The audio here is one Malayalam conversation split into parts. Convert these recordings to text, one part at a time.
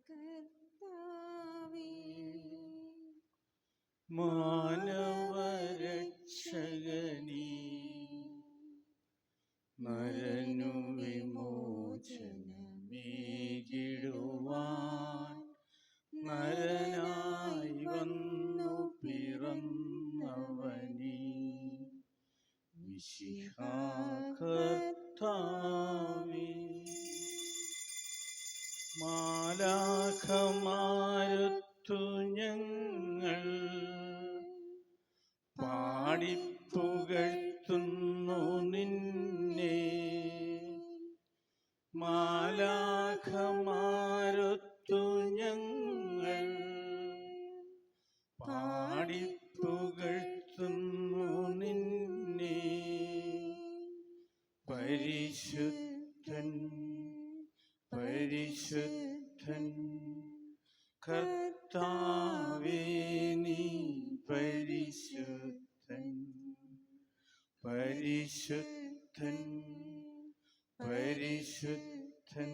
കർത്താവേ, മാനവരക്ഷകനീ, നരനു വിമോചനമേകിടുവാൻ നരനായി വന്നു പിറന്നവനീ, മിശിഹാ കർത്താവേ. മാലാഖമാരുത്തു ഞങ്ങൾ പാടിപ്പുകഴ്ത്തുന്നു നിന്നെ, മാലാഖമാരുത്തു ഞങ്ങൾ പാടിപ്പുകഴ്ത്തുന്നു നിന്നെ. പരിശുദ്ധൻ പരിശുദ്ധൻ കർത്താവേ, നീ പരിശുദ്ധൻ. പരിശുദ്ധൻ പരിശുദ്ധൻ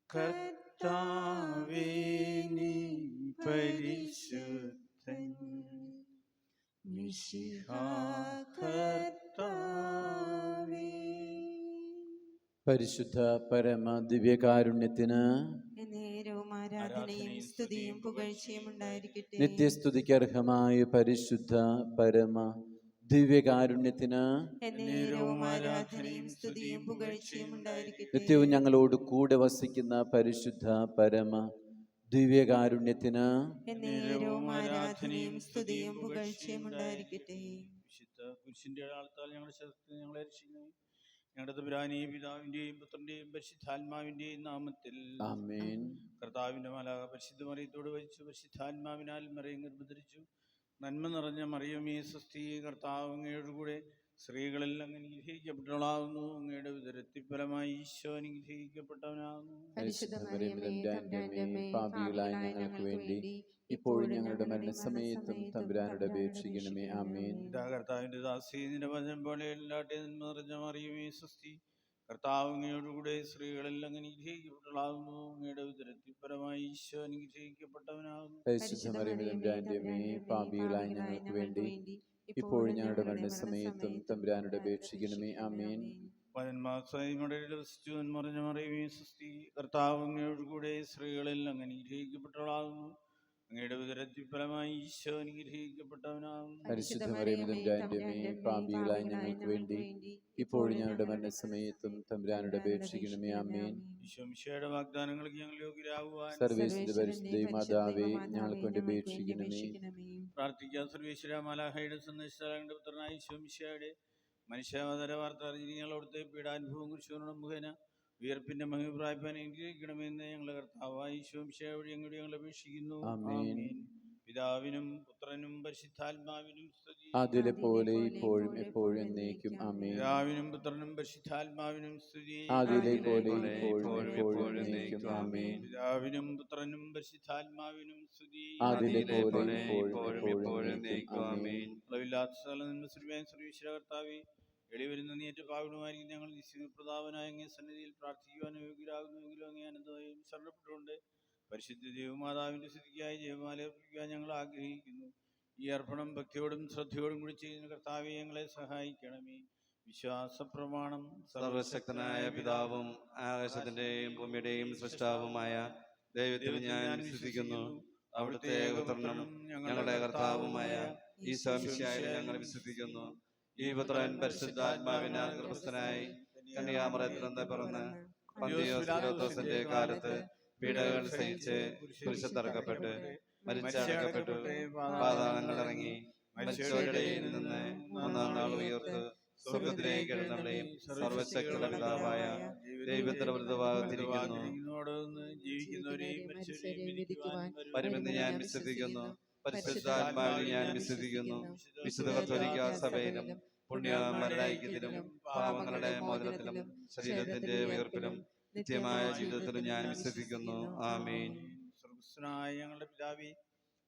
കർത്താവേ, നീ പരിശുദ്ധൻ. മിശിഹാ കർത്താവേ. പരിശുദ്ധ പരമ ദിവ്യകാരുണ്യത്തിന് നേരവും ആരാധനയും സ്തുതിയും പുകഴ്ചയും ഉണ്ടായിരിക്കട്ടെ. നിത്യസ്തുതിക്ക് അർഹമായ പരിശുദ്ധ പരമ ദിവ്യകാരുണ്യത്തിന് നേരവും ആരാധനയും സ്തുതിയും പുകഴ്ചയും ഉണ്ടായിരിക്കട്ടെ. നിത്യവും ഞങ്ങളോട് കൂടെ വസിക്കുന്ന പരിശുദ്ധ പരമ ദിവ്യകാരുണ്യത്തിന് നേരവും ആരാധനയും സ്തുതിയും പുകഴ്ചയും ഉണ്ടായിരിക്കട്ടെ. വിശുദ്ധ കുരിശിന്റെ അടയാളത്താൽ ഞങ്ങളുടെ ശരീരത്തിൽ ഞങ്ങളെ രക്ഷിക്കുന്നു. ഞങ്ങളുടെ തമ്പുരാനെയും പിതാവിന്റെയും പുത്രന്റെയും പരിശുദ്ധാത്മാവിന്റെയും നാമത്തിൽ ആമേൻ. കർത്താവിന്റെ മാലാഖ പരിശുദ്ധ മറിയത്തോട് വഹിച്ചു പരിശുദ്ധാത്മാവിനാൽ മറിയം ഗർഭധരിച്ചു. നന്മ നിറഞ്ഞ മറിയമേ സ്വസ്തി, കർത്താവ് അങ്ങയുടെ കൂടെ സ്ത്രീകളിൽ അങ്ങ് അനുഗ്രഹിക്കപ്പെട്ടവളാകുന്നു. അങ്ങയുടെ ഉദരത്തിൽ ഫലമായി ഈശോ അനുഗ്രഹിക്കപ്പെട്ടവനാകുന്നു. പാപികളായ ഞങ്ങൾക്ക് വേണ്ടി ഇപ്പോഴും ഞങ്ങളുടെ മരണസമയത്തും തമ്പുരാനോട് അപേക്ഷിക്കണമേ. ആമേൻ. കർത്താവിന്റെ ദാസി, നിന്റെ വചനം പോലെ എല്ലാട്ടെ നന്മ നിറഞ്ഞ മറിയമേ സ്വസ്തി, കർത്താവ് അങ്ങയോടുകൂടെ സ്ത്രീകളിൽ അങ്ങ് അനുഗ്രഹിക്കപ്പെട്ടവളാകുന്നു. അങ്ങയുടെ ഉദരത്തിൽ ഫലമായി ഈശോ അനുഗ്രഹിക്കപ്പെട്ടവനാകുന്നു. പാപികളായ ഞങ്ങൾക്ക് വേണ്ടി ഇപ്പോഴും ഞങ്ങളുടെ മരണസമയത്തും തമ്പുരാനോട് അപേക്ഷിക്കണമേ. ആമേൻ. വസിച്ചു മറിഞ്ഞ മറിയമേ സ്വസ്തി, കർത്താവ് അങ്ങയോടുകൂടെ സ്ത്രീകളിൽ അങ്ങ് അനുഗ്രഹിക്കപ്പെട്ടവളാകുന്നു. അങ്ങയുടെ ഉദരത്തിൽ ഫലമായി ഈശോ അനുഗ്രഹിക്കപ്പെട്ടവനാകുന്നു. പരിശുദ്ധ മറിയമേ, പാപികളായ ഞങ്ങൾക്ക് വേണ്ടി ഇപ്പോഴും ഞങ്ങളുടെ മരണസമയത്തും തമ്പുരാനോട് അപേക്ഷിക്കണമേ. ആമേൻ. ഈശോമിശിഹായുടെ വാഗ്ദാനങ്ങൾക്ക് ഞങ്ങൾ യോഗ്യരാകുവാൻ സർവേശ്വര പരിശുദ്ധ മാതാവേ, ഞങ്ങൾക്ക് വേണ്ടി അപേക്ഷിക്കണമേ. പ്രാർത്ഥിക്കാം. സർവേശ്വര മാലാഖയുടെ സന്ദേശങ്ങളുടെ പുത്രനായ ഈശോമിശിഹായുടെ മനുഷ്യാവതാര വാർത്ത അറിഞ്ഞിരിക്കുന്ന അവിടുത്തെ പീഡാനുഭവം കുരിശുമരണം മുഖേന ഉയർപ്പിന്റെ മഹിപ്രായപ്പാൻ അനുഗ്രഹിക്കണമെന്ന് ഞങ്ങളുടെ കർത്താവായ ഈശോമിശിഹാ വഴി ഞങ്ങൾ അപേക്ഷിക്കുന്നു. ആമേൻ. പിതാവിനും പുത്രനും പരിശുദ്ധാത്മാവിനും സ്തുതി, അതിലെ പോലെ ഇപ്പോഴും എപ്പോഴും എന്നേക്കും. ആമേൻ. പിതാവിനും പുത്രനും പരിശുദ്ധാത്മാവിനും സ്തുതി, അതിലെ പോലെ ഇപ്പോഴും എപ്പോഴും എന്നേക്കും. ആമേൻ. പിതാവിനും പുത്രനും പരിശുദ്ധാത്മാവിനും സ്തുതി, അതിലെ പോലെ ഇപ്പോഴും എപ്പോഴും എന്നേക്കും. ആമേൻ. അളവില്ലാത്ത സർവീശ്വര കർത്താവേ, എളിവരുന്ന നീറ്റ പാവിടുമായിരിക്കും ഞങ്ങൾ നിശ്ചയപ്രതാപനായ അങ്ങേ സന്നിധിയിൽ പ്രാർത്ഥിക്കുവാൻ യോഗ്യരാകുന്നുവെങ്കിലും അങ്ങേ അനന്തമായും ശരണപ്പെട്ടുകൊണ്ട് പരിശുദ്ധ ദേവമാതാവിന്റെ സ്ഥിതിക്കായി ജയമാല അർപ്പിക്കുവാൻ ഞങ്ങൾ ആഗ്രഹിക്കുന്നു. ഈ അർപ്പണം ഭക്തിയോടും ശ്രദ്ധയോടും കൂടി ചെയ്യുന്ന കർത്താവെ, ഞങ്ങളെ സഹായിക്കണമേ. വിശ്വാസ പ്രമാണം. സർവശക്തനായ പിതാവും ആകാശത്തിന്റെയും ഭൂമിയുടെയും സൃഷ്ടാവുമായ ദൈവത്തിൽ ഞാൻ വിശ്വസിക്കുന്നു. അവിടുത്തെ പുത്രനും ഞങ്ങളുടെ കർത്താവുമായ ഈശോ മിശിഹായിൽ ഞങ്ങൾ വിശ്വസിക്കുന്നു. ഈ പുത്രൻ പരിശുദ്ധാത്മാവിനാൽ ഗർഭസ്ഥനായി കന്യാമറിയത്തിൽ നിന്ന് പിറന്ന് പന്തിയോസ് പീലാത്തോസിന്റെ കാലത്ത് പീഡകൾ സഹിച്ച് കുരിശിൽ തറക്കപ്പെട്ട് മരിച്ചടക്കപ്പെട്ടു, പാതാളങ്ങൾ ഇറങ്ങി, മരിച്ചവരുടെ നിന്ന് മൂന്നാം നാൾ ഉയർത്ത് സ്വർഗ്ഗത്തിലേക്ക് എഴുന്നള്ളുകയും സർവശക്തിയുള്ള പിതാവായ ദൈവത്തിന്റെ വലതുഭാഗത്തിരിക്കുന്നു. വരുമെന്ന് ഞാൻ വിശ്വസിക്കുന്നു. പരിശുദ്ധാത്മാവിൽ ഞാൻ വിശ്വസിക്കുന്നു. വിശുദ്ധ കത്തോലിക്കാ സഭയിലും പുണ്യവാന്മാരുടെ ഐക്യത്തിലും പാപങ്ങളുടെ മോചനത്തിലും ശരീരത്തിന്റെ ഉയർപ്പിലും നിത്യമായ ജീവിതത്തിലും ഞാൻ വിശ്വസിക്കുന്നു. ആമേൻ. സ്വർഗ്ഗസ്ഥനായ ഞങ്ങളുടെ പിതാവേ,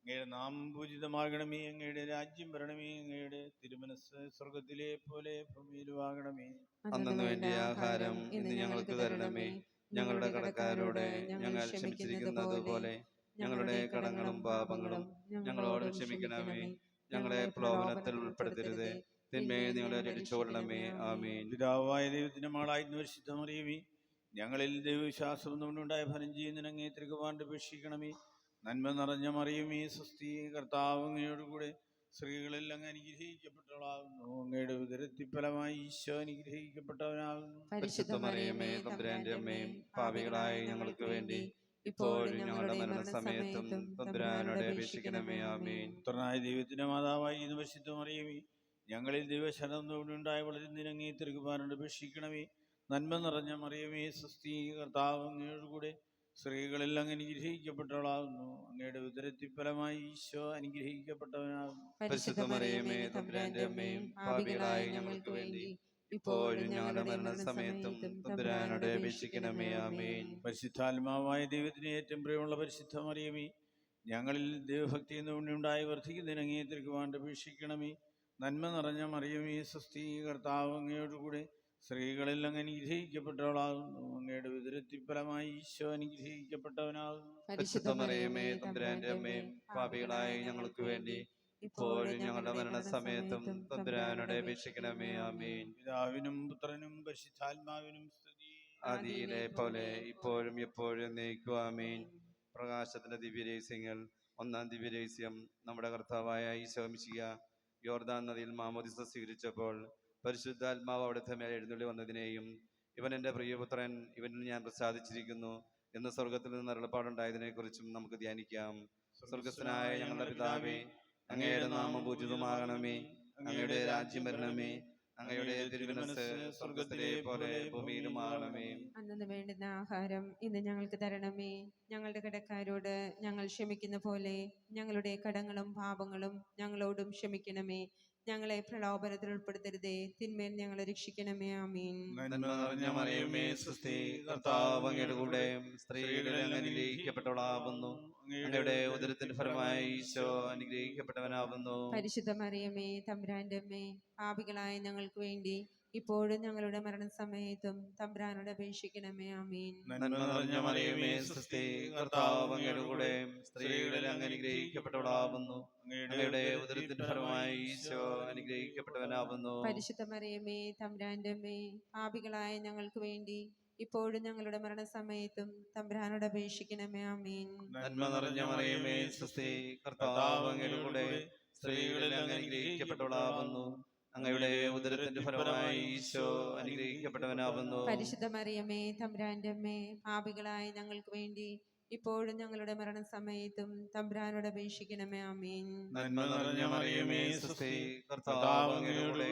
അങ്ങയുടെ നാമം പൂജിതമാകണമേ. അങ്ങയുടെ രാജ്യം വരണമേ. അങ്ങയുടെ തിരുമനസ്സ് സ്വർഗ്ഗത്തിലെ പോലെ ഭൂമിയിലുമാകണമേ. അന്നു വേണ്ടിയ ആഹാരം ഇന്ന് ഞങ്ങൾക്ക് തരണമേ. ഞങ്ങളുടെ കടക്കാരോട് ഞങ്ങൾ ക്ഷമിച്ചിരിക്കുന്നത് പോലെ ഞങ്ങളുടെ കടങ്ങളും പാപങ്ങളും ഞങ്ങളോട് ക്ഷമിക്കണമേ. ഞങ്ങളെ പ്രലോഭനത്തിൽ ഉൾപ്പെടുത്തരുത്, തിന്മയിൽ ഞങ്ങളെ രക്ഷിച്ചുകൊള്ളണമേ. ആമേൻ. പിതാവായ ദൈവത്തിന്റെ മകളായിരുന്നു പരിശുദ്ധ മറിയമേ, ഞങ്ങളിൽ ദൈവവിശ്വാസം കൊണ്ടുണ്ടായ ഫലം ചെയ്യുന്നതിന് അങ്ങേ തിരുകുമാരന്റെ അപേക്ഷിക്കണമേ. നന്മ നിറഞ്ഞ മറിയമേ, സ്വസ്തി, കർത്താവ് അങ്ങയോടുകൂടെ സ്ത്രീകളിൽ അങ്ങ് അനുഗ്രഹിക്കപ്പെട്ടവളാകുന്നു. അങ്ങയുടെ ഉദരത്തിൻ ഫലമായി ഈശോ അനുഗ്രഹിക്കപ്പെട്ടവനാകുന്നു. പരിശുദ്ധ മറിയമേ, തമ്പുരാന്റെ അമ്മേ, പാപികളായ ഞങ്ങൾക്ക് വേണ്ടി ഇപ്പോഴും ഞങ്ങളുടെ മരണസമയത്തും തമ്പുരാനോട് അപേക്ഷിക്കണമേ. ആമേൻ. പുത്രനായ ദൈവത്തിന്റെ മാതാവായി ഇന്ന് പരിശുദ്ധ മറിയമേ, ഞങ്ങളിൽ ദൈവശരണത്തോടുണ്ടായ വളരുന്നതിന് അങ്ങേ തിരുകുമാരനോട് അപേക്ഷിക്കണമേ. നന്മ നിറഞ്ഞ മറിയമേ, സ്വസ്തി, കർത്താവ് അങ്ങയോടുകൂടെ സ്ത്രീകളിൽ അങ്ങ് അനുഗ്രഹിക്കപ്പെട്ടവളാകുന്നു. അങ്ങയുടെ ഉദരത്തിൻ ഫലമായി ഈശോ അനുഗ്രഹിക്കപ്പെട്ടവനാകുന്നു. പരിശുദ്ധ മറിയമേ, തമ്പുരാന്റെ അമ്മേ, പാപികളായ ഞങ്ങൾക്ക് വേണ്ടി ഇപ്പോഴും ഞങ്ങളുടെ മരണസമയത്തും തമ്പുരാനോട് അപേക്ഷിക്കണമേ. ആമേൻ. പരിശുദ്ധാത്മാവായ ദൈവത്തിന് ഏറ്റവും പ്രിയമുള്ള പരിശുദ്ധ മറിയമേ, ഞങ്ങളിൽ ദൈവഭക്തി എന്നുണ്ടായി വർദ്ധിക്കുന്നതിന് അങ്ങേ തിരുകുമാരന്റെ അപേക്ഷിക്കണമേ. നന്മ നിറഞ്ഞ മറിയമേ, സ്വസ്തി, കർത്താവ് അങ്ങയോടുകൂടെ സ്ത്രീകളിൽ അങ്ങ് അനുഗ്രഹിക്കപ്പെട്ടവളാകുന്നു. അങ്ങയുടെ ഉദരത്തിൻ ഫലമായി ഈശോ അനുഗ്രഹിക്കപ്പെട്ടവനാകുന്നു. പരിശുദ്ധ മറിയമേ, തമ്പുരാന്റെ അമ്മേ, പാപികളായ ഞങ്ങൾക്ക് വേണ്ടി ഇപ്പോഴും ഞങ്ങളുടെ മരണസമയത്തും തമ്പുരാനോട് അപേക്ഷിക്കണമേ. ആമേൻ. പിതാവിനും പുത്രനും പരിശുദ്ധാത്മാവിനും സ്തുതി, ആദിയിലെ പോലെ ഇപ്പോഴും എപ്പോഴും എന്നേക്കും. ആമേൻ. പ്രകാശത്തിന്റെ ദിവ്യരഹസ്യങ്ങൾ. ഒന്നാം ദിവ്യരഹസ്യം, നമ്മുടെ കർത്താവായ ഈശോ മിശിഹാ യോർദാൻ നദിയിൽ മാമോദിസ സ്വീകരിച്ചപ്പോൾ പരിശുദ്ധാത്മാവ് അവിടുത്തെ മേൽ എഴുന്നള്ളി വന്നതിനെയും ഇവൻ എൻ്റെ പ്രിയപുത്രൻ, ഇവനിൽ ഞാൻ പ്രസാദിച്ചിരിക്കുന്നു എന്ന് സ്വർഗത്തിൽ നിന്ന് അരുളപ്പാടുണ്ടായതിനെ കുറിച്ചും നമുക്ക് ധ്യാനിക്കാം. സ്വർഗസ്ഥനായ ഞങ്ങളുടെ പിതാവേ, അങ്ങയുടെ നാമം പൂജിതമാകണമേ. അങ്ങയുടെ രാജ്യം വരണമേ. അങ്ങയുടെ തിരുമനസ്സ് സ്വർഗത്തിലെ പോലെ ഭൂമിയിലുമാകണമേ. അന്നു വേണ്ടുന്ന ആഹാരം ഇന്ന് ഞങ്ങൾക്ക് തരണമേ. ഞങ്ങളുടെ കടക്കാരോട് ഞങ്ങൾ ക്ഷമിക്കുന്ന പോലെ ഞങ്ങളുടെ കടങ്ങളും പാപങ്ങളും ഞങ്ങളോടും ക്ഷമിക്കണമേ. ഞങ്ങളെ പ്രലോഭനത്തിൽ ഉൾപ്പെടുത്തരുതേ, തിന്മേൽ ഞങ്ങളെ രക്ഷിക്കണമേ. ആമീൻ. നന്മ നിറഞ്ഞ മറിയമേ, സ്വസ്തി, കർത്താവ് അങ്ങയുടെ കൂടെ സ്ത്രീകളിൽ അങ്ങ് അനുഗ്രഹിക്കപ്പെട്ടവളാകുന്നു. അങ്ങയുടെ ഉദരത്തിന്റെ ഫലമായി ഈശോ അനുഗ്രഹിക്കപ്പെട്ടവനാകുന്നു. പരിശുദ്ധ മറിയമേ, തമ്പുരാന്റെ അമ്മേ, പാപികളായ ഞങ്ങൾക്ക് വേണ്ടി ഇപ്പോഴും ഞങ്ങളുടെ മരണസമയത്തും തമ്പുരാനോട് അപേക്ഷിക്കണമേ. ആമീൻ. നന്മ നിറഞ്ഞ മറിയമേ, സ്വസ്തി, കർത്താവ് അങ്ങയുടെ കൂടെ സ്ത്രീകളിൽ അങ്ങ് അനുഗ്രഹിക്കപ്പെട്ടവളാകുന്നു. അങ്ങയുടെ ഉദരത്തിന്റെ ഫലമായി ഈശോ അനുഗ്രഹിക്കപ്പെട്ടവനാകുന്നു. പരിശുദ്ധ മറിയമേ, തമ്പുരാന്റെ അമ്മേ, പാപികളായ ഞങ്ങൾക്ക് വേണ്ടി ഇപ്പോഴും ഞങ്ങളുടെ മരണസമയത്തും തമ്പുരാനോട് അപേക്ഷിക്കണമേ. ആമീൻ. നന്മ നിറഞ്ഞ മറിയമേ, സ്വസ്തി, കർത്താവ് അങ്ങയുടെ കൂടെ സ്ത്രീകളിൽ അങ്ങ് അനുഗ്രഹിക്കപ്പെട്ടവളാകുന്നു. അങ്ങയുടെ ഉദരത്തിന്റെ ഫലമായി ഈശോ അനുഗ്രഹിക്കപ്പെട്ടവനാകുന്നു. പരിശുദ്ധ മറിയമേ, തമ്പുരാന്റെ അമ്മേ, പാപികളായ ഞങ്ങൾക്ക് വേണ്ടി ഇപ്പോഴും ഞങ്ങളുടെ മരണസമയത്തും തമ്പുരാനോട് അപേക്ഷിക്കണമേ. ആമീൻ. നന്മ നിറഞ്ഞ മറിയമേ, സ്വസ്തി, കർത്താവ് അങ്ങയുടെ കൂടെ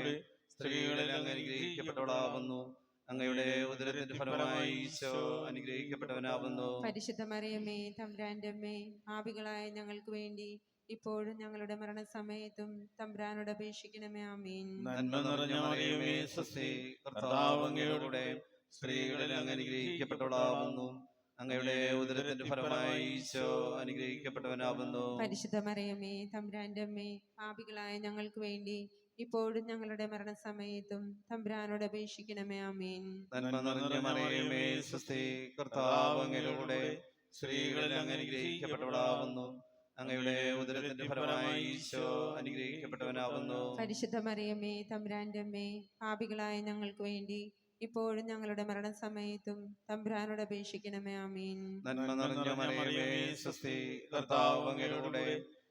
സ്ത്രീകളിൽ അങ്ങ് അനുഗ്രഹിക്കപ്പെട്ടവളാകുന്നു. അങ്ങയുടെ ഉദരത്തിന്റെ ഫലമായി ഈശോ അനുഗ്രഹിക്കപ്പെട്ടവനാകുന്നു. പരിശുദ്ധ മറിയമേ, തമ്പുരാന്റെ അമ്മേ, പാപികളായ ഞങ്ങൾക്ക് വേണ്ടി ഇപ്പോഴും ഞങ്ങളുടെ മരണസമയത്തും തമ്പുരാനോട് അപേക്ഷിക്കണമേ. ആമീൻ. നന്മ നിറഞ്ഞ മറിയമേ, സ്വസ്തി, കർത്താവ് അങ്ങയുടെ കൂടെ സ്ത്രീകളിൽ അങ്ങ് അനുഗ്രഹിക്കപ്പെട്ടവളാകുന്നു. അങ്ങയുടെ ഉദരത്തിന്റെ ഫലമായി ഈശോ അനുഗ്രഹിക്കപ്പെട്ടവനാകുന്നു. പരിശുദ്ധ മറിയമേ, തമ്പുരാന്റെ അമ്മേ, പാപികളായ ഞങ്ങൾക്ക് വേണ്ടി ഇപ്പോഴും ഞങ്ങളുടെ മരണസമയത്തും തമ്പുരാനോട് അപേക്ഷിക്കണമേ. ആമീൻ. നന്മ നിറഞ്ഞ മറിയമേ, സ്വസ്തി, കർത്താവ് അങ്ങയുടെ കൂടെ സ്ത്രീകളിൽ അങ്ങ് അനുഗ്രഹിക്കപ്പെട്ടവളാകുന്നു. അങ്ങയുടെ ഉദരത്തിന്റെ ഫലമായി ഈശോ അനുഗ്രഹിക്കപ്പെട്ടവനാകുന്നു. പരിശുദ്ധ മറിയമേ, തമ്പുരാന്റെ അമ്മേ, പാപികളായ ഞങ്ങൾക്ക് വേണ്ടി ഇപ്പോഴും ഞങ്ങളുടെ മരണസമയത്തും തമ്പുരാനോട് അപേക്ഷിക്കണമേ. ആമീൻ. നന്മ നിറഞ്ഞ മറിയമേ, സ്വസ്തി, കർത്താവ് അങ്ങയുടെ കൂടെ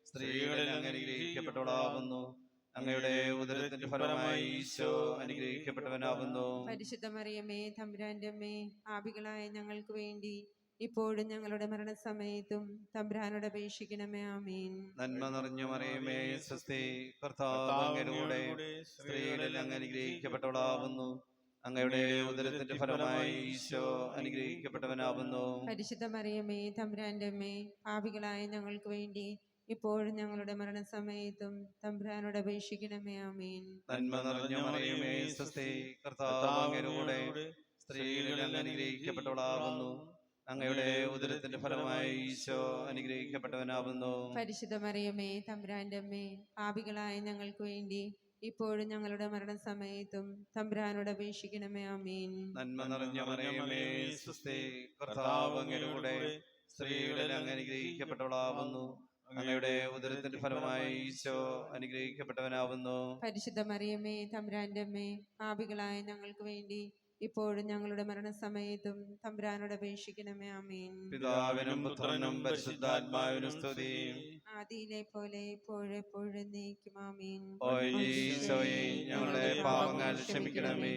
സ്ത്രീകളിൽ അങ്ങ് അനുഗ്രഹിക്കപ്പെട്ടവളാകുന്നു. അങ്ങയുടെ ഉദരത്തിന്റെ ഫലമായി ഈശോ അനുഗ്രഹിക്കപ്പെട്ടവനാകുന്നു. പരിശുദ്ധ മറിയമേ, തമ്പുരാന്റെ അമ്മേ, പാപികളായ ഞങ്ങൾക്ക് വേണ്ടി ഇപ്പോഴും ഞങ്ങളുടെ മരണസമയത്തും തമ്പുരാനോട് അപേക്ഷിക്കണമേ. ആമീൻ. നന്മ നിറഞ്ഞ മറിയമേ, സ്വസ്തി, കർത്താവ് അങ്ങയുടെ കൂടെ സ്ത്രീകളിൽ അങ്ങ് അനുഗ്രഹിക്കപ്പെട്ടവളാകുന്നു. അങ്ങയുടെ ഉദരത്തിന്റെ ഫലമായി ഈശോ അനുഗ്രഹിക്കപ്പെട്ടവനാകുന്നു. പരിശുദ്ധ മറിയമേ, തമ്പുരാന്റെ അമ്മേ, പാപികളായ ഞങ്ങൾക്ക് വേണ്ടി ഇപ്പോഴും ഞങ്ങളുടെ മരണസമയത്തും തമ്പുരാനോട് അപേക്ഷിക്കണമേ. ആമീൻ. നന്മ നിറഞ്ഞ മറിയമേ, സ്വസ്തി, കർത്താവ് അങ്ങയുടെ കൂടെ സ്ത്രീകളിൽ അങ്ങ് അനുഗ്രഹിക്കപ്പെട്ടവളാകുന്നു. അങ്ങയുടെ ഉദരത്തിന്റെ ഫലമായി ഈശോ അനുഗ്രഹിക്കപ്പെട്ടവനാകുന്നു. പരിശുദ്ധ മറിയമേ, തമ്പുരാന്റെ അമ്മേ, പാപികളായ ഞങ്ങൾക്ക് വേണ്ടി ഇപ്പോഴും ഞങ്ങളുടെ മരണസമയത്തും തമ്പുരാനോട് അപേക്ഷിക്കണമേ. ആമേൻ. നന്മ നിറഞ്ഞ മറിയമേ സ്വസ്തി, കർത്താവ് അങ്ങയുടെ കൂടെ സ്ത്രീകളിൽ അങ്ങ് അനുഗ്രഹിക്കപ്പെട്ടവളാവുന്നു. അങ്ങയുടെ ഉദരത്തിന്റെ ഫലമായി ഈശോ അനുഗ്രഹിക്കപ്പെട്ടവനാവുന്നു. പരിശുദ്ധ മറിയമ്മേ, തമ്പുരാന്റെ അമ്മേ, പാപികളായ ഞങ്ങൾക്ക് വേണ്ടി ഇപ്പോഴും ഞങ്ങളുടെ മരണസമയത്തും തമ്പുരാനോട് അപേക്ഷിക്കണമേ. ആമേൻ. പിതാവിനും പുത്രനും പരിശുദ്ധാത്മാവിനും സ്തുതി. ആദിയിലെ പോലെ എപ്പോഴെപ്പോഴും എന്നേക്കും. ആമേൻ. ഓ ഈശോയെ, ഞങ്ങളുടെ പാപങ്ങൾ ക്ഷമിക്കണമേ,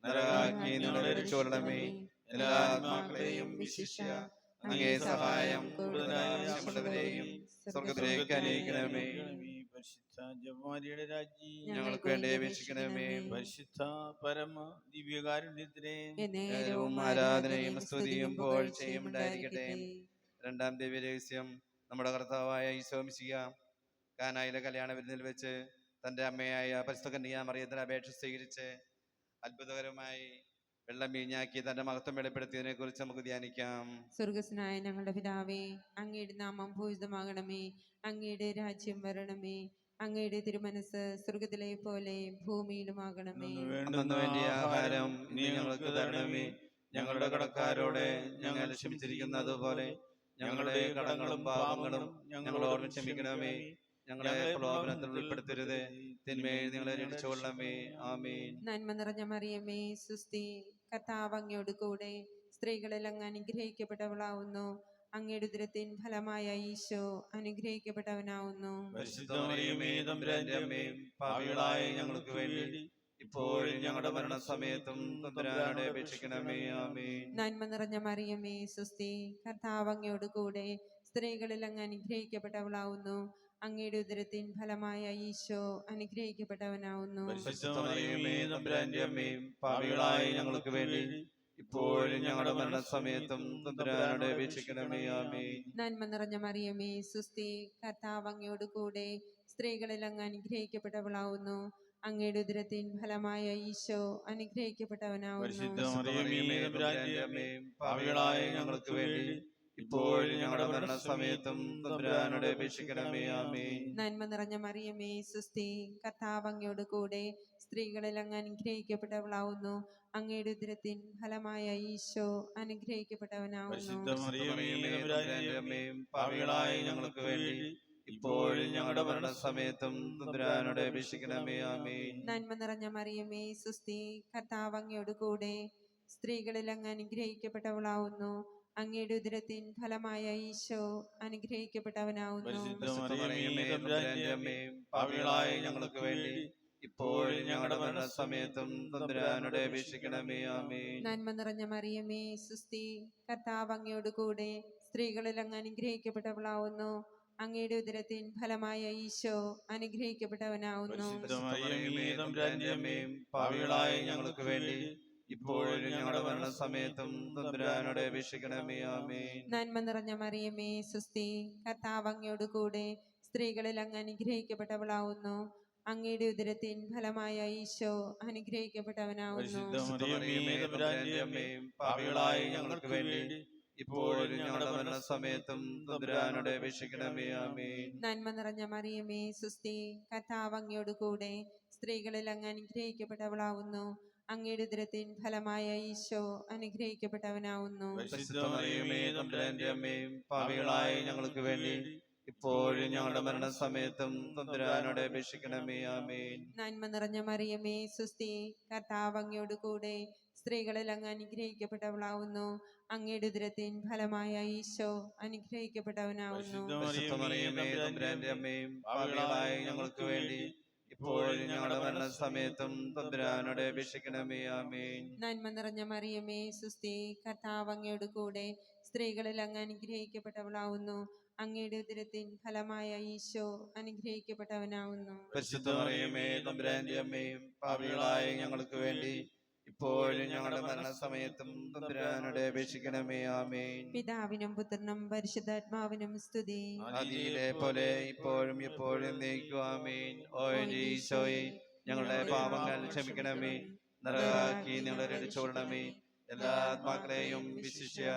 നരകാഗ്നി ഞങ്ങളെ രക്ഷിക്കണമേ, എല്ലാ ആത്മാക്കളെയും വിശിഷ്യ അങ്ങേ സഹായം കൂടുതലായുള്ളവരെയും സ്വർഗ്ഗത്തിലേക്ക് അനയിക്കണമേ. പരിശുദ്ധ ജപമാരിയുടെ രാജ്ഞി, ഞങ്ങൾക്ക് വേണ്ടി അപേക്ഷിക്കണമേ. പരിശുദ്ധ പരമ ദിവ്യകാരുണ്യത്തിനെ നേരവും ആരാധനയും സ്തുതിയും പുകഴ്ചയും ഉണ്ടായിരിക്കട്ടെ. രണ്ടാം ദിവ്യരഹസ്യം, നമ്മുടെ കർത്താവായ ഈശോ മിശിഹാ കാനായിലെ കല്യാണ വിരുന്നിൽ വെച്ച് തന്റെ അമ്മയായ പരിശുദ്ധ കന്യക മറിയത്തിന് അപേക്ഷ സ്വീകരിച്ച് അത്ഭുതകരമായി വെള്ളം വീഞ്ഞാക്കി തന്റെ മഹത്വം വെളിപ്പെടുത്തിയതിനെ കുറിച്ച് നമുക്ക് ധ്യാനിക്കാം. സ്വർഗസ്നായ ഞങ്ങളുടെ പിതാവേ, അങ്ങയുടെ നാമം പൂജിതമാകണമേ, അങ്ങയുടെ രാജ്യം വരണമേ, അങ്ങയുടെ തിരുമനസ് സ്വർഗത്തിലെ പോലെ ഭൂമിയിലുമാകണമേ. അന്നു വേണ്ടിയ ആഹാരം ഇനി ഞങ്ങൾക്ക് തരണമേ. ഞങ്ങളുടെ കടക്കാരോട് ഞങ്ങൾ ക്ഷമിച്ചിരിക്കുന്നത് പോലെ ഞങ്ങളുടെ കടങ്ങളും പാപങ്ങളും ഞങ്ങളോട് ക്ഷമിക്കണമേ. ഞങ്ങളെ പ്രലോഭനത്തിൽ ഉൾപ്പെടുത്തരുത്, തിന്മയിൽ നിങ്ങളെ രക്ഷിച്ചുകൊള്ളണമേ. ആമേൻ. നന്മ നിറഞ്ഞ മറിയമേ സുസ്തി, കർത്താവ് അങ്ങയോട് കൂടെ സ്ത്രീകളിൽ അങ്ങ് അനുഗ്രഹിക്കപ്പെട്ടവളാവുന്നു. അങ്ങയുടെ ഉദരത്തിൻ ഫലമായ ഈശോ അനുഗ്രഹിക്കപ്പെട്ടവനാവുന്നു. പരിശുദ്ധ മറിയമേ, തമ്പുരാന്റെ അമ്മേ, പാപികളായ ഞങ്ങൾക്ക് വേണ്ടി ഇപ്പോഴും ഞങ്ങളുടെ മരണസമയത്തും തമ്പുരാനോട് അപേക്ഷിക്കണമേ. ആമേൻ. നന്മ നിറഞ്ഞ മറിയമേ സുസ്തി, കർത്താവ് അങ്ങയോട് കൂടെ സ്ത്രീകളിൽ അങ്ങ് അനുഗ്രഹിക്കപ്പെട്ടവളാവുന്നു. അങ്ങയുടെ ഉദരത്തിൻ ഫലമായ ഈശോ അനുഗ്രഹിക്കപ്പെട്ടവനാവുന്നു. പരിശുദ്ധ മറിയമേ, തമ്പുരാന്റെ അമ്മേ, പാപികളായ ഞങ്ങൾക്ക് വേണ്ടി ഇപ്പോഴും ഞങ്ങളുടെ മരണസമയത്തും തമ്പുരാനോട് അപേക്ഷിക്കണമേ. ആമേൻ. നന്മ നിറഞ്ഞ മറിയമേ സുസ്തി, കർത്താവ് അങ്ങയോട് കൂടെ സ്ത്രീകളിൽ അങ്ങ് അനുഗ്രഹിക്കപ്പെട്ടവളാവുന്നു. അങ്ങയുടെ ഉദരത്തിൻ ഫലമായ ഈശോ അനുഗ്രഹിക്കപ്പെട്ടവനാവുന്നു. പരിശുദ്ധ മറിയമേ, തമ്പുരാന്റെ അമ്മേ, പാപികളായ ഞങ്ങൾക്ക് വേണ്ടി ഇപ്പോഴും ഞങ്ങളുടെ മരണസമയത്തും തമ്പുരാനോട് അപേക്ഷിക്കണമേ. ആമേൻ. നന്മ നിറഞ്ഞ മറിയമേ സുസ്തി, കർത്താവ് അങ്ങയോട് കൂടെ സ്ത്രീകളിൽ അങ്ങ് അനുഗ്രഹിക്കപ്പെട്ടവളാവുന്നു. അങ്ങയുടെ ഉദരത്തിൻ ഫലമായ ഈശോ അനുഗ്രഹിക്കപ്പെട്ടവനാവുന്നു. പരിശുദ്ധ മറിയമേ, തമ്പുരാന്റെ അമ്മേ, പാപികളായ ഞങ്ങൾക്ക് വേണ്ടി ഇപ്പോഴും ഞങ്ങളുടെ മരണസമയത്തും തമ്പുരാനോട് അപേക്ഷിക്കണമേ. ആമേൻ. നന്മ നിറഞ്ഞ മറിയമേ സുസ്തി, കർത്താവ് അങ്ങയോട് കൂടെ സ്ത്രീകളിൽ അങ്ങ് അനുഗ്രഹിക്കപ്പെട്ടവളാവുന്നു. അങ്ങയുടെ ഉദരത്തിൻ ഫലമായ ഈശോ അനുഗ്രഹിക്കപ്പെട്ടവനാവുന്നു. പരിശുദ്ധ മറിയമേ, തമ്പുരാന്റെ അമ്മേ, പാപികളായ ഞങ്ങൾക്ക് വേണ്ടി ഇപ്പോഴും ഞങ്ങളുടെ മരണസമയത്തും തമ്പുരാനോട് അപേക്ഷിക്കണമേ. ആമേൻ. നന്മ നിറഞ്ഞ മറിയമേ സുസ്തി, കർത്താവ് അങ്ങയോട് കൂടെ സ്ത്രീകളിൽ അങ്ങ് അനുഗ്രഹിക്കപ്പെട്ടവളാവുന്നു. അങ്ങയുടെ ഉദരത്തിൻ ഫലമായ ഈശോ അനുഗ്രഹിക്കപ്പെട്ടവനാവുന്നു. പരിശുദ്ധ മറിയമേ, തമ്പുരാന്റെ അമ്മേ, പാപികളായ ഞങ്ങൾക്ക് വേണ്ടി ഇപ്പോഴും ഞങ്ങളുടെ മരണസമയത്തും തമ്പുരാനോട് അപേക്ഷിക്കണമേ. ആമേൻ. നന്മ നിറഞ്ഞ മറിയമേ സുസ്തി, കർത്താവ് അങ്ങയോട് കൂടെ സ്ത്രീകളിൽ അങ്ങ് അനുഗ്രഹിക്കപ്പെട്ടവളാവുന്നു. അങ്ങയുടെ ഉദരത്തിൻ ഫലമായ ഈശോ അനുഗ്രഹിക്കപ്പെട്ടവനാവുന്നു. പരിശുദ്ധ മറിയമേ, തമ്പുരാന്റെ അമ്മേ, പാപികളായ ഞങ്ങൾക്ക് വേണ്ടി ഇപ്പോഴും ഞങ്ങളുടെ മരണസമയത്തും തമ്പുരാനോട് അപേക്ഷിക്കണമേ. ആമേൻ. നന്മ നിറഞ്ഞ മറിയമേ സുസ്തി, കർത്താവ് അങ്ങയോട് കൂടെ സ്ത്രീകളിൽ അങ്ങ് അനുഗ്രഹിക്കപ്പെട്ടവളാവുന്നു. അങ്ങയുടെ ഉദരത്തിൻ ഫലമായ ഈശോ അനുഗ്രഹിക്കപ്പെട്ടവനാവുന്നു. പരിശുദ്ധ മറിയമേ, തമ്പുരാന്റെ അമ്മേ, പാപികളായ ഞങ്ങൾക്ക് വേണ്ടി ഇപ്പോഴും ഞങ്ങളുടെ മരണസമയത്തും തമ്പുരാനോട് അപേക്ഷിക്കണമേ. ആമേൻ. നന്മ നിറഞ്ഞ മറിയമേ സുസ്തി, കർത്താവ് അങ്ങയോട് കൂടെ സ്ത്രീകളിൽ അങ്ങ് അനുഗ്രഹിക്കപ്പെട്ടവളാവുന്നു. അങ്ങയുടെ ഉദരത്തിൻ ഫലമായ ഈശോ അനുഗ്രഹിക്കപ്പെട്ടവനാവുന്നു. പരിശുദ്ധ മറിയമേ, തമ്പുരാന്റെ അമ്മേ, പാപികളായ ഞങ്ങൾക്ക് വേണ്ടി ഇപ്പോഴും ഞങ്ങളുടെ മരണസമയത്തും തമ്പുരാനോട് അപേക്ഷിക്കണമേ. ആമേൻ. നന്മ നിറഞ്ഞ മറിയമേ സുസ്തി, കർത്താവ് അങ്ങയോട് കൂടെ സ്ത്രീകളിൽ അങ്ങ് അനുഗ്രഹിക്കപ്പെട്ടവളാവുന്നു. അങ്ങയുടെ ഉദരത്തിൻ ഫലമായ ഈശോ അനുഗ്രഹിക്കപ്പെട്ടവനാവുന്നു. പരിശുദ്ധ മറിയമേ, തമ്പുരാന്റെ അമ്മേ, പാപികളായ ഞങ്ങൾക്ക് വേണ്ടി ഇപ്പോഴും ഞങ്ങളുടെ മരണസമയത്തും തമ്പുരാനോട് അപേക്ഷിക്കണമേ. ആമേൻ. പിതാവിനും പുത്രനും പരിശുദ്ധാത്മാവിനും സ്തുതി. ആദിയിലെ പോലെ ഇപ്പോഴും എപ്പോഴും എന്നേക്കും. ആമേൻ. ഓ ഈശോയെ, ഞങ്ങളുടെ പാപങ്ങൾ ക്ഷമിക്കണമേ, നരകാഗ്നി ഞങ്ങളെ രക്ഷിച്ചുകൊള്ളണമേ. എല്ലാ ആത്മാക്കളെയും വിശിഷ്യ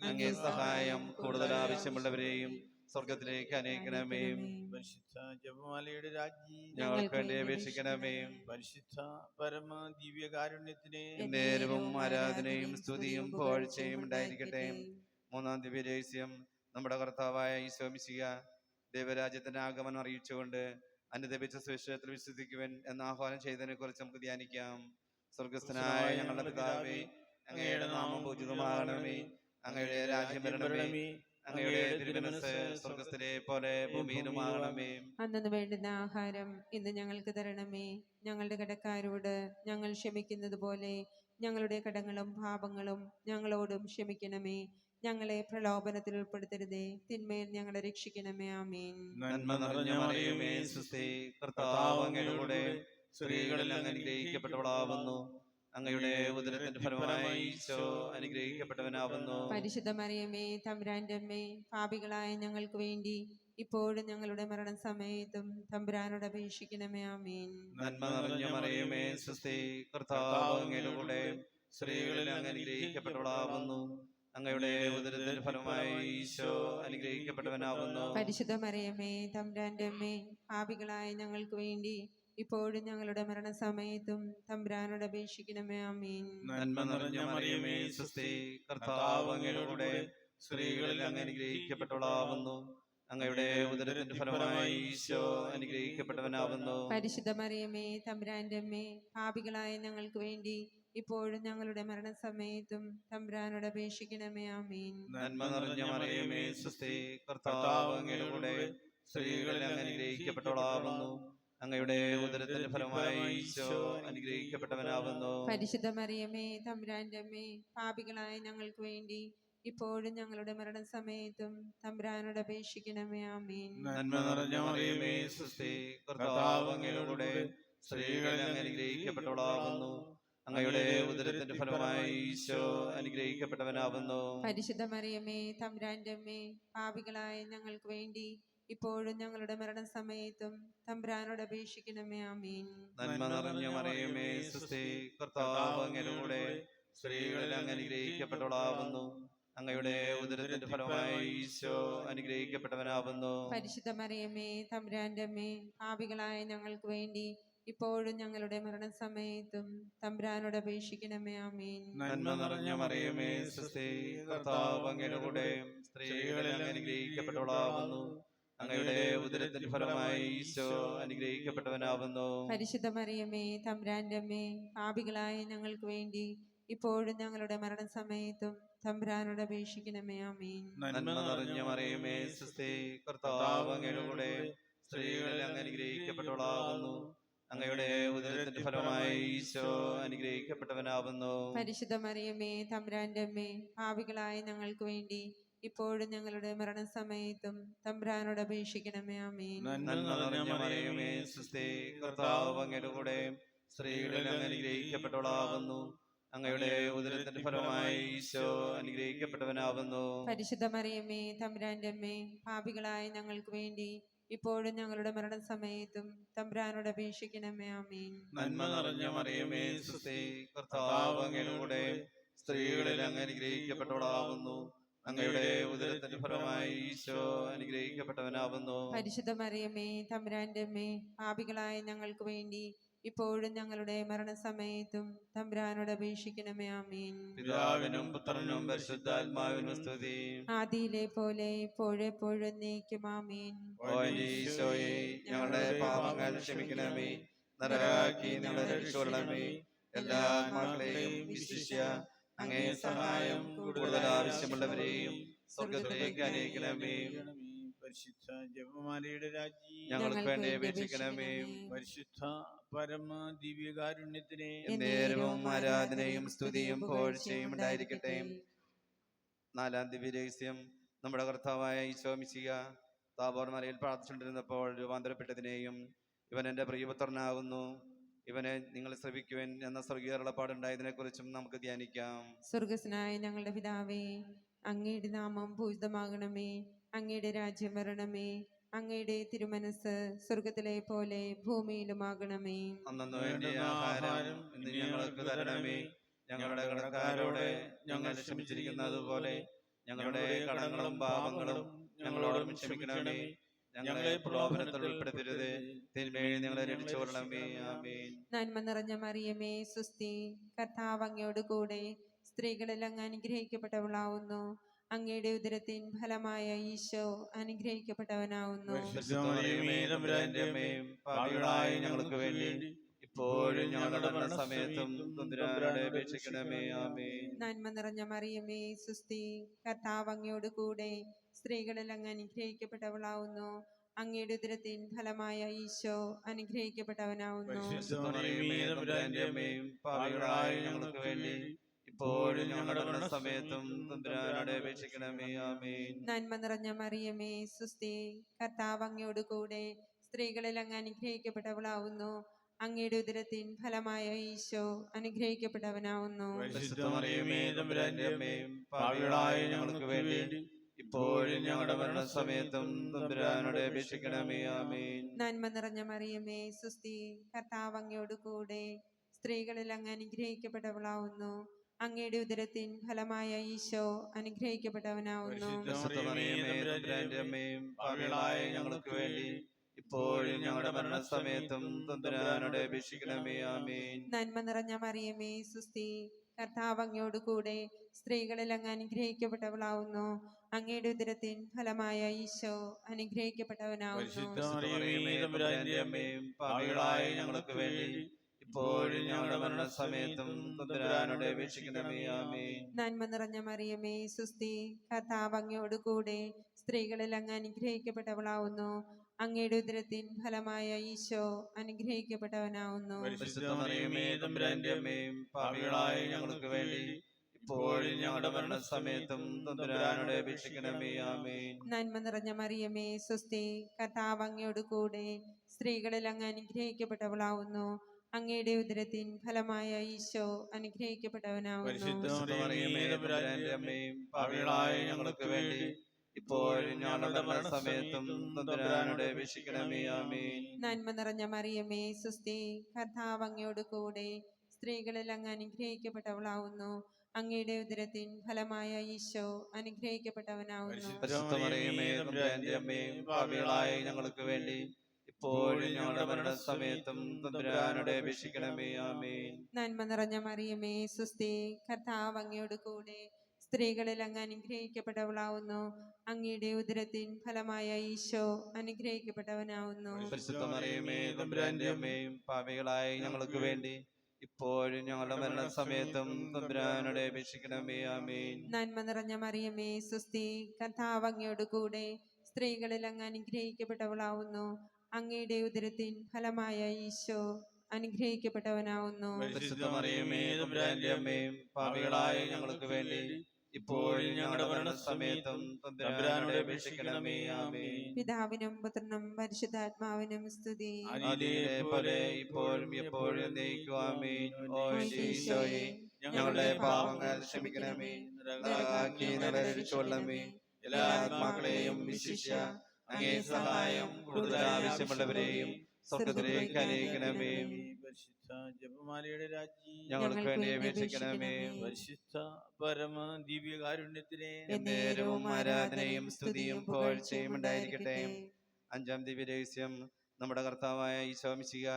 അങ്ങേ സഹായം കൂടുതൽ ആവശ്യമുള്ളവരെയും സ്വർഗത്തിലേക്ക് അനയിക്കണമേ. പരിശുദ്ധ ജപമാലയുടെ രാജ്ഞി ഞങ്ങൾക്ക് വേണ്ടി അപേക്ഷിക്കണമേ. പരിശുദ്ധ പരമ ദിവ്യകാരുണ്യത്തിനെ നേരവും ആരാധനയും സ്തുതിയും പുകഴ്ചയും ഉണ്ടായിരിക്കട്ടെ. മൂന്നാം ദിവ്യരഹസ്യം നമ്മുടെ കർത്താവായ ഈശോ മിശിഹാ ദൈവരാജ്യത്തിന്റെ ആഗമനം അറിയിച്ചുകൊണ്ട് അനുദപിച്ച സുവിശേഷത്തിൽ വിശ്വസിക്കുവാൻ എന്ന ആഹ്വാനം ചെയ്തതിനെ കുറിച്ച് നമുക്ക് ധ്യാനിക്കാം. സ്വർഗസ്ഥനായ ഞങ്ങളുടെ പിതാവേ, അങ്ങയുടെ നാമം പൂജിതമാകണമേ. അങ്ങയുടെ രാജ്യം വരണമേ. അങ്ങയുടെ തിരുമനസ്സ് സ്വർഗത്തിലെ പോലെ ഭൂമിയിലുമാകണമേ. അന്നു വേണ്ടുന്ന ആഹാരം ഇന്ന് ഞങ്ങൾക്ക് തരണമേ. ഞങ്ങളുടെ കടക്കാരോട് ഞങ്ങൾ ക്ഷമിക്കുന്നത് പോലെ ഞങ്ങളുടെ കടങ്ങളും പാപങ്ങളും ഞങ്ങളോടും ക്ഷമിക്കണമേ. ഞങ്ങളെ പ്രലോഭനത്തിൽ ഉൾപ്പെടുത്തരുതേ, തിന്മയിൽ ഞങ്ങളെ രക്ഷിക്കണമേ. ആമേൻ. നന്മ നിറഞ്ഞ മറിയമേ, സുസ്ഥി, കർത്താവ് അങ്ങയുടെ കൂടെ സ്ത്രീകളിൽ അങ്ങ് അനുഗ്രഹിക്കപ്പെട്ടവളാവുന്നു. അങ്ങയുടെ ഉദരത്തിന്റെ ഫലമായി ഈശോ അനുഗ്രഹിക്കപ്പെട്ടവനാവുന്നു. പരിശുദ്ധ മറിയമേ, തമ്പുരാന്റെ അമ്മേ, പാപികളായ ഞങ്ങൾക്ക് വേണ്ടി ഇപ്പോഴും ഞങ്ങളുടെ മരണസമയത്തും തമ്പുരാനോട് അപേക്ഷിക്കണമേ. ആമേൻ. നന്മ നിറഞ്ഞ മറിയമേ, സുസ്ഥി, കർത്താവ് അങ്ങയുടെ കൂടെ സ്ത്രീകളിൽ അങ്ങ് അനുഗ്രഹിക്കപ്പെട്ടവളാവുന്നു. അങ്ങയുടെ ഉദരത്തിന്റെ ഫലമായി ഈശോ അനുഗ്രഹിക്കപ്പെട്ടവനാവുന്നു. പരിശുദ്ധ മറിയമേ, തമ്പുരാന്റെ അമ്മേ, പാപികളായ ഞങ്ങൾക്ക് വേണ്ടി ഇപ്പോഴും ഞങ്ങളുടെ മരണസമയത്തും തമ്പുരാനോട് അപേക്ഷിക്കണമേ. ആമേൻ. നന്മ നിറഞ്ഞ മറിയമേ, സുസ്ഥി, കർത്താവ് അങ്ങയുടെ കൂടെ സ്ത്രീകളിൽ അങ്ങ് അനുഗ്രഹിക്കപ്പെട്ടവളാവുന്നു. അങ്ങയുടെ ഉദരത്തിന്റെ ഫലമായി ഈശോ അനുഗ്രഹിക്കപ്പെട്ടവനാവുന്നു. പരിശുദ്ധ മറിയമേ, തമ്പുരാന്റെ അമ്മേ, പാപികളായ ഞങ്ങൾക്ക് വേണ്ടി ഇപ്പോഴും ഞങ്ങളുടെ മരണസമയത്തും തമ്പുരാനോട് അപേക്ഷിക്കണമേ. ആമേൻ. നന്മ നിറഞ്ഞ മറിയമേ, സുസ്ഥി, കർത്താവ് അങ്ങയുടെ കൂടെ സ്ത്രീകളിൽ അങ്ങ് അനുഗ്രഹിക്കപ്പെട്ടവളാവുന്നു. അങ്ങയുടെ ഉദരത്തിന്റെ ഫലമായി ഈശോ അനുഗ്രഹിക്കപ്പെട്ടവനാവുന്നു. പരിശുദ്ധ മറിയമേ, തമ്പുരാന്റെ അമ്മേ, പാപികളായ ഞങ്ങൾക്ക് വേണ്ടി ഇപ്പോഴും ഞങ്ങളുടെ മരണസമയത്തും തമ്പുരാനോട് അപേക്ഷിക്കണമേ. ആമേൻ. നന്മ നിറഞ്ഞ മറിയമേ, സുസ്ഥി, കർത്താവ് അങ്ങയുടെ കൂടെ സ്ത്രീകളിൽ അങ്ങ് അനുഗ്രഹിക്കപ്പെട്ടവളാവുന്നു. അങ്ങയുടെ ഉദരത്തിന്റെ ഫലമായി ഈശോ അനുഗ്രഹിക്കപ്പെട്ടവനാവുന്നു. പരിശുദ്ധ മറിയമേ, തമ്പുരാന്റെ അമ്മേ, പാപികളായ ഞങ്ങൾക്ക് വേണ്ടി ഇപ്പോഴും ഞങ്ങളുടെ മരണസമയത്തും തമ്പുരാനോട് അപേക്ഷിക്കണമേ. ആമേൻ. നന്മ നിറഞ്ഞ മറിയമേ, സുസ്ഥി, കർത്താവ് അങ്ങയുടെ കൂടെ സ്ത്രീകളിൽ അങ്ങ് അനുഗ്രഹിക്കപ്പെട്ടവളാവുന്നു. അങ്ങയുടെ ഉദരത്തിന്റെ ഫലമായി ഈശോ അനുഗ്രഹിക്കപ്പെട്ടവനാവുന്നു. പരിശുദ്ധ മറിയമേ, തമ്പുരാന്റെ അമ്മേ, പാപികളായ ഞങ്ങൾക്ക് വേണ്ടി ഇപ്പോഴും ഞങ്ങളുടെ മരണസമയത്തും തമ്പുരാനോട് അപേക്ഷിക്കണമേ. ആമേൻ. നന്മ നിറഞ്ഞ മറിയമേ, സുസ്ഥി, കർത്താവ് അങ്ങയുടെ കൂടെ സ്ത്രീകളിൽ അങ്ങ് അനുഗ്രഹിക്കപ്പെട്ടവളാവുന്നു. അങ്ങയുടെ ഉദരത്തിന്റെ ഫലമായി ഈശോ അനുഗ്രഹിക്കപ്പെട്ടവനാവുന്നു. പരിശുദ്ധ മറിയമേ, തമ്പുരാന്റെ അമ്മേ, പാപികളായ ഞങ്ങൾക്ക് വേണ്ടി ഇപ്പോഴും ഞങ്ങളുടെ മരണസമയത്തും തമ്പുരാനോട് അപേക്ഷിക്കണമേ. ആമേൻ. നന്മ നിറഞ്ഞ മറിയമേ, സുസ്ഥി, കർത്താവ് അങ്ങയുടെ കൂടെ സ്ത്രീകളിൽ അങ്ങ് അനുഗ്രഹിക്കപ്പെട്ടവളാവുന്നു. അങ്ങയുടെ ഉദരത്തിന്റെ ഫലമായി ഈശോ അനുഗ്രഹിക്കപ്പെട്ടവനാവുന്നു. പരിശുദ്ധ മറിയമേ, തമ്പുരാന്റെ അമ്മേ, പാപികളായ ഞങ്ങൾക്ക് വേണ്ടി ഇപ്പോഴും ഞങ്ങളുടെ മരണസമയത്തും തമ്പുരാനോട് അപേക്ഷിക്കണമേ. ആമേൻ. നന്മ നിറഞ്ഞ മറിയമേ, സുസ്ഥി, കർത്താവ് അങ്ങയുടെ കൂടെ സ്ത്രീകളിൽ അങ്ങ് അനുഗ്രഹിക്കപ്പെട്ടവളാവുന്നു. അങ്ങയുടെ ഉദരത്തിന്റെ ഫലമായി ഈശോ അനുഗ്രഹിക്കപ്പെട്ടവനാവുന്നു. പരിശുദ്ധ മറിയമേ, തമ്പുരാന്റെ അമ്മേ, പാപികളായ ഞങ്ങൾക്ക് വേണ്ടി ഇപ്പോഴും ഞങ്ങളുടെ മരണസമയത്തും തമ്പുരാനോട് അപേക്ഷിക്കണമേ. ആമേൻ. നന്മ നിറഞ്ഞ മറിയമേ, സുസ്ഥി, കർത്താവ് അങ്ങയുടെ കൂടെ സ്ത്രീകളിൽ അങ്ങ് അനുഗ്രഹിക്കപ്പെട്ടവളാവുന്നു. അങ്ങയുടെ ഉദരത്തിന്റെ ഫലമായി ഈശോ അനുഗ്രഹിക്കപ്പെട്ടവനാവുന്നു. പരിശുദ്ധ മറിയമേ, തമ്പുരാന്റെ അമ്മേ, പാപികളായ ഞങ്ങൾക്ക് വേണ്ടി ഇപ്പോഴും ഞങ്ങളുടെ മരണസമയത്തും തമ്പുരാനോട് അപേക്ഷിക്കണമേ. ആമേൻ. പിതാവിനും പുത്രനും പരിശുദ്ധാത്മാവിനും സ്തുതി. ആദിയിലെ പോലെ ഇപ്പോഴെപ്പോഴും എന്നേക്കും. ആമേൻ. ഓ എന്റെ ഈശോയെ, ഞങ്ങളുടെ പാപങ്ങൾ ക്ഷമിക്കണമേ. നരകാക്കി ഞങ്ങളെ രക്ഷിക്കണമേ. എല്ലാ ആത്മാക്കളെയും വിശിഷ്യ അങ്ങേ സഹായം കൂടുതൽ ആവശ്യമുള്ളവരെയും സ്വർഗത്തിലേക്ക് അനയിക്കണമേ. പരിശുദ്ധ ജപമാലയുടെ രാജ്ഞി ഞങ്ങൾക്ക് വേണ്ടി അപേക്ഷിക്കണമേ. പരിശുദ്ധ പരമ ദിവ്യകാരുണ്യത്തിനെ നേരവും ആരാധനയും സ്തുതിയും പുകഴ്ചയും ഉണ്ടായിരിക്കട്ടെ. നാലാം ദിവ്യരഹസ്യം നമ്മുടെ കർത്താവായ ഈശോ മിശിഹാ താബോർ മലയിൽ പ്രാർത്ഥിച്ചുകൊണ്ടിരുന്നപ്പോൾ രൂപാന്തരപ്പെട്ടതിനെയും ഇവൻ എൻ്റെ പ്രിയപുത്രനാകുന്നു, ഇവനെ നിങ്ങൾ ശ്രവിക്കുവാൻ എന്ന സ്വർഗീയ അരുളപ്പാടുണ്ടായതിനെ കുറിച്ചും നമുക്ക് ധ്യാനിക്കാം. സ്വർഗസ്നായ ഞങ്ങളുടെ പിതാവേ, അങ്ങയുടെ നാമം പൂജിതമാകണമേ. അങ്ങയുടെ രാജ്യം വരണമേ. അങ്ങയുടെ തിരുമനസ് സ്വർഗത്തിലെ പോലെ ഭൂമിയിലുമാകണമേ. അന്നു വേണ്ടിയ ആഹാരം ഇന്ന് ഞങ്ങൾക്ക് തരണമേ. ഞങ്ങളുടെ കടക്കാരോട് ഞങ്ങൾ ക്ഷമിച്ചിരിക്കുന്നത് പോലെ ഞങ്ങളുടെ കടങ്ങളും പാപങ്ങളും ഞങ്ങളോടും ക്ഷമിക്കണമേ. ഞങ്ങളെ പ്രലോഭനത്തിൽ ഉൾപ്പെടുത്തരുത്, തിന്മയിൽ ഞങ്ങളെ രക്ഷിച്ചുകൊള്ളണമേ. ആമേൻ. നന്മ നിറഞ്ഞ മറിയമേ സുസ്തി, കർത്താവ് അങ്ങയോട് കൂടെ സ്ത്രീകളിൽ അങ്ങ് അനുഗ്രഹിക്കപ്പെട്ടവളാവുന്നു. അങ്ങയുടെ ഉദരത്തിൻ ഫലമായ ഈശോ അനുഗ്രഹിക്കപ്പെട്ടവനാവുന്നു. പരിശുദ്ധ മറിയമേ, തമ്പുരാന്റെ അമ്മേ, പാപികളായ ഞങ്ങൾക്ക് വേണ്ടി ഇപ്പോഴും ഞങ്ങളുടെ മരണസമയത്തും തമ്പുരാനോട് അപേക്ഷിക്കണമേ. ആമേൻ. നന്മ നിറഞ്ഞ മറിയമേ സുസ്തി, കർത്താവ് അങ്ങയോട് കൂടെ സ്ത്രീകളിൽ അങ്ങ് അനുഗ്രഹിക്കപ്പെട്ടവളാവുന്നു. അങ്ങയുടെ ഉദരത്തിൻ ഫലമായ ഈശോ അനുഗ്രഹിക്കപ്പെട്ടവനാവുന്നു. പരിശുദ്ധ മറിയമേ, തമ്പുരാന്റെ അമ്മേ, പാപികളായ ഞങ്ങൾക്ക് വേണ്ടി ഇപ്പോഴും ഞങ്ങളുടെ മരണസമയത്തും തമ്പുരാനോട് അപേക്ഷിക്കണമേ. ആമേൻ. നന്മ നിറഞ്ഞ മറിയമേ സുസ്തി, കർത്താവ് അങ്ങയോട് കൂടെ സ്ത്രീകളിൽ അങ്ങ് അനുഗ്രഹിക്കപ്പെട്ടവളാവുന്നു. അങ്ങയുടെ ഉദരത്തിൻ ഫലമായ ഈശോ അനുഗ്രഹിക്കപ്പെട്ടവനാവുന്നു. പരിശുദ്ധ മറിയമേ, തമ്പുരാന്റെ അമ്മേ, പാപികളായ ഞങ്ങൾക്ക് വേണ്ടി ഇപ്പോഴും ഞങ്ങളുടെ മരണസമയത്തും തമ്പുരാനോട് അപേക്ഷിക്കണമേ. ആമേൻ. നന്മ നിറഞ്ഞ മറിയമേ സുസ്തി, കർത്താവ് അങ്ങയോട് കൂടെ സ്ത്രീകളിൽ അങ്ങ് അനുഗ്രഹിക്കപ്പെട്ടവളാവുന്നു. അങ്ങയുടെ ഉദരത്തിൻ ഫലമായ ഈശോ അനുഗ്രഹിക്കപ്പെട്ടവനാവുന്നു. പരിശുദ്ധ മറിയമേ, തമ്പുരാന്റെ അമ്മേ, പാപികളായ ഞങ്ങൾക്ക് വേണ്ടി ഇപ്പോഴും ഞങ്ങളുടെ മരണസമയത്തും തമ്പുരാനോട് അപേക്ഷിക്കണമേ. ആമേൻ. നന്മ നിറഞ്ഞ മറിയമേ സുസ്തി, കർത്താവ് അങ്ങയോട് കൂടെ സ്ത്രീകളിൽ അങ്ങ് അനുഗ്രഹിക്കപ്പെട്ടവളാവുന്നു. അങ്ങയുടെ ഉദരത്തിൻ ഫലമായ ഈശോ അനുഗ്രഹിക്കപ്പെട്ടവനാവുന്നു. പരിശുദ്ധ മറിയമേ, തമ്പുരാന്റെ അമ്മേ, പാപികളായ ഞങ്ങൾക്ക് വേണ്ടി ഇപ്പോഴും ഞങ്ങളുടെ മരണസമയത്തും തമ്പുരാനോട് അപേക്ഷിക്കണമേ. ആമേൻ. നന്മ നിറഞ്ഞ മറിയമേ സുസ്തി, കർത്താവ് അങ്ങയോട് കൂടെ സ്ത്രീകളിൽ അങ്ങ് അനുഗ്രഹിക്കപ്പെട്ടവളാവുന്നു. അങ്ങയുടെ ഉദരത്തിൻ ഫലമായ ഈശോ അനുഗ്രഹിക്കപ്പെട്ടവനാവുന്നു. പരിശുദ്ധ മറിയമേ, തമ്പുരാന്റെ അമ്മേ, പാപികളായ ഞങ്ങൾക്ക് വേണ്ടി ഇപ്പോഴും ഞങ്ങളുടെ മരണസമയത്തും തമ്പുരാനോട് അപേക്ഷിക്കണമേ. ആമേൻ. നന്മ നിറഞ്ഞ മറിയമേ സുസ്തി, കർത്താവ് അങ്ങയോട് കൂടെ സ്ത്രീകളിൽ അങ്ങ് അനുഗ്രഹിക്കപ്പെട്ടവളാവുന്നു. അങ്ങയുടെ ഉദരത്തിൻ ഫലമായ ഈശോ അനുഗ്രഹിക്കപ്പെട്ടവനാവുന്നു. പരിശുദ്ധ മറിയമേ, തമ്പുരാന്റെ അമ്മേ, പാപികളായ ഞങ്ങൾക്ക് വേണ്ടി ഇപ്പോഴും ഞങ്ങളുടെ മരണസമയത്തും തമ്പുരാനോട് അപേക്ഷിക്കണമേ. ആമേൻ. നന്മ നിറഞ്ഞ മറിയമേ സുസ്തി, കർത്താവ് അങ്ങയോട് കൂടെ സ്ത്രീകളിൽ അങ്ങ് അനുഗ്രഹിക്കപ്പെട്ടവളാവുന്നു. അങ്ങയുടെ ഉദരത്തിൻ ഫലമായ ഈശോ അനുഗ്രഹിക്കപ്പെട്ടവനാവുന്നു. പരിശുദ്ധ മറിയമേ, തമ്പുരാന്റെ അമ്മേ, പാപികളായ ഞങ്ങൾക്ക് വേണ്ടി ഇപ്പോഴും ഞങ്ങളുടെ മരണസമയത്തും തമ്പുരാനോട് അപേക്ഷിക്കണമേ. ആമേൻ. നന്മ നിറഞ്ഞ മറിയമേ സുസ്തി, കർത്താവ് അങ്ങയോട് കൂടെ സ്ത്രീകളിൽ അങ്ങ് അനുഗ്രഹിക്കപ്പെട്ടവളാവുന്നു. അങ്ങയുടെ ഉദരത്തിൻ ഫലമായ ഈശോ അനുഗ്രഹിക്കപ്പെട്ടവനാവുന്നു. പരിശുദ്ധ മറിയമേ, തമ്പുരാന്റെ അമ്മേ, പാപികളായ ഞങ്ങൾക്ക് വേണ്ടി ഇപ്പോഴും ഞങ്ങളുടെ മരണസമയത്തും തമ്പുരാനോട് അപേക്ഷിക്കണമേ. ആമേൻ. നന്മ നിറഞ്ഞ മറിയമേ സുസ്തി, കർത്താവ് അങ്ങയോട് കൂടെ സ്ത്രീകളിൽ അങ്ങ് അനുഗ്രഹിക്കപ്പെട്ടവളാവുന്നു. അങ്ങയുടെ ഉദരത്തിൻ ഫലമായ ഈശോ അനുഗ്രഹിക്കപ്പെട്ടവനാവുന്നു. പരിശുദ്ധ മറിയമേ, തമ്പുരാന്റെ അമ്മേ, പാപികളായ ഞങ്ങൾക്ക് വേണ്ടി ഇപ്പോഴും ഞങ്ങളുടെ മരണസമയത്തും തമ്പുരാനോട് അപേക്ഷിക്കണമേ. ആമേൻ. പിതാവിനും പുത്രനും പരിശുദ്ധാത്മാവിനും സ്തുതി. ആദിയിലെ പോലെ ഇപ്പോഴും എപ്പോഴും എന്നേക്കും. ആമേൻ. ഓ ഈശോയെ, ഞങ്ങളുടെ പാപങ്ങൾ ക്ഷമിക്കണമേ, നരകാഗ്നി ഞങ്ങളെ രക്ഷിച്ചുകൊള്ളണമേ. എല്ലാ ആത്മാക്കളെയും വിശിഷ്യ അങ്ങേ സഹായം കൂടുതൽ ആവശ്യമുള്ളവരെയും സ്വർഗ്ഗത്തിലേക്ക് അനയിക്കണമേ. പരിശുദ്ധ ജപമാലയുടെ രാജ്ഞി ഞങ്ങൾക്ക് വേണ്ടി അപേക്ഷിക്കണമേ. പരിശുദ്ധ പരമ ദിവ്യകാരുണ്യത്തിനെ നേരവും ആരാധനയും സ്തുതിയും പുകഴ്ചയും ഉണ്ടായിരിക്കട്ടെ. അഞ്ചാം ദിവ്യരഹസ്യം, നമ്മുടെ കർത്താവായ ഈശോ മിശിഹ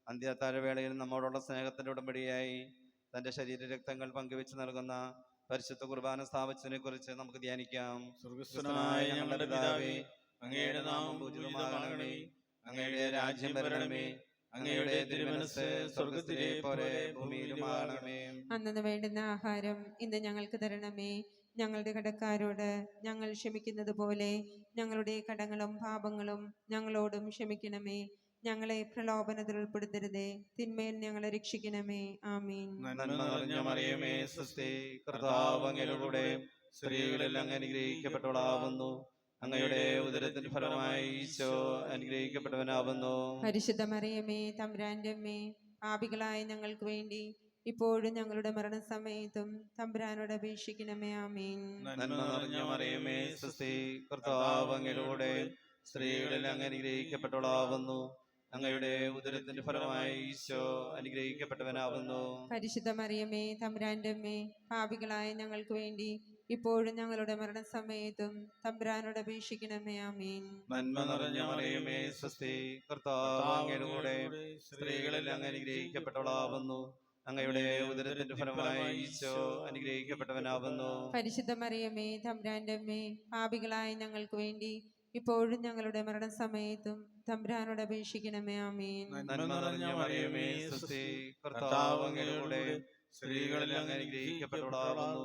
അന്ത്യത്താഴവേളയിൽ നമ്മോടുള്ള സ്നേഹത്തിന്റെ ഉടമ്പടിയായി തന്റെ ശരീര രക്തങ്ങൾ പങ്കുവെച്ച് നൽകുന്ന പരിശുദ്ധ കുർബാന സ്ഥാപിച്ചതിനെ കുറിച്ച് നമുക്ക് ധ്യാനിക്കാം. സ്വർഗ്ഗസ്ഥനായ ഞങ്ങളുടെ പിതാവേ, അങ്ങയുടെ നാമം പൂജിതമാകണമേ, അങ്ങയുടെ രാജ്യം വരണമേ, അങ്ങയുടെ തിരുമനസ്സ് സ്വർഗ്ഗത്തിലെ പോലെ ഭൂമിയിലുമാകണമേ. അന്നു വേണ്ടുന്ന ആഹാരം ഇന്ന് ഞങ്ങൾക്ക് തരണമേ. ഞങ്ങളുടെ കടക്കാരോട് ഞങ്ങൾ ക്ഷമിക്കുന്നത് പോലെ ഞങ്ങളുടെ കടങ്ങളും പാപങ്ങളും ഞങ്ങളോടും ക്ഷമിക്കണമേ. ഞങ്ങളെ പ്രലോഭനത്തിൽ ഉൾപ്പെടുത്തരുതേ, തിന്മയിൽ ഞങ്ങളെ രക്ഷിക്കണമേ. ആമീൻ. നന്മ നിറഞ്ഞ മറിയമേ സ്വസ്തി, കർത്താവ് അങ്ങയുടെ കൂടെ സ്ത്രീകളിൽ അങ്ങ് അനുഗ്രഹിക്കപ്പെട്ടവളാവുന്നു. അങ്ങയുടെ ഉദരത്തിന്റെ ഫലമായി ഈശോ അനുഗ്രഹിക്കപ്പെട്ടവനാവുന്നു. പരിശുദ്ധ മറിയമേ തമ്പുരാന്റെ അമ്മേ, പാപികളായ ഞങ്ങൾക്ക് വേണ്ടി ഇപ്പോഴും ഞങ്ങളുടെ മരണസമയത്തും തമ്പുരാനോട് അപേക്ഷിക്കണമേ. ആമീൻ. നന്മ നിറഞ്ഞ മറിയമേ സ്വസ്തി, കർത്താവ് അങ്ങയുടെ കൂടെ സ്ത്രീകളിൽ അങ്ങ് അനുഗ്രഹിക്കപ്പെട്ടവളാവുന്നു. അങ്ങയുടെ ഉദരത്തിന്റെ ഫലമായി ഈശോ അനുഗ്രഹിക്കപ്പെട്ടവനാവുന്നു. പരിശുദ്ധ മറിയമേ തമ്പുരാന്റെ അമ്മേ, പാപികളായ ഞങ്ങൾക്ക് വേണ്ടി ഇപ്പോഴും ഞങ്ങളുടെ മരണസമയത്തും തമ്പുരാനോട് അപേക്ഷിക്കണമേ. ആമേൻ. നന്മ നിറഞ്ഞ മറിയമേ സ്വസ്തി, കർത്താവ് അങ്ങയുടെ കൂടെ സ്ത്രീകളിൽ അങ്ങ് അനുഗ്രഹിക്കപ്പെട്ടവളാവുന്നു. അങ്ങയുടെ ഉദരത്തിന്റെ ഫലമായി ഈശോ അനുഗ്രഹിക്കപ്പെട്ടവനാവുന്നു. പരിശുദ്ധ മറിയമേ തമ്പുരാന്റെ അമ്മേ, പാപികളായ ഞങ്ങൾക്ക് വേണ്ടി ഇപ്പോഴും ഞങ്ങളുടെ മരണസമയത്തും തമ്പുരാനോട് അപേക്ഷിക്കണമേ. ആമേൻ. നന്മ നിറഞ്ഞ മറിയമേ സ്വസ്തി, കർത്താവ് അങ്ങയുടെ കൂടെ സ്ത്രീകളിൽ അങ്ങ് അനുഗ്രഹിക്കപ്പെട്ടവളാവുന്നു.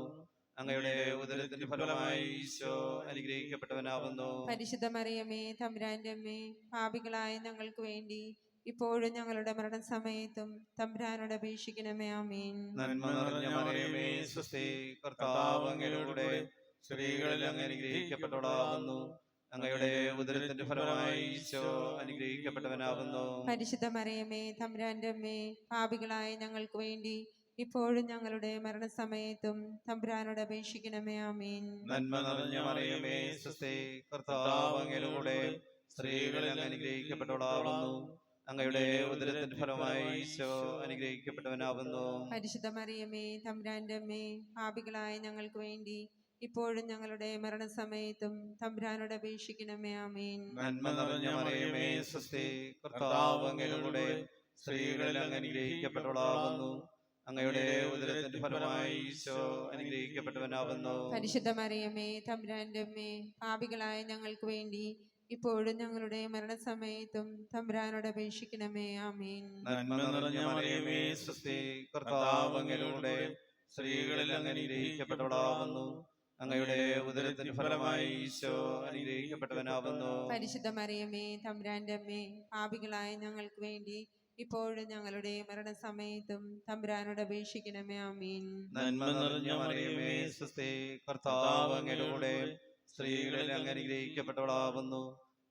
അങ്ങയുടെ ഉദരത്തിന്റെ ഫലമായി ഈശോ അനുഗ്രഹിക്കപ്പെട്ടവനാവുന്നു. പരിശുദ്ധ മറിയമേ തമ്പുരാന്റെ അമ്മേ, പാപികളായ ഞങ്ങൾക്ക് വേണ്ടി ഇപ്പോഴും ഞങ്ങളുടെ മരണസമയത്തും തമ്പുരാനോട് അപേക്ഷിക്കണമേ. ആമേൻ. നന്മ നിറഞ്ഞ മറിയമേ സ്വസ്തി, കർത്താവ് അങ്ങയുടെ കൂടെ സ്ത്രീകളിൽ അങ്ങ് അനുഗ്രഹിക്കപ്പെട്ടവളാവുന്നു. അങ്ങയുടെ ഉദരത്തിന്റെ ഫലമായി ഈശോ അനുഗ്രഹിക്കപ്പെട്ടവനാവുന്നു. പരിശുദ്ധ മറിയമേ തമ്പുരാന്റെ അമ്മേ, പാപികളായ ഞങ്ങൾക്ക് വേണ്ടി ഇപ്പോഴും ഞങ്ങളുടെ മരണസമയത്തും തമ്പുരാനോട് അപേക്ഷിക്കണമേ. ആമേൻ. നന്മ നിറഞ്ഞ മറിയമേ സ്വസ്തി, കർത്താവ് അങ്ങയുടെ കൂടെ സ്ത്രീകളിൽ അങ്ങ് അനുഗ്രഹിക്കപ്പെട്ടവളാവുന്നു. അങ്ങയുടെ ഉദരത്തിന്റെ ഫലമായി ഈശോ അനുഗ്രഹിക്കപ്പെട്ടവനാവുന്നു. പരിശുദ്ധ മറിയമേ തമ്പുരാന്റെ അമ്മേ, പാപികളായ ഞങ്ങൾക്ക് വേണ്ടി ഇപ്പോഴും ഞങ്ങളുടെ മരണസമയത്തും തമ്പുരാനോട് അപേക്ഷിക്കണമേ. ആമേൻ. നന്മ നിറഞ്ഞ മറിയമേ സ്വസ്തി, കർത്താവ് അങ്ങയുടെ കൂടെ സ്ത്രീകളിൽ അങ്ങ് അനുഗ്രഹിക്കപ്പെട്ടവളാവുന്നു. അങ്ങയുടെ ഉദരത്തിന്റെ ഫലമായി ഈശോ അനുഗ്രഹിക്കപ്പെട്ടവനാവുന്നു. പരിശുദ്ധ മറിയമേ തമ്പുരാന്റെ അമ്മേ, പാപികളായ ഞങ്ങൾക്ക് വേണ്ടി ഇപ്പോഴും ഞങ്ങളുടെ മരണസമയത്തും തമ്പുരാനോട് അപേക്ഷിക്കണമേ. ആമേൻ. നന്മ നിറഞ്ഞ മറിയമേ സ്വസ്തി, കർത്താവ് അങ്ങയുടെ കൂടെ സ്ത്രീകളിൽ അങ്ങ് അനുഗ്രഹിക്കപ്പെട്ടവളാവുന്നു. അങ്ങയുടെ ഉദരത്തിന്റെ ഫലമായി ഈശോ അനുഗ്രഹിക്കപ്പെട്ടവനാവുന്നു. പരിശുദ്ധ മറിയമേ തമ്പുരാന്റെ അമ്മേ, പാപികളായ ഞങ്ങൾക്ക് വേണ്ടി ഇപ്പോഴും ഞങ്ങളുടെ മരണസമയത്തും തമ്പുരാനോട് അപേക്ഷിക്കണമേ. ആമേൻ. നന്മ നിറഞ്ഞ മറിയമേ സ്വസ്തി, കർത്താവ് അങ്ങയുടെ കൂടെ സ്ത്രീകളിൽ അങ്ങ് അനുഗ്രഹിക്കപ്പെട്ടവളാവുന്നു.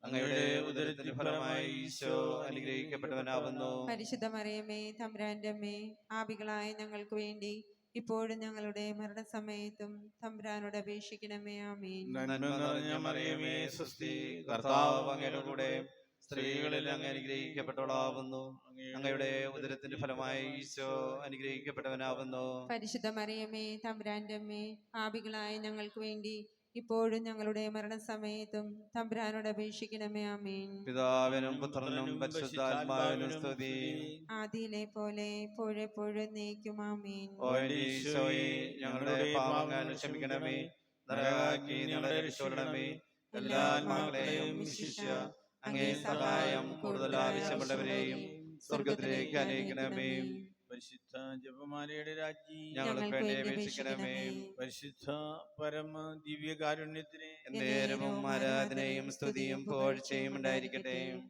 അങ്ങയുടെ ഉദരത്തിന്റെ ഫലമായി ഈശോ അനുഗ്രഹിക്കപ്പെട്ടവനാവുന്നു. പരിശുദ്ധ മറിയമേ തമ്പുരാന്റെ അമ്മേ, പാപികളായ ഞങ്ങൾക്ക് വേണ്ടി ഇപ്പോഴും ഞങ്ങളുടെ മരണസമയത്തും തമ്പുരാനോട് അപേക്ഷിക്കണമേ. ആമേൻ. നന്മ നിറഞ്ഞ മറിയമേ സ്വസ്തി, കർത്താവ് അങ്ങയുടെ കൂടെ സ്ത്രീകളിൽ അങ്ങ് അനുഗ്രഹിക്കപ്പെട്ടവളാവുന്നു. അങ്ങയുടെ ഉദരത്തിന്റെ ഫലമായി ഈശോ അനുഗ്രഹിക്കപ്പെട്ടവനാവുന്നു. പരിശുദ്ധ മറിയമേ തമ്പുരാന്റെ അമ്മേ, പാപികളായ ഞങ്ങൾക്ക് വേണ്ടി ഇപ്പോഴും ഞങ്ങളുടെ മരണസമയത്തും തമ്പുരാനോട് അപേക്ഷിക്കണമേ. ആമേൻ. പിതാവിനും പുത്രനും പരിശുദ്ധാത്മാവിനും സ്തുതി. ആദിയിലെ പോലെ ഇപ്പോഴെപ്പോഴും എന്നേക്കും. ആമേൻ. ഓ എന്റെ ഈശോയെ, ഞങ്ങളുടെ പാപങ്ങൾ ക്ഷമിക്കണമേ. നരകാഗ്നി ഞങ്ങളെ രക്ഷിക്കണമേ. എല്ലാ ആത്മാക്കളെയും വിശിഷ്യ അങ്ങേ സഹായം കൂടുതൽ ആവശ്യമുള്ളവരെയും സ്വർഗത്തിലേക്ക് അനയിക്കണമേ. പരിശുദ്ധ ജപമാലയുടെ രാജ്ഞി ഞങ്ങൾക്ക് വേണ്ടി അപേക്ഷിക്കണമേ. പരിശുദ്ധ പരമ ദിവ്യകാരുണ്യത്തിന് നേരവും ആരാധനയും സ്തുതിയും പുകഴ്ചയും ഉണ്ടായിരിക്കട്ടെ.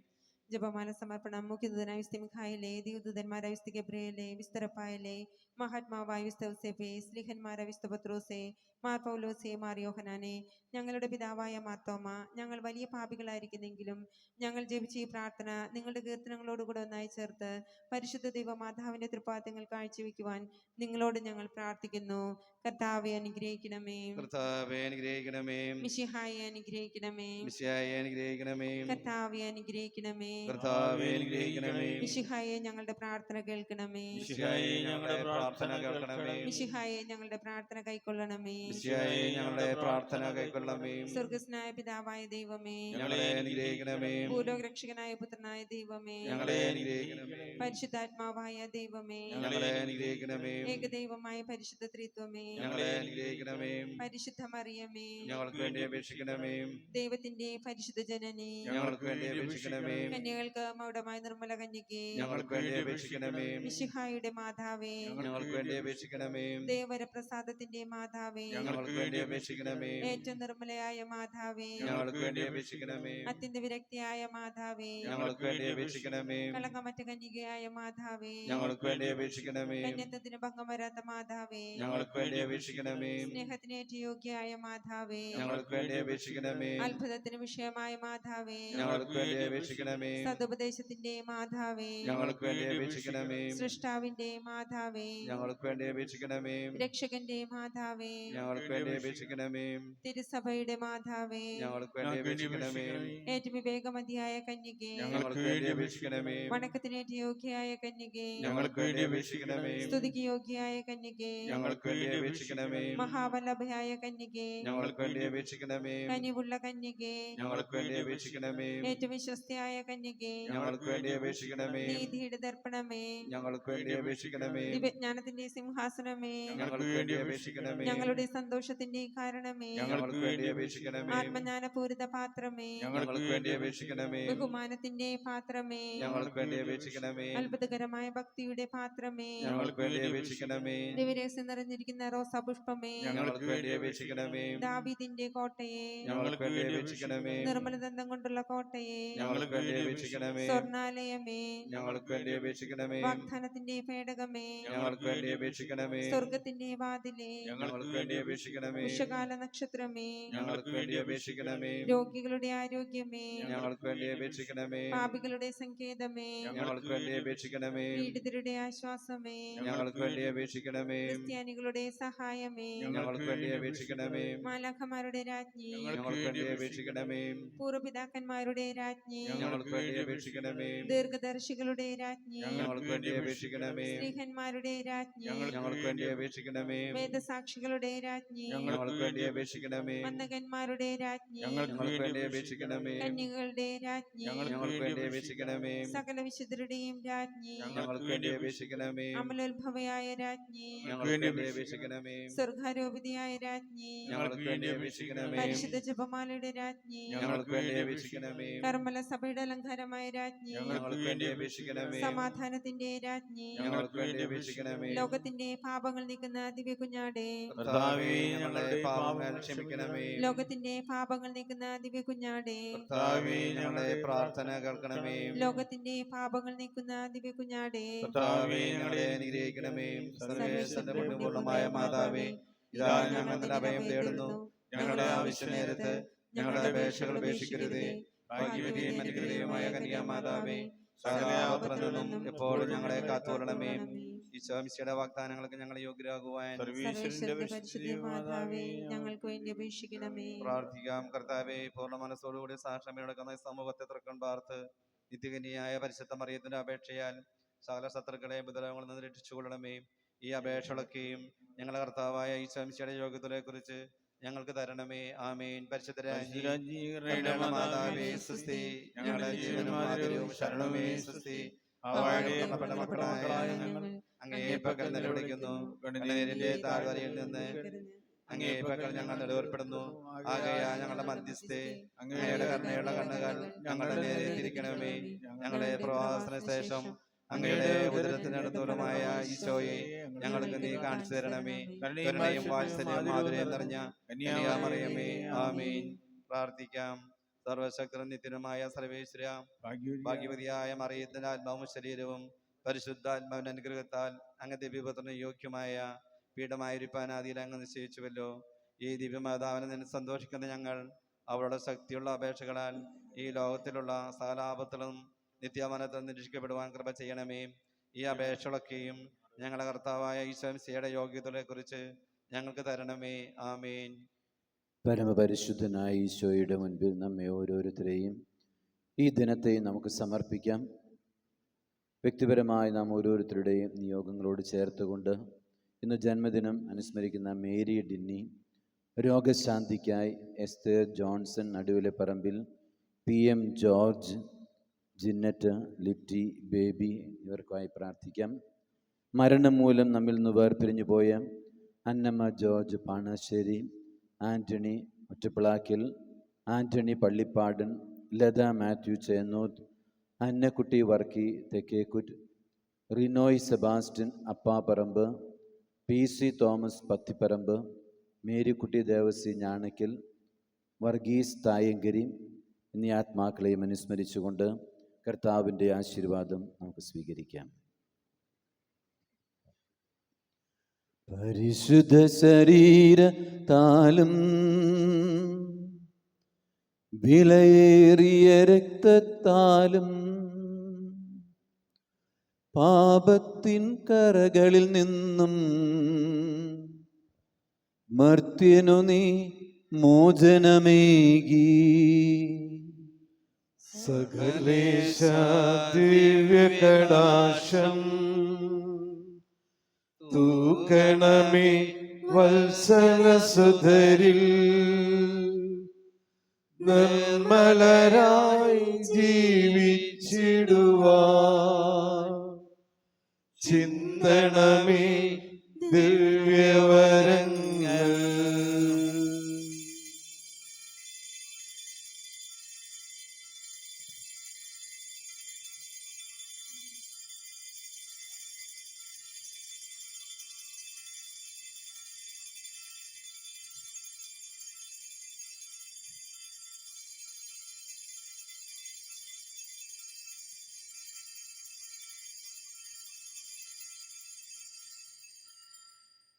ജപമാല സമർപ്പണം. മുഖ്യദൂതനായ വിശുദ്ധ മിഖായേലേ, ദിവ്യദൂതന്മാരായ വിശുദ്ധ ഗബ്രിയേലേ, വിശുദ്ധ റഫായേലേ, മഹാത്മാവായ വിശുദ്ധ ഔസേപ്പേ, സ്ലീഹന്മാരായ വിശുദ്ധ പത്രോസേ, മാർ പൗലോസേ, മാർ യോഹന്നാനേ, ഞങ്ങളുടെ പിതാവായ മാർത്തോമ, ഞങ്ങൾ വലിയ പാപികളായിരിക്കുന്നെങ്കിലും ഞങ്ങൾ ജപിച്ച ഈ പ്രാർത്ഥന നിങ്ങളുടെ കീർത്തനങ്ങളോടുകൂടെ ഒന്നായി ചേർത്ത് പരിശുദ്ധ ദൈവമാതാവിന്റെ തൃപ്പാദങ്ങൾ കാഴ്ചവെക്കുവാൻ നിങ്ങളോട് ഞങ്ങൾ പ്രാർത്ഥിക്കുന്നു. കർത്താവെ അനുഗ്രഹിക്കണമേ. കർത്താവേ അനുഗ്രഹിക്കണമേ. മിശിഹായെ അനുഗ്രഹിക്കണമേ. മിശിഹായെ അനുഗ്രഹിക്കണമേ. കർത്താവെ അനുഗ്രഹിക്കണമേ. കർത്താവേ അനുഗ്രഹിക്കണമേ. മിശിഹായെ ഞങ്ങളുടെ പ്രാർത്ഥന കേൾക്കണമേ. മിശിഹായെ ഞങ്ങളുടെ പ്രാർത്ഥന കേൾക്കണമേ. മിശിഹായെ ഞങ്ങളുടെ പ്രാർത്ഥന കൈക്കൊള്ളണമേ. മിശിഹായെ ഞങ്ങളുടെ പ്രാർത്ഥന കൈക്കൊള്ളണമേ. സ്വർഗസ്നായ പിതാവായ ദൈവമേ, ഞങ്ങളെ അനുഗ്രഹിക്കണമേ. ഭൂലോകരക്ഷകനായ പുത്രനായ ദൈവമേ, ഞങ്ങളെ അനുഗ്രഹിക്കണമേ. പരിശുദ്ധാത്മാവായ ദൈവമേ, ഞങ്ങളെ അനുഗ്രഹിക്കണമേ. ഏകദൈവമായ പരിശുദ്ധ ത്രിത്വമേ, ഞങ്ങളെ അനുഗ്രഹിക്കണമേ. പരിശുദ്ധ മറിയമേ, ഞങ്ങൾക്ക് വേണ്ടി അപേക്ഷിക്കണമേ. ദൈവത്തിന്റെ പരിശുദ്ധ ജനനി, ഞങ്ങൾക്ക് വേണ്ടി അപേക്ഷിക്കണമേ. കന്യകൾക്ക് മൗഢമായ നിർമ്മല കന്യകേ, ഞങ്ങൾക്ക് വേണ്ടി അപേക്ഷിക്കണമേ. മിശിഹായുടെ മാതാവേ, ഞങ്ങൾക്ക് വേണ്ടി അപേക്ഷിക്കണമേ. ദേവരപ്രസാദത്തിന്റെ മാതാവേ, ഞങ്ങൾക്ക് വേണ്ടി അപേക്ഷിക്കണമേ. ഏറ്റവും നിർമ്മലയായ മാതാവേ, ഞങ്ങൾക്ക് വേണ്ടി അപേക്ഷിക്കണമേ. അത്യന്ത വിരക്തിയായ മാതാവേ, ഞങ്ങൾക്ക് വേണ്ടി അപേക്ഷിക്കണമേ. കളങ്കമറ്റ കന്യകയായ മാതാവേ, ഞങ്ങൾക്ക് വേണ്ടി അപേക്ഷിക്കണമേ. കന്യത്വത്തിന് ഭംഗം വരാത്ത മാതാവേ, ഞങ്ങൾക്ക് വേണ്ടി അപേക്ഷിക്കണമേ. സ്നേഹത്തിനേറ്റ യോഗ്യയായ മാതാവേ, ഞങ്ങൾക്ക് വേണ്ടി അപേക്ഷിക്കണമേ. അത്ഭുതത്തിന് വിഷയമായ മാതാവേ, ഞങ്ങൾക്ക് വേണ്ടി അപേക്ഷിക്കണമേ. സതുപദേശത്തിന്റെ മാതാവേ, ഞങ്ങൾക്ക് വേണ്ടി അപേക്ഷിക്കണമേ. സൃഷ്ടാവിന്റെ മാതാവേ, ഞങ്ങൾക്ക് വേണ്ടി അപേക്ഷിക്കണമേ. രക്ഷകന്റെ മാതാവേ, ഞങ്ങൾക്ക് വേണ്ടി അപേക്ഷിക്കണമേ. തിരുസഭയുടെ മാതാവേ, ഞങ്ങൾക്ക് വേണ്ടി അപേക്ഷിക്കണമേ. ഏറ്റവും വിവേകമതിയായ കന്യകേ, ഞങ്ങൾക്ക് വേണ്ടി അപേക്ഷിക്കണമേ. വണക്കത്തിനേറ്റ യോഗ്യയായ കന്യകേ, ഞങ്ങൾക്ക് വേണ്ടി അപേക്ഷിക്കണമേ. സ്തുതിക്ക് യോഗ്യയായ കന്യകേ, ഞങ്ങൾക്ക് വേണ്ടി അപേക്ഷിക്കണമേ. മഹാവല്ലഭയായ കന്യകേ, ഞങ്ങൾക്ക് വേണ്ടി അപേക്ഷിക്കണമേ. കനിവുള്ള കന്യകേ, ഞങ്ങൾക്ക് വേണ്ടി അപേക്ഷിക്കണമേ. ഏറ്റവും വിശ്വസ്തയായ കന്യകേ, ഞങ്ങൾക്ക് വേണ്ടി അപേക്ഷിക്കണമേ. നീതിയുടെ ദർപ്പണമേ, ഞങ്ങൾക്ക് വേണ്ടി അപേക്ഷിക്കണമേ. ദിവ്യജ്ഞാനത്തിന്റെ സിംഹാസനമേ, ഞങ്ങൾക്ക് വേണ്ടി അപേക്ഷിക്കണമേ. ഞങ്ങളുടെ സന്തോഷത്തിന്റെ കാരണമേ, ഞങ്ങൾക്ക് വേണ്ടി അപേക്ഷിക്കണമേ. ആത്മജ്ഞാനപൂരിത പാത്രമേ, ഞങ്ങൾക്ക് വേണ്ടി അപേക്ഷിക്കണമേ. ബഹുമാനത്തിന്റെ പാത്രമേ, ഞങ്ങൾക്ക് വേണ്ടി അപേക്ഷിക്കണമേ. അത്ഭുതകരമായ ഭക്തിയുടെ പാത്രമേ, ഞങ്ങൾക്ക് വേണ്ടി അപേക്ഷിക്കണമേ. ദിവരേക്ഷം നിറഞ്ഞിരിക്കുന്ന റോസാപുഷ്പമേ, ഞങ്ങൾക്ക് വേണ്ടി അപേക്ഷിക്കണമേ. ദാവീദിന്റെ കോട്ടയെ, ഞങ്ങൾക്ക് വേണ്ടി അപേക്ഷിക്കണമേ. നിർമ്മലദന്തം കൊണ്ടുള്ള കോട്ടയെ, ഞങ്ങൾക്ക് വേണ്ടി അപേക്ഷിക്കണമേ. സ്വർണാലയമേ, ഞങ്ങൾക്ക് വേണ്ടി അപേക്ഷിക്കണമേ. വാഗ്ദാനത്തിന്റെ പേടകമേ, ഞങ്ങൾക്ക് വേണ്ടി അപേക്ഷിക്കണമേ. സ്വർഗത്തിന്റെ വാതിലേ, ഞങ്ങൾക്ക് വേണ്ടി അപേക്ഷിക്കണമേ. ഉഷകാല നക്ഷത്രമേ, ഞങ്ങൾക്ക് വേണ്ടി അപേക്ഷിക്കണമേ. രോഗികളുടെ ആരോഗ്യമേ, ഞങ്ങൾക്ക് വേണ്ടി അപേക്ഷിക്കണമേ. പാപികളുടെ സങ്കേതമേ, ഞങ്ങൾക്ക് വേണ്ടി അപേക്ഷിക്കണമേ. പീഡിതരുടെ ആശ്വാസമേ, ഞങ്ങൾക്ക് വേണ്ടി അപേക്ഷിക്കണമേ. ക്രിസ്ത്യാനികളുടെ സഹായമേ, ഞങ്ങൾക്ക് വേണ്ടി അപേക്ഷിക്കണമേ. മാലാഖമാരുടെ രാജ്ഞി, ഞങ്ങൾക്ക് വേണ്ടി അപേക്ഷിക്കണമേ. പൂർവ്വപിതാക്കന്മാരുടെ രാജ്ഞി, ഞങ്ങൾക്ക് വേണ്ടി അപേക്ഷിക്കണമേ. ദീർഘദർശികളുടെ രാജ്ഞി, ഞങ്ങൾക്ക് വേണ്ടി അപേക്ഷിക്കണമേ. സ്ത്രീഹന്മാരുടെ രാജ്ഞി, ഞങ്ങൾക്ക് വേണ്ടി അപേക്ഷിക്കണമേ. വേദസാക്ഷികളുടെ രാജ്ഞി, ഞങ്ങൾക്ക് വേണ്ടി അപേക്ഷിക്കണമേ. വന്ദകന്മാരുടെ രാജ്ഞി, ഞങ്ങൾക്ക് വേണ്ടി അപേക്ഷിക്കണമേ. കന്യകളുടെ രാജ്ഞി, ഞങ്ങൾക്ക് വേണ്ടി അപേക്ഷിക്കണമേ. സകല വിശുദ്ധരുടെയും രാജ്ഞി, ഞങ്ങൾക്ക് വേണ്ടി അപേക്ഷിക്കണമേ. അമലോത്ഭവയായ രാജ്ഞി, ഞങ്ങൾക്ക് വേണ്ടി അപേക്ഷിക്കണമേ. സ്വർഗാരോപിതയായ രാജ്ഞി, ഞങ്ങൾക്ക് വേണ്ടി അപേക്ഷിക്കണമേ. പരിശുദ്ധ ജപമാലയുടെ രാജ്ഞി, ഞങ്ങൾക്ക് വേണ്ടി അപേക്ഷിക്കണമേ. കർമ്മല സഭയുടെ അലങ്കാരമായ രാജ്ഞി, ഞങ്ങൾക്ക് വേണ്ടി അപേക്ഷിക്കണമേ. സമാധാനത്തിന്റെ രാജ്ഞി, ഞങ്ങൾക്ക് വേണ്ടി അപേക്ഷിക്കണമേ. ലോകത്തിന്റെ പാപങ്ങൾ നീക്കുന്ന ദിവ്യ കുഞ്ഞാടേ, കർത്താവേ, ഞങ്ങളുടെ പാപങ്ങൾ ക്ഷമിക്കണമേ. ലോകത്തിന്റെ പാപങ്ങൾ നീക്കുന്ന ദിവ്യ കുഞ്ഞാടേ, കർത്താവേ, ഞങ്ങളുടെ പ്രാർത്ഥന കേൾക്കണമേ. ലോകത്തിന്റെ പാപങ്ങൾ നീക്കുന്ന ദിവ്യ കുഞ്ഞാടേ, കർത്താവേ, ഞങ്ങളെ അനുഗ്രഹിക്കണമേ. സർവേശ്വരന്റെ പുണ്യപൂർണ്ണമായ മാതാവേ, ഇതാ ഞങ്ങൾ നിന്റെ അഭയം തേടുന്നു. ഞങ്ങളുടെ ആവശ്യ നേരത്ത് ഞങ്ങളുടെ അപേക്ഷകൾ ഉപേക്ഷിക്കരുതേ. ഭാഗ്യവതിയും അനുഗ്രഹീയമായ കന്യാമാതാവേ, സകലാപത്തിൽ നിന്നും എപ്പോഴും ഞങ്ങളെ കാത്തുകൊള്ളണമേ. ഈശോമിശിയുടെ വാഗ്ദാനങ്ങൾക്ക് ഞങ്ങൾ യോഗ്യരാകുവാൻ സർവേശ്വരന്റെ പരിശുദ്ധ മാതാവേ, ഞങ്ങൾക്ക് വേണ്ടി അപേക്ഷിക്കണമേ. പ്രാർത്ഥിക്കാം. കർത്താവേ, പൂർണ്ണ മനസ്സോടുകൂടി സാക്ഷ്യം നടക്കുന്ന സമൂഹത്തെ തൃക്കൺ പാർത്ത് നിത്യകന്യായ പരിശുദ്ധ മറിയത്തിന്റെ അപേക്ഷയാൽ സകല ശത്രുക്കളെ ബുധലങ്ങളിൽ നിന്ന് രക്ഷിച്ചുകൊള്ളണമേ. ഈ അപേക്ഷകളൊക്കെയും ഞങ്ങളുടെ കർത്താവായ ഈശോമിശിയുടെ യോഗ്യതയെ കുറിച്ച് ഞങ്ങൾക്ക് തരണമേ. ആമേൻ. പരിശുദ്ധ മാതാവേ സുസ്തി, ഞങ്ങളുടെ ജീവനും ആദരവും ശരണമേ സുസ്തി. മക്കളായ ഞങ്ങൾ അങ്ങേ പക്കൽ നിലവിളിക്കുന്നു. കണ്ണീരിന്റെ താഴ്വരയിൽ നിന്ന് അങ്ങേ പക്കൽ ഞങ്ങൾ നിലവിൽപ്പെടുന്നു. ആകയാ ഞങ്ങളുടെ മധ്യസ്ഥെ, അങ്ങയുടെ കരുണയുള്ള കണ്ണുകൾ ഞങ്ങളുടെ നേരെ തിരിക്കണമേ. ഞങ്ങളുടെ പ്രവാസത്തിന് ശേഷം അങ്ങയുടെ ഉദരത്തിനടുത്തോളമായ ഈശോയെ ഞങ്ങൾക്ക് നീ കാണിച്ചു തരണമേ. കരുണയും വാത്സല്യവും മാധുര്യം നിറഞ്ഞ കന്യാമറിയമേ, ആമേൻ. പ്രാർത്ഥിക്കാം. സർവശക്തനും നിത്യനുമായ സർവേശ്വര, ഭാഗ്യവതിയായ മറിയത്തിന്റെ ആത്മാവും ശരീരവും പരിശുദ്ധാത്മാവിന്റെ അനുഗ്രഹത്താൽ അങ്ങ് ദിവ്യപുത്രന് യോഗ്യമായ പീഠമായിരിക്കാനാദിയിൽ അങ്ങ് നിശ്ചയിച്ചുവല്ലോ. ഈ ദിവ്യമാതാവിനെ നിന്ന് സന്തോഷിക്കുന്ന ഞങ്ങൾ അവളുടെ ശക്തിയുള്ള അപേക്ഷകളാൽ ഈ ലോകത്തിലുള്ള സകലാപത്തിലും നിത്യമനത്തിൽ നിരീക്ഷിക്കപ്പെടുവാൻ കൃപ ചെയ്യണമേ. ഈ അപേക്ഷകളൊക്കെയും ഞങ്ങളുടെ കർത്താവായ ഈശോമിശിയുടെ യോഗ്യതയെ കുറിച്ച് ഞങ്ങൾക്ക് തരണമേ. ആമേൻ. പരമപരിശുദ്ധനായ ഈശോയുടെ മുൻപിൽ നമ്മെ ഓരോരുത്തരെയും ഈ ദിനത്തെയും നമുക്ക് സമർപ്പിക്കാം. വ്യക്തിപരമായി നാം ഓരോരുത്തരുടെയും നിയോഗങ്ങളോട് ചേർത്തുകൊണ്ട് ഇന്ന് ജന്മദിനം അനുസ്മരിക്കുന്ന മേരി ഡിന്നി, രോഗശാന്തിക്കായി എസ്തേർ ജോൺസൺ നടുവിലെപ്പറമ്പിൽ, PM ജോർജ്, ജിന്നറ്റ്, ലിറ്റി, ബേബി ഇവർക്കായി പ്രാർത്ഥിക്കാം. മരണം മൂലം നമ്മിൽ നിന്ന് വേർപിരിഞ്ഞു പോയ അന്നമ്മ ജോർജ് പാണശ്ശേരി, ആൻ്റണി ഒറ്റപ്പിളാക്കിൽ, ആൻ്റണി പള്ളിപ്പാടൻ, ലത മാത്യു ചേന്നൂത്ത്, അന്നക്കുട്ടി വർക്കി തെക്കേക്കുറ്റ്, റിനോയ് സെബാസ്റ്റ്യൻ അപ്പാപ്പറമ്പ്, PC തോമസ് പത്തിപ്പറമ്പ്, മേരിക്കുട്ടി ദേവസി ഞാണയ്ക്കൽ, വർഗീസ് തായങ്കരി എന്നീ ആത്മാക്കളെയും അനുസ്മരിച്ചുകൊണ്ട് കർത്താവിൻ്റെ ആശീർവാദം നമുക്ക് സ്വീകരിക്കാം. പരിശുദ്ധ ശരീരത്താലും വിലയേറിയ രക്തത്താലും പാപത്തിൻ കറകളിൽ നിന്നും മർത്യനു നീ മോചനമേകി. സകലേശ ദിവ്യകടാക്ഷം തൂക്കണമേ വത്സലസുധരിൽ, നിർമ്മലരായി ജീവിച്ചിടുവാൻ ചിന്തണമേ ദിവ്യവരങ്ങൾ.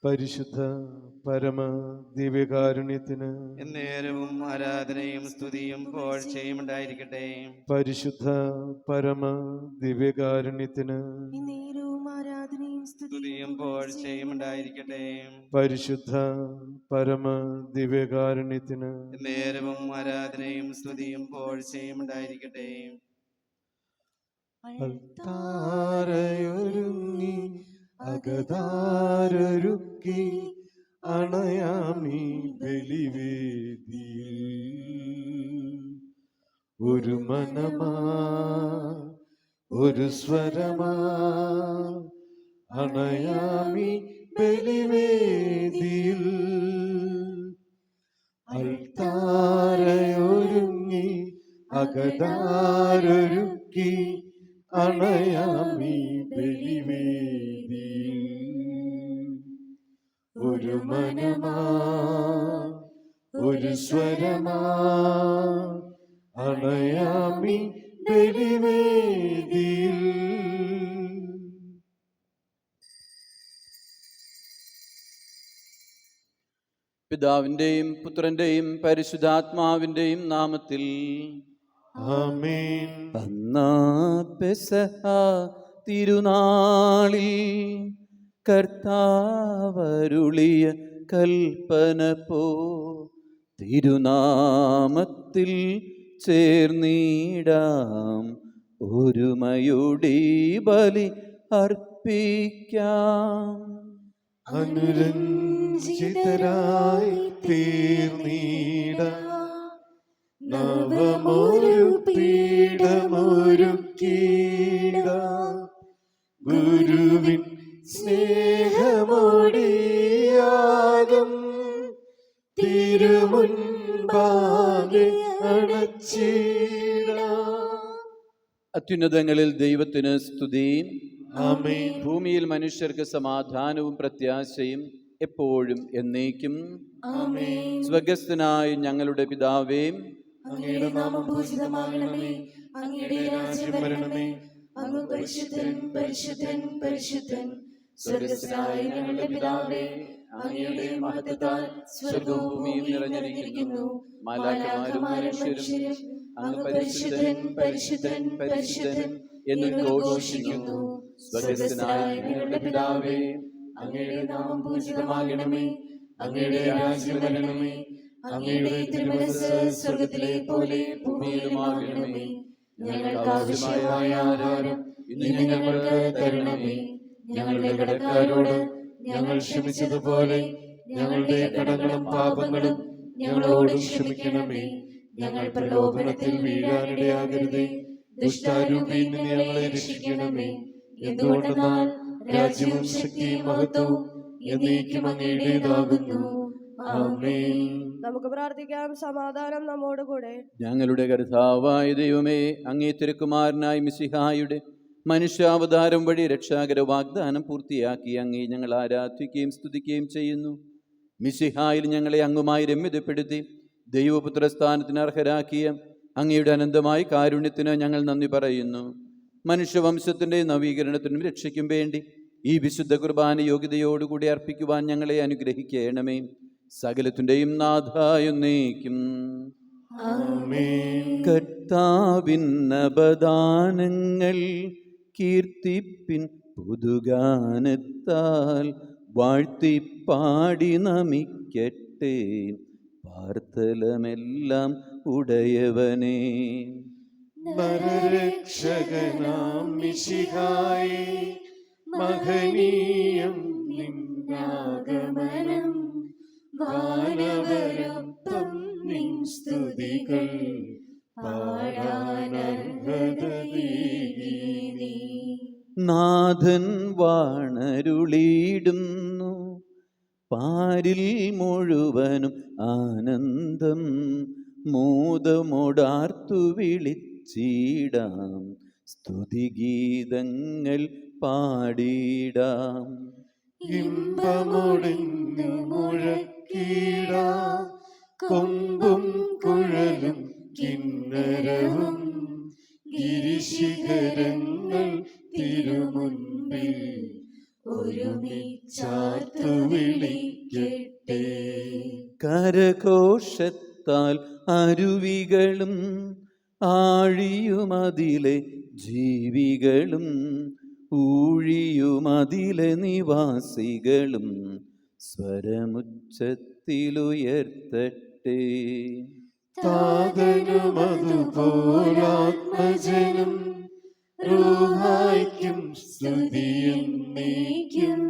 പരിശുദ്ധ പരമ ദിവ്യകാരുണ്യത്തിന് എന്നേരവും ആരാധനയും സ്തുതിയും പുകഴ്ചയും ഉണ്ടായിരിക്കട്ടെ. പരിശുദ്ധ പരമ ദിവ്യകാരുണ്യത്തിന് എന്നേരവും ആരാധനയും സ്തുതിയും പുകഴ്ചയും ഉണ്ടായിരിക്കട്ടെ. പരിശുദ്ധ പരമ ദിവ്യകാരുണ്യത്തിന് എന്നേരവും ആരാധനയും സ്തുതിയും പുകഴ്ചയും ഉണ്ടായിരിക്കട്ടെ. അൾത്താരയൊരുങ്ങി അകതാരൊരുക്കി അണയാമീ ബലിവേദിയിൽ, ഒരു മനമാ ഒരു സ്വരമാ അണയാമീ ബലിവേദിയിൽ. അൾത്താരയൊരുങ്ങി അകതാരൊരുക്കി അണയാമീ ബലിവേദിയിൽ, ഒരു മനമാ ഒരു സ്വരമാ അണയാമീ ബലിവേദിയിൽ. പിതാവിൻ്റെയും പുത്രൻ്റെയും പരിശുദ്ധാത്മാവിൻ്റെയും നാമത്തിൽ ആമേൻ. അന്നാ പെസഹ തിരുനാളിൽ കർത്താവരുളിയ കൽപ്പന പോ തിരുനാമത്തിൽ ചേർന്നിടാം, ഒരുമയുടെ ബലി അർപ്പിക്കാം. അനുരഞ്ജിതരായി തീർന്നിടാം, നവമൊരു പീഠമൊരുക്കിടാം, ഗുരുവിൻ സ്നേഹമോടിയാകം തിരുമുൻപാകെ അണച്ചിടാം. അത്യുന്നതങ്ങളിൽ ദൈവത്തിന് സ്തുതി. ആമേൻ. ഭൂമിയിൽ മനുഷ്യർക്ക് സമാധാനവും പ്രത്യാശയും എപ്പോഴും എന്നേക്കും. ആമേൻ. സ്വർഗ്ഗസ്ഥനായ ഞങ്ങളുടെ പിതാവേ, അങ്ങയുടെ നാമം പൂജിതമാകണമേ, അങ്ങയുടെ രാജ്യം വരണമേ, അങ്ങ് പരിശുദ്ധൻ പരിശുദ്ധൻ പരിശുദ്ധൻ. സ്വർഗ്ഗസ്ഥനായ ഞങ്ങളുടെ പിതാവേ, അങ്ങയുടെ മഹത്വത്താൽ സ്വർഗ്ഗവും ഭൂമിയും നിറഞ്ഞിരിക്കുന്നു. മാലാഖമാരും മനുഷ്യരും അങ്ങ് പരിശുദ്ധൻ പരിശുദ്ധൻ പരിശുദ്ധൻ എന്ന് ഘോഷിക്കുന്നു. സ്വർഗ്ഗസ്ഥനായ ഞങ്ങളുടെ പിതാവേ, അങ്ങയുടെ നാമം പൂജിതമാകണമേ, അങ്ങയുടെ രാജ്യം വരണമേ, അങ്ങയുടെ തിരുമനസ്സ് സ്വർഗ്ഗത്തിലെ പോലെ ഭൂമിയിലുമാകണമേ. ഞങ്ങൾക്ക് ആവശ്യമായ ആഹാരം ഇന്ന് ഞങ്ങൾക്ക് തരണമേ. ഞങ്ങളുടെ കടക്കാരോട് ഞങ്ങൾ ക്ഷമിച്ചതുപോലെ ഞങ്ങളുടെ കടങ്ങളും പാപങ്ങളും ഞങ്ങളോട് ക്ഷമിക്കണമേ. ഞങ്ങൾ പ്രലോഭനത്തിൽ വീഴാനിടയാകരുതേ, ദുഷ്ടാരൂപിയിൽ നിന്ന് ഞങ്ങളെ രക്ഷിക്കണമേ. എന്തുകൊണ്ടെന്നാൽ രാജ്യവും ശക്തിയും മഹത്വവും എന്നേക്കും അങ്ങയുടേതാകുന്നു. ആമേൻ. നമുക്ക് പ്രാർത്ഥിക്കാം. സമാധാനം നമ്മോടുകൂടെ. ഞങ്ങളുടെ കർത്താവായ ദൈവമേ, അങ്ങേ തിരുക്കുമാരനായ മിശിഹായുടെ മനുഷ്യാവതാരം വഴി രക്ഷാകര വാഗ്ദാനം പൂർത്തിയാക്കി അങ്ങേ ഞങ്ങൾ ആരാധിക്കുകയും സ്തുതിക്കുകയും ചെയ്യുന്നു. മിശിഹായിൽ ഞങ്ങളെ അങ്ങുമായി രമ്യതപ്പെടുത്തി ദൈവപുത്രസ്ഥാനത്തിന് അർഹരാക്കിയ അങ്ങയുടെ അനന്തമായ കാരുണ്യത്തിന് ഞങ്ങൾ നന്ദി പറയുന്നു. മനുഷ്യവംശത്തിൻ്റെ നവീകരണത്തിനും രക്ഷയ്ക്കും വേണ്ടി ഈ വിശുദ്ധ കുർബാന യോഗ്യതയോടുകൂടി അർപ്പിക്കുവാൻ ഞങ്ങളെ അനുഗ്രഹിക്കണമേ. സകലത്തിൻ്റെയും നാഥായ എന്നേക്കും. ആമേൻ. കർത്താവിൻ അപദാനങ്ങൾ കീർത്തിപ്പിൻ പുതുഗാനത്താൽ വാഴ്ത്തിപ്പാടി നമിക്കട്ടെ പാർത്തലമെല്ലാം ഉടയവനേ. നരരക്ഷകനാം മിശിഹായേ, മഹനീയം നിന്നാഗമനം, വാനവരൊപ്പം നിൻ സ്തുതികൾ പാടാനർഹതയേകി നീ. നാഥൻ വാണരുളിയിടുന്നു പാരിൽ മുഴുവനും ആനന്ദം, മോദമോടാർത്തു വിളിച്ചിടാം സ്തുതിഗീതങ്ങൾ പാടിടാം. ഇമ്പമൊടിഞ്ഞു മുഴക്കിടാം കൊമ്പും കുഴലും കിന്നരവും, ഗിരിശിഖരങ്ങൾ തിരുമുൻപിൽ ഒരുമിച്ചാർത്തു വിളിക്കട്ടെ. കരഘോഷത്താൽ അരുവികളും ആഴിയുമതിലെ ജീവികളും ഊഴിയുമതിലെ നിവാസികളും സ്വരമുച്ചത്തിലുയർത്തട്ടെ. താതനുമതുപോലാത്മജനും റൂഹായ്ക്കും സ്തുതിയെന്നേക്കും,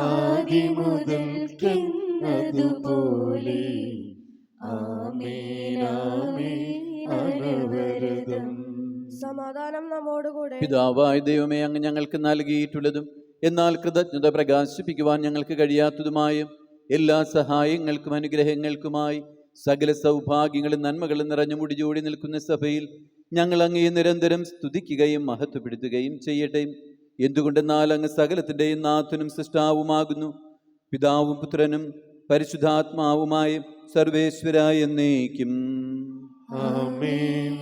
ആദിമുതൽക്കെന്നതുപോലെ ആമേൻ ആമേൻ അനവരതം. സമാധാനം നമ്മോടുകൂടെ. പിതാവായ ദൈവമേ, അങ്ങ് ഞങ്ങൾക്ക് നൽകിയിട്ടുള്ളതും എന്നാൽ കൃതജ്ഞത പ്രകാശിപ്പിക്കുവാൻ ഞങ്ങൾക്ക് കഴിയാത്തതുമായ എല്ലാ സഹായങ്ങൾക്കും അനുഗ്രഹങ്ങൾക്കുമായി സകല സൗഭാഗ്യങ്ങളും നന്മകളും നിറഞ്ഞു മുടിചൂടി നിൽക്കുന്ന സഭയിൽ ഞങ്ങൾ അങ്ങയെ നിരന്തരം സ്തുതിക്കുകയും മഹത്വപ്പെടുത്തുകയും ചെയ്യട്ടെ. എന്തുകൊണ്ടെന്നാൽ അങ്ങ് സകലത്തിൻ്റെയും നാഥനും സൃഷ്ടാവുമാകുന്നു. പിതാവും പുത്രനും പരിശുദ്ധാത്മാവുമായ സർവേശ്വരായ എന്നേക്കും ആമേൻ.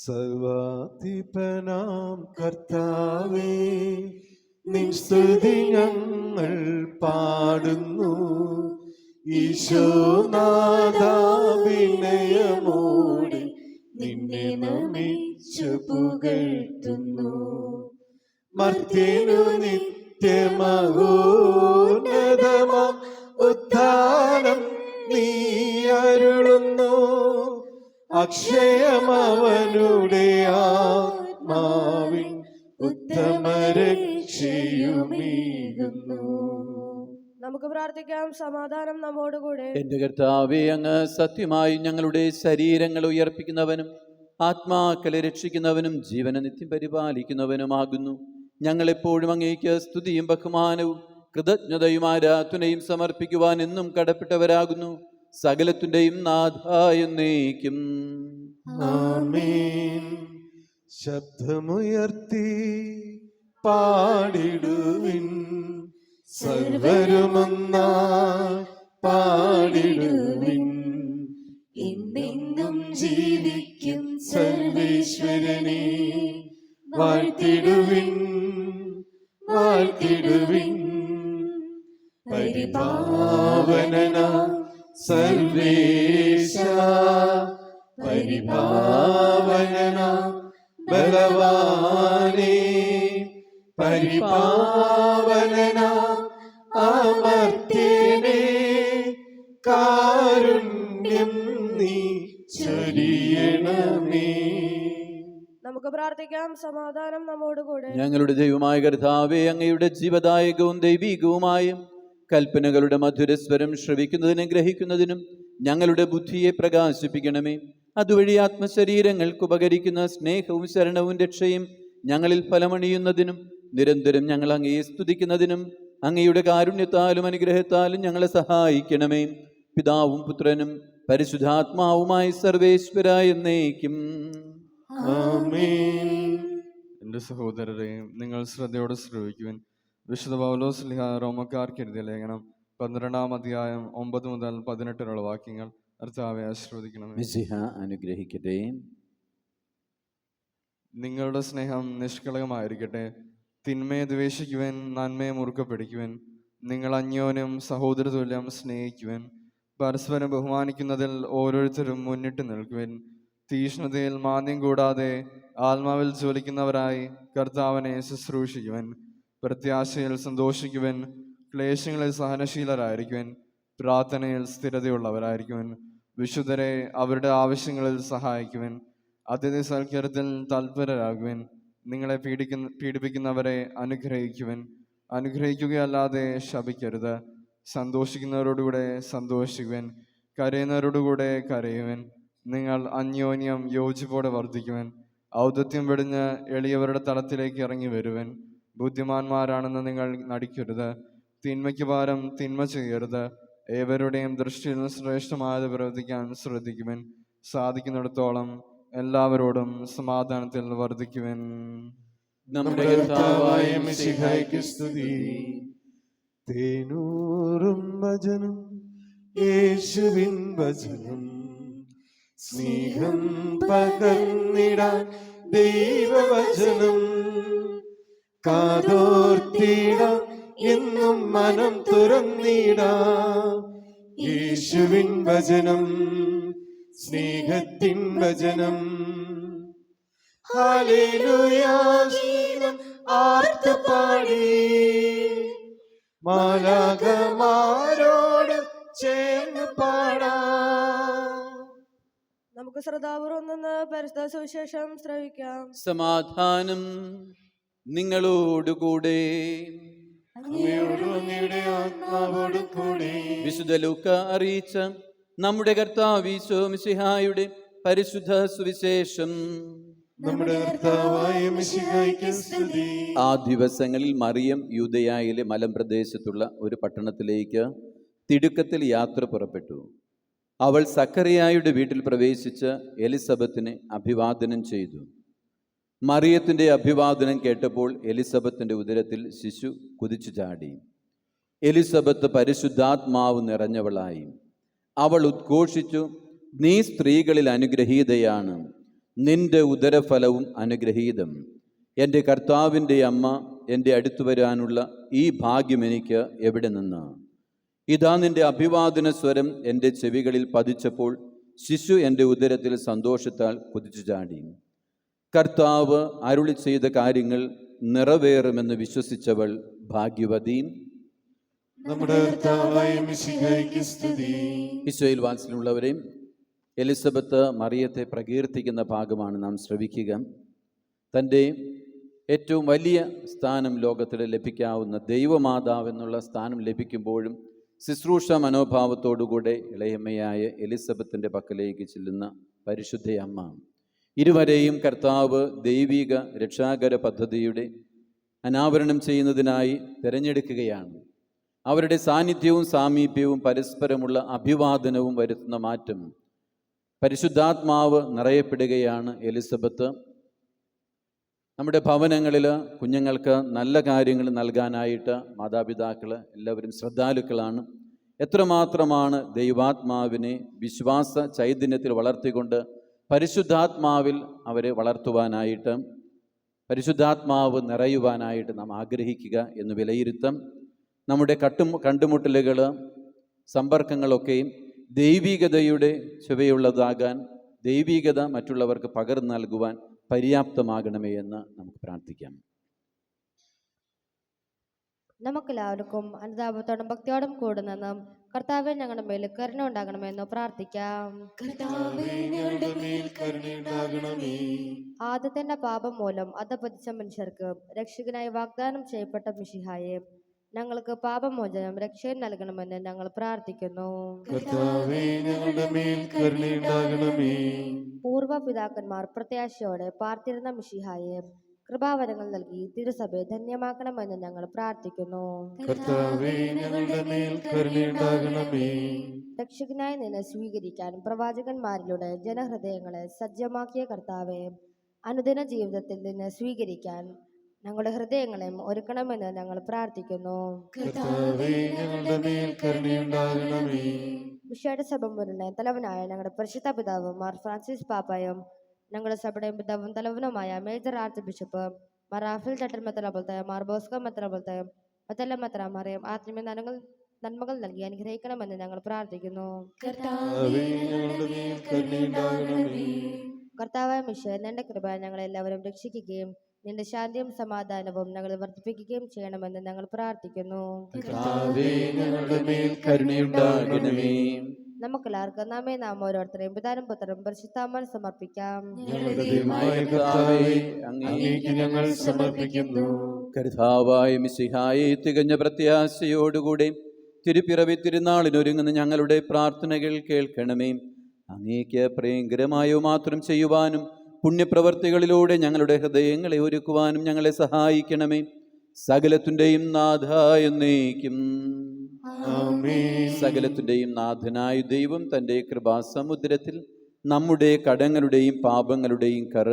സർവാധിപനാം കർത്താവേ, നിൻ സ്തുതി ഞങ്ങൾ പാടുന്നു. ഈശോനാഥാവിനയമോടെ നിന്നെ നമിച്ചു പുകഴ്ത്തുന്നു. മർത്യനു നിത്യമഹോന്നതമാ ഉത്ഥാനം നീ അരുളുന്നു. അക്ഷയമവനുടെ ആത്മാവിൻ ഉത്തമരക്ഷയുമീകുന്നു. നമുക്ക് പ്രാർത്ഥിക്കാം. സമാധാനം നമ്മോടുകൂടെ. എന്റെ കർത്താവേ, അങ്ങ് സത്യമായി ഞങ്ങളുടെ ശരീരങ്ങൾ ഉയർപ്പിക്കുന്നവനും ആത്മാക്കളെ രക്ഷിക്കുന്നവനും ജീവനെ നിത്യം പരിപാലിക്കുന്നവനുമാകുന്നു. ഞങ്ങളെപ്പോഴും അങ്ങേക്ക് സ്തുതിയും ബഹുമാനവും കൃതജ്ഞതയും ആരാധനയും സമർപ്പിക്കുവാൻ എന്നും കടപ്പെട്ടവരാകുന്നു. സകലത്തിൻ്റെയും നാഥായ എന്നേക്കും ആമേൻ. ശബ്ദമുയർത്തി പാടിടുവിൻ, സർവരുമൊന്നായി പാടിടുവിൻ. എന്നെന്നും ജീവിക്കും സർവേശ്വരനെ വാഴ്ത്തിടുവിൻ, വാഴ്ത്തിടുവിൻ. പരിപാവനനാം സർവേശ, പരിപാവനനാം ബലവാനേ, പരിപാവനനാം അമർത്യനേ, കാരുണ്യം നീ ചൊരിയണമേ. നമുക്ക് പ്രാർത്ഥിക്കാം. സമാധാനം നമ്മോടുകൂടെ. ഞങ്ങളുടെ ദൈവമായ കർത്താവേ, അങ്ങയുടെ ജീവദായകവും ദൈവികവുമായ കൽപ്പനകളുടെ മധുരസ്വരം ശ്രവിക്കുന്നതിനും ഗ്രഹിക്കുന്നതിനും ഞങ്ങളുടെ ബുദ്ധിയെ പ്രകാശിപ്പിക്കണമേ. അതുവഴി ആത്മശരീരങ്ങൾക്ക് ഉപകരിക്കുന്ന സ്നേഹവും ശരണവും രക്ഷയും ഞങ്ങളിൽ ഫലമണിയുന്നതിനും നിരന്തരം ഞങ്ങൾ അങ്ങയെ സ്തുതിക്കുന്നതിനും അങ്ങയുടെ കാരുണ്യത്താലും അനുഗ്രഹത്താലും ഞങ്ങളെ സഹായിക്കണമേ. പിതാവും പുത്രനും പരിശുദ്ധാത്മാവുമായി സർവേശ്വരായ എന്നേക്കും ആമേൻ. എൻ്റെ സഹോദരരെ, നിങ്ങൾ ശ്രദ്ധയോടെ ശ്രവിക്കുവിൻ. വിശുദ്ധ പൗലോസ് ശ്ലീഹ റോമക്കാർക്ക് എഴുതിയ ലേഖനം 12-ാം അധ്യായം 9 മുതൽ 18 വരെയുള്ള വാക്യങ്ങൾ കർത്താവെ ആശീർവദിക്കണമേ. മിശിഹ അനുഗ്രഹിക്കട്ടെ. നിങ്ങളുടെ സ്നേഹം നിഷ്കളങ്കമായിരിക്കട്ടെ. തിന്മയെ ദ്വേഷിക്കുവൻ, നന്മയെ മുറുക്കെ പിടിക്കുവൻ. നിങ്ങൾ അന്യോന്യം സഹോദരതുല്യം സ്നേഹിക്കുവൻ. പരസ്പരം ബഹുമാനിക്കുന്നതിൽ ഓരോരുത്തരും മുന്നിട്ട് നിൽക്കുവിൻ. തീഷ്ണതയിൽ മാന്യം കൂടാതെ ആത്മാവിൽ ജ്വലിക്കുന്നവരായി കർത്താവിനെ ശുശ്രൂഷിക്കുവൻ. പ്രത്യാശയിൽ സന്തോഷിക്കുവൻ. ക്ലേശങ്ങളിൽ സഹനശീലരായിരിക്കുവൻ. പ്രാർത്ഥനയിൽ സ്ഥിരതയുള്ളവരായിരിക്കുവൻ. വിശുദ്ധരെ അവരുടെ ആവശ്യങ്ങളിൽ സഹായിക്കുവൻ. അതിഥി സൽക്കാരത്തിൽ തൽപരരാകുവൻ. നിങ്ങളെ പീഡിപ്പിക്കുന്നവരെ അനുഗ്രഹിക്കുവൻ. അനുഗ്രഹിക്കുകയല്ലാതെ ശപിക്കരുത്. സന്തോഷിക്കുന്നവരോടുകൂടെ സന്തോഷിക്കുവൻ. കരയുന്നവരോടുകൂടെ കരയുവൻ. നിങ്ങൾ അന്യോന്യം യോജിപ്പോടെ വർദ്ധിക്കുവൻ. ഔദത്യം വെടിഞ്ഞ് എളിയവരുടെ തലത്തിലേക്ക് ഇറങ്ങി വരുവൻ. ബുദ്ധിമാന്മാരാണെന്ന് നിങ്ങൾ നടിക്കരുത്. തിന്മയ്ക്ക് പകരം തിന്മ ചെയ്യരുത്. ഏവരുടെയും ദൃഷ്ടിയിൽ ശ്രേഷ്ഠമായത് പ്രവർത്തിക്കാൻ ശ്രദ്ധിക്കുവൻ. സാധിക്കുന്നിടത്തോളം എല്ലാവരോടും സമാധാനത്തിൽ വർദ്ധിക്കുവൻ. നമ്മുടെ കർത്താവായ മിശിഹായ്ക്ക് സ്തുതി. തേനൂറും വചനം യേശുവിൻ വചനം, സ്നേഹം പകർന്നിടാൻ ദൈവവചനം, കാതോർത്തിടാം എന്നും മനം തുറന്നിടാം. യേശുവിൻ വചനം, സ്നേഹത്തിൻ വചനം. ഹല്ലേലൂയാ ഗീതം ആർത്തുപാടി മാലാഖമാരോട് ചേർന്ന് പാടാം. നമുക്ക് ശ്രദ്ധാപൂർവം നിന്ന് പരിശുദ്ധ സുവിശേഷം ശ്രവിക്കാം. സമാധാനം നിങ്ങളോടുകൂടെ. അങ്ങയോടും അങ്ങയുടെ ആത്മാവോടും കൂടെ. വിശുദ്ധ ലൂക്ക അറിയിച്ച നമ്മുടെ കർത്താവ് ഈശോ മിശിഹായുടെ പരിശുദ്ധ സുവിശേഷം. നമ്മുടെ കർത്താവായ മിശിഹായ്ക്ക് സ്തുതി. ആ ദിവസങ്ങളിൽ മറിയം യൂദയായിലെ മലമ്പ്രദേശത്തുള്ള ഒരു പട്ടണത്തിലേക്ക് തിടുക്കത്തിൽ യാത്ര പുറപ്പെട്ടു. അവൾ സക്കറിയായുടെ വീട്ടിൽ പ്രവേശിച്ച് എലിസബത്തിനെ അഭിവാദനം ചെയ്തു. മറിയത്തിൻ്റെ അഭിവാദനം കേട്ടപ്പോൾ എലിസബത്തിൻ്റെ ഉദരത്തിൽ ശിശു കുതിച്ചു ചാടി. എലിസബത്ത് പരിശുദ്ധാത്മാവ് നിറഞ്ഞവളായി. അവൾ ഉദ്ഘോഷിച്ചു, നീ സ്ത്രീകളിൽ അനുഗ്രഹീതയാണ്, നിന്റെ ഉദരഫലവും അനുഗ്രഹീതം. എൻ്റെ കർത്താവിൻ്റെ അമ്മ എൻ്റെ അടുത്തു വരാനുള്ള ഈ ഭാഗ്യം എനിക്ക് എവിടെ നിന്ന്? ഇതാ നിന്റെ അഭിവാദന സ്വരം എൻ്റെ ചെവികളിൽ പതിച്ചപ്പോൾ ശിശു എൻ്റെ ഉദരത്തിൽ സന്തോഷത്താൽ കുതിച്ചു ചാടി. കർത്താവ് അരുളി ചെയ്ത കാര്യങ്ങൾ നിറവേറുമെന്ന് വിശ്വസിച്ചവൾ ഭാഗ്യവതി. നമ്മുടെ കർത്താവായ മിശിഹായ്ക്ക് സ്തുതി. ഈശോയിൽ വാത്സല്യമുള്ളവരെയും, എലിസബത്ത് മറിയത്തെ പ്രകീർത്തിക്കുന്ന ഭാഗമാണ് നാം ശ്രവിക്കുക. തൻ്റെ ഏറ്റവും വലിയ സ്ഥാനം ലോകത്തിൽ ലഭിക്കാവുന്ന ദൈവമാതാവ് എന്നുള്ള സ്ഥാനം ലഭിക്കുമ്പോഴും ശുശ്രൂഷ മനോഭാവത്തോടുകൂടെ ഇളയമ്മയായ എലിസബത്തിൻ്റെ പക്കലേക്ക് ചെല്ലുന്ന പരിശുദ്ധയമ്മ. ഇരുവരെയും കർത്താവ് ദൈവിക രക്ഷാകര പദ്ധതിയുടെ അനാവരണം ചെയ്യുന്നതിനായി തിരഞ്ഞെടുക്കുകയാണ്. അവരുടെ സാന്നിധ്യവും സാമീപ്യവും പരസ്പരമുള്ള അഭിവാദനവും വരുത്തുന്ന മാറ്റം പരിശുദ്ധാത്മാവ് നിറയപ്പെടുകയാണ് എലിസബത്ത്. നമ്മുടെ ഭവനങ്ങളിൽ കുഞ്ഞുങ്ങൾക്ക് നല്ല കാര്യങ്ങൾ നൽകാനായിട്ട് മാതാപിതാക്കൾ എല്ലാവരും ശ്രദ്ധാലുക്കളാണ്. എത്രമാത്രമാണ് ദൈവാത്മാവിനെ വിശ്വാസ ചൈതന്യത്തിൽ വളർത്തിക്കൊണ്ട് പരിശുദ്ധാത്മാവിൽ അവരെ വളർത്തുവാനായിട്ട്, പരിശുദ്ധാത്മാവ് നിറയുവാനായിട്ട് നാം ആഗ്രഹിക്കുക എന്ന് വിലയിരുത്താം. നമ്മുടെ കണ്ടുമുട്ടലുകൾ, സമ്പർക്കങ്ങളൊക്കെയും ദൈവികതയുടെ ചുവയുള്ളതാകാൻ, ദൈവികത മറ്റുള്ളവർക്ക് പകർന്നു നൽകുവാൻ പര്യാപ്തമാകണമേ എന്ന് നമുക്ക് പ്രാർത്ഥിക്കാം. നമുക്കെല്ലാവർക്കും അനുതാപത്തോടും ഭക്തിയോടും കൂടുന്നെന്നും കർത്താവെ ഞങ്ങളുടെ മേൽ കരുണ ഉണ്ടാകണമെന്ന് പ്രാർത്ഥിക്കാം. ആദ്യത്തിന്റെ പാപം മൂലം അധപതിച്ച മനുഷ്യർക്ക് രക്ഷകനായി വാഗ്ദാനം ചെയ്യപ്പെട്ട മിശിഹായെ ഞങ്ങൾക്ക് പാപമോചനം രക്ഷയും നൽകണമെന്ന് ഞങ്ങൾ പ്രാർത്ഥിക്കുന്നു. പൂർവ്വപിതാക്കന്മാർ പ്രത്യാശയോടെ പാർത്തിരുന്ന മിശിഹായെ കൃപാവരങ്ങൾ നൽകി തിരുസഭയെ ധന്യമാക്കണമെന്ന് ഞങ്ങൾ പ്രാർത്ഥിക്കുന്നു. രക്ഷകനായി നിന്നെ സ്വീകരിക്കാൻ പ്രവാചകന്മാരിലൂടെ ജനഹൃദയങ്ങളെ സജ്ജമാക്കിയ കർത്താവെ, അനുദിന ജീവിതത്തിൽ നിന്നെ സ്വീകരിക്കാൻ ഞങ്ങളുടെ ഹൃദയങ്ങളെയും ഒരുക്കണമെന്ന് ഞങ്ങൾ പ്രാർത്ഥിക്കുന്നു. വിശേഷ സഭ മുരുടെ തലവനായ ഞങ്ങളുടെ പരിശുദ്ധ പിതാവ് മാർ ഫ്രാൻസിസ് പാപ്പയും ഞങ്ങളുടെ സഭയുടെ പിതാവും തലവനുമായ major archbishop Mar Raphael Thattil മെത്രാപ്പൊലീത്ത, മാർ ബോസ്കോ മെത്രാപ്പൊലീത്ത, മറ്റെല്ലാ മെത്രാന്മാരെയും ആത്മീയ നന്മകൾ നൽകി അനുഗ്രഹിക്കണമെന്ന് ഞങ്ങൾ പ്രാർത്ഥിക്കുന്നു. കർത്താവേ, ഞങ്ങളുടെ മേൽ കരുണയുണ്ടാകണമേ. കർത്താവായ മിശിഹാ, നിന്റെ കൃപ ഞങ്ങളെല്ലാവരും രക്ഷിക്കുകയും നിന്റെ ശാന്തിയും സമാധാനവും ഞങ്ങൾ വർദ്ധിപ്പിക്കുകയും ചെയ്യണമെന്ന് ഞങ്ങൾ പ്രാർത്ഥിക്കുന്നു. കർത്താവേ, ഞങ്ങളുടെ മേൽ കരുണയുണ്ടാകണമേ. നമുക്കെല്ലാവർക്കും നാം ഓരോരുത്തരെയും പിതാനും പുത്രനും പരിശുദ്ധാത്മാവിനും സമർപ്പിക്കാം. ഞങ്ങളുടെ ദൈവമായ കർത്താവേ, അങ്ങേക്ക് ഞങ്ങൾ സമർപ്പിക്കുന്നു. കർത്താവായ മിശിഹായെ തികഞ്ഞ പ്രത്യാശയോടുകൂടെ തിരുപ്പിറവി തിരുനാളിനൊരുങ്ങുന്ന ഞങ്ങളുടെ പ്രാർത്ഥനകൾ കേൾക്കണമേ. അങ്ങേക്ക് പ്രിയങ്കരമായോ മാത്രം ചെയ്യുവാനും പുണ്യപ്രവർത്തികളിലൂടെ ഞങ്ങളുടെ ഹൃദയങ്ങളെ ഒരുക്കുവാനും ഞങ്ങളെ സഹായിക്കണമേ. സകലത്തിൻ്റെയും നാഥ എന്നേക്കും. സകലത്തിൻ്റെയും നാഥനായ ദൈവം തൻ്റെ കൃപാസമുദ്രത്തിൽ നമ്മുടെ കടങ്ങളുടെയും പാപങ്ങളുടെയും കറ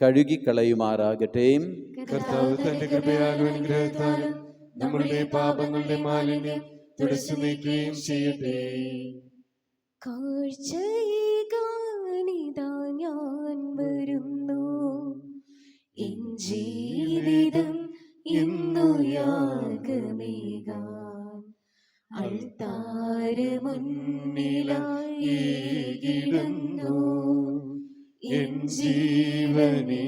കഴുകിക്കളയുമാറാകട്ടെ. കർത്താവ് തന്റെ കൃപയാലും അനുഗ്രഹത്താലും നമ്മുടെ പാപങ്ങളുടെ മാലിന്യം തുടച്ചു നീക്കുകയും ചെയ്യട്ടെ. കാഴ്ചയേകാനിതാ ഞാൻ വരുന്നു, എൻ ജീവിതം ഇന്നു യാഗമേകാൻ. അൾത്താര മുന്നിലായി കിടന്നു എൻ ജീവനെ,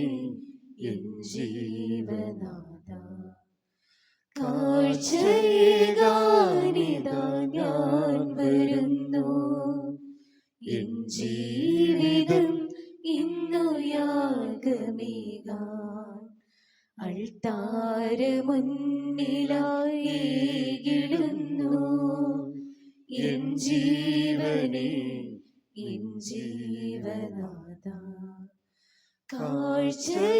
എൻ ജീവനാഥ. കാഴ്ചയേകാനിതാ ഞാൻ വരുന്നു, എൻ ജീവിതം ഇന്നു യാഗമേകാൻ. അൾത്താര മുന്നിലായി കിടന്നു എൻ ജീവനെ, എൻ ജീവനാഥ. കാഴ്ചയേകാനിതാ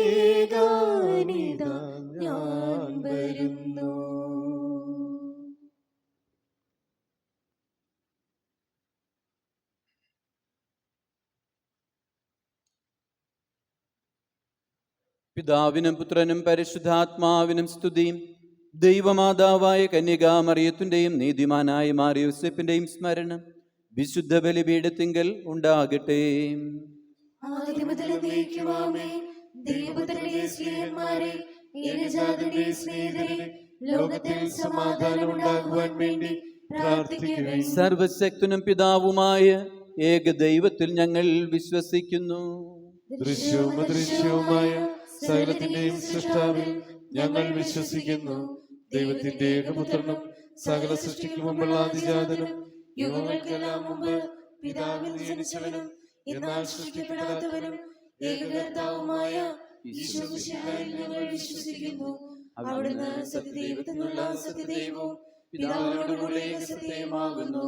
ഞാൻ വരുന്നു. പിതാവിനും പുത്രനും പരിശുദ്ധാത്മാവിനും സ്തുതിയും. ദൈവമാതാവായ കന്യകാമറിയത്തിൻ്റെയും നീതിമാനായ മാർ യോസേപ്പിൻ്റെയും സ്മരണം വിശുദ്ധ ബലിപീഠത്തിങ്കൽ ഉണ്ടാകട്ടെ. സർവശക്തനും പിതാവുമായ ഏകദൈവത്തിൽ ഞങ്ങൾ വിശ്വസിക്കുന്നു. ദൃശ്യവും അദൃശ്യവുമായ സകലത്തിന്റെയും സൃഷ്ടാവിൽ ഞങ്ങൾ വിശ്വസിക്കുന്നു. ദൈവത്തിന്റെ ഏകപുത്രനും സകല സൃഷ്ടിക്ക് മുമ്പുള്ള ആദിജാതനും യുഗങ്ങൾക്കെല്ലാം മുമ്പ് പിതാവിൽ ജനിച്ചവനും എന്നാൽ സൃഷ്ടിക്കപ്പെടാത്തവനും ഏകകർത്താവുമായ ഈശോമിശിഹായിൽ ഞങ്ങൾ വിശ്വസിക്കുന്നു. അവിടുന്ന് സത്യദൈവത്തിനുള്ള സത്യദൈവവും പിതാവിനോടുകൂടെ ഏകസത്യമാകുന്നു.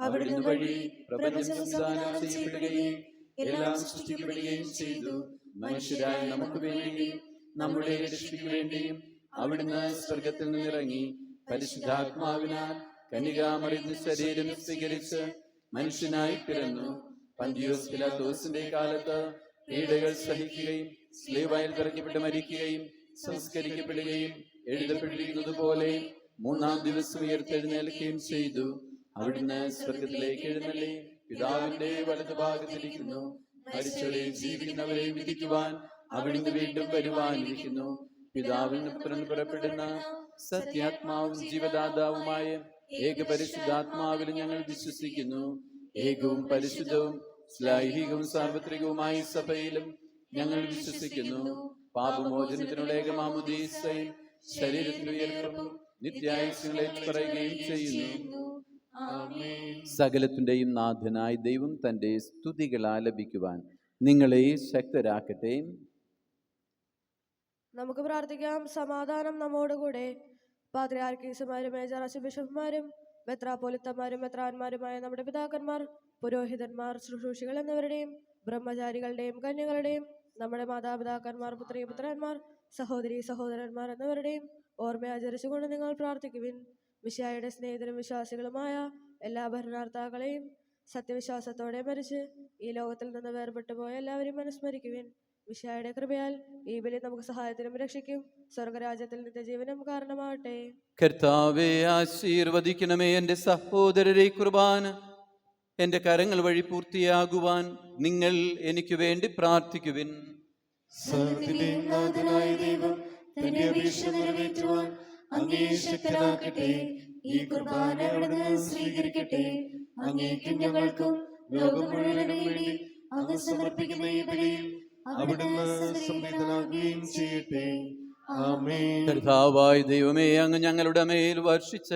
അവിടുന്ന് വഴി പ്രപഞ്ചം സംവിധാനം ചെയ്യപ്പെടുകയും എല്ലാം സൃഷ്ടിക്കപ്പെടുകയും ചെയ്തു. മനുഷ്യരായ നമുക്ക് വേണ്ടിയും നമ്മുടെ രക്ഷയ്ക്ക് വേണ്ടിയും അവിടുന്ന് സ്വർഗത്തിൽ നിന്നിറങ്ങി പരിശുദ്ധാത്മാവിനാൽ കന്യകാമറിയത്തിന് ശരീരം സ്വീകരിച്ച് മനുഷ്യനായി പിറന്നു. പന്തിയോസ് പിലാത്തോസിന്റെ കാലത്ത് പീഡകൾ സഹിക്കുകയും സ്ലീവായിൽ തറയ്ക്കപ്പെട്ട് മരിക്കുകയും സംസ്കരിക്കപ്പെടുകയും എഴുതപ്പെട്ടിരിക്കുന്നത് പോലെ മൂന്നാം ദിവസം ഉയർത്തെഴുന്നേൽക്കുകയും ചെയ്തു. അവിടുന്ന് സ്വർഗത്തിലേക്ക് എഴുന്നള്ളി പിതാവിന്റെ വലതുഭാഗത്തിരിക്കുന്നു. മരിച്ചവരെയും ജീവിക്കുന്നവരെയും വിധിക്കുവാൻ അവിടുന്ന് വീണ്ടും വരുവാനിരിക്കുന്നു. പിതാവിൽ പുത്രൻ പുറപ്പെടുന്ന സത്യാത്മാവും ജീവദാതാവുമായ ഏകപരിശുദ്ധാത്മാവിൽ ഞങ്ങൾ വിശ്വസിക്കുന്നു. ഏകവും പരിശുദ്ധവും ശ്ലൈഹികവും സാർവത്രികവുമായ സഭയിലും ഞങ്ങൾ വിശ്വസിക്കുന്നു. പാപമോചനത്തിനുള്ള ഏകമാമുദീസയും ശരീരത്തിന്റെ ഉയർപ്പും നിത്യായുസ്സുകളെ പറയുകയും ചെയ്യുന്നു. സകലത്തിന്റെയും നാഥനായ ദൈവം തന്റെ സ്തുതികൾ ആലപിക്കുവാൻ നിങ്ങളെ ശക്തരാക്കട്ടെ. നമുക്ക് പ്രാർത്ഥിക്കാം. സമാധാനം നമ്മോടുകൂടെ. പാത്രിയാർക്കീസുമാരും മേജർ ആർച്ച് ബിഷപ്പുമാരും മെത്രാപ്പോലിത്തമാരും മെത്രാന്മാരുമായ നമ്മുടെ പിതാക്കന്മാർ, പുരോഹിതന്മാർ, ശുശ്രൂഷികൾ എന്നിവരുടെയും ബ്രഹ്മചാരികളുടെയും കന്യകളുടെയും നമ്മുടെ മാതാപിതാക്കന്മാർ, പുത്രിപുത്രന്മാർ, സഹോദരി സഹോദരന്മാർ എന്നിവരുടെയും ഓർമ്മ ആചരിച്ചുകൊണ്ട് നിങ്ങൾ പ്രാർത്ഥിക്കുവിൻ. മിശിഹായുടെ സ്നേഹിതരും വിശ്വാസികളുമായ എല്ലാ ഭരണാർത്ഥാക്കളെയും സത്യവിശ്വാസത്തോടെ മരിച്ച് ഈ ലോകത്തിൽ നിന്ന് വേർപെട്ടു പോയ എല്ലാവരെയും അനുസ്മരിക്കുവിൻ. മിശിഹായുടെ കൃപയാൽ ഈ ബലി നമുക്ക് സഹായത്തിനും രക്ഷയ്ക്കും സ്വർഗരാജ്യത്തിൽ നിത്യജീവനും കാരണമാകട്ടെ. കർത്താവെ ആശീർവദിക്കണമേ. എൻ്റെ സഹോദരരെ, കുർബാന എൻ്റെ കരങ്ങൾ വഴി പൂർത്തിയാകുവാൻ നിങ്ങൾ എനിക്ക് വേണ്ടി പ്രാർത്ഥിക്കുവിൻ. സർവ്വത്തിന്റെയും നാഥനായ ദൈവം തന്റെ അപേക്ഷ നിറവേറ്റുവാൻ അങ്ങേ ശക്തനാക്കട്ടെ. ഈ കുർബാന അവിടുന്ന് സ്വീകരിക്കട്ടെ. അങ്ങേക്കും ഞങ്ങൾക്കും ലോകം മുഴുവനും വേണ്ടി അങ്ങ് സമർപ്പിക്കുന്ന ഈ ബലിയിൽ അവിടുന്ന് സംപ്രീതനാകുകയും ചെയ്യട്ടെ. ആമേൻ. കർത്താവായ ദൈവമേ, അങ്ങ് ഞങ്ങളുടെ മേൽ വർഷിച്ച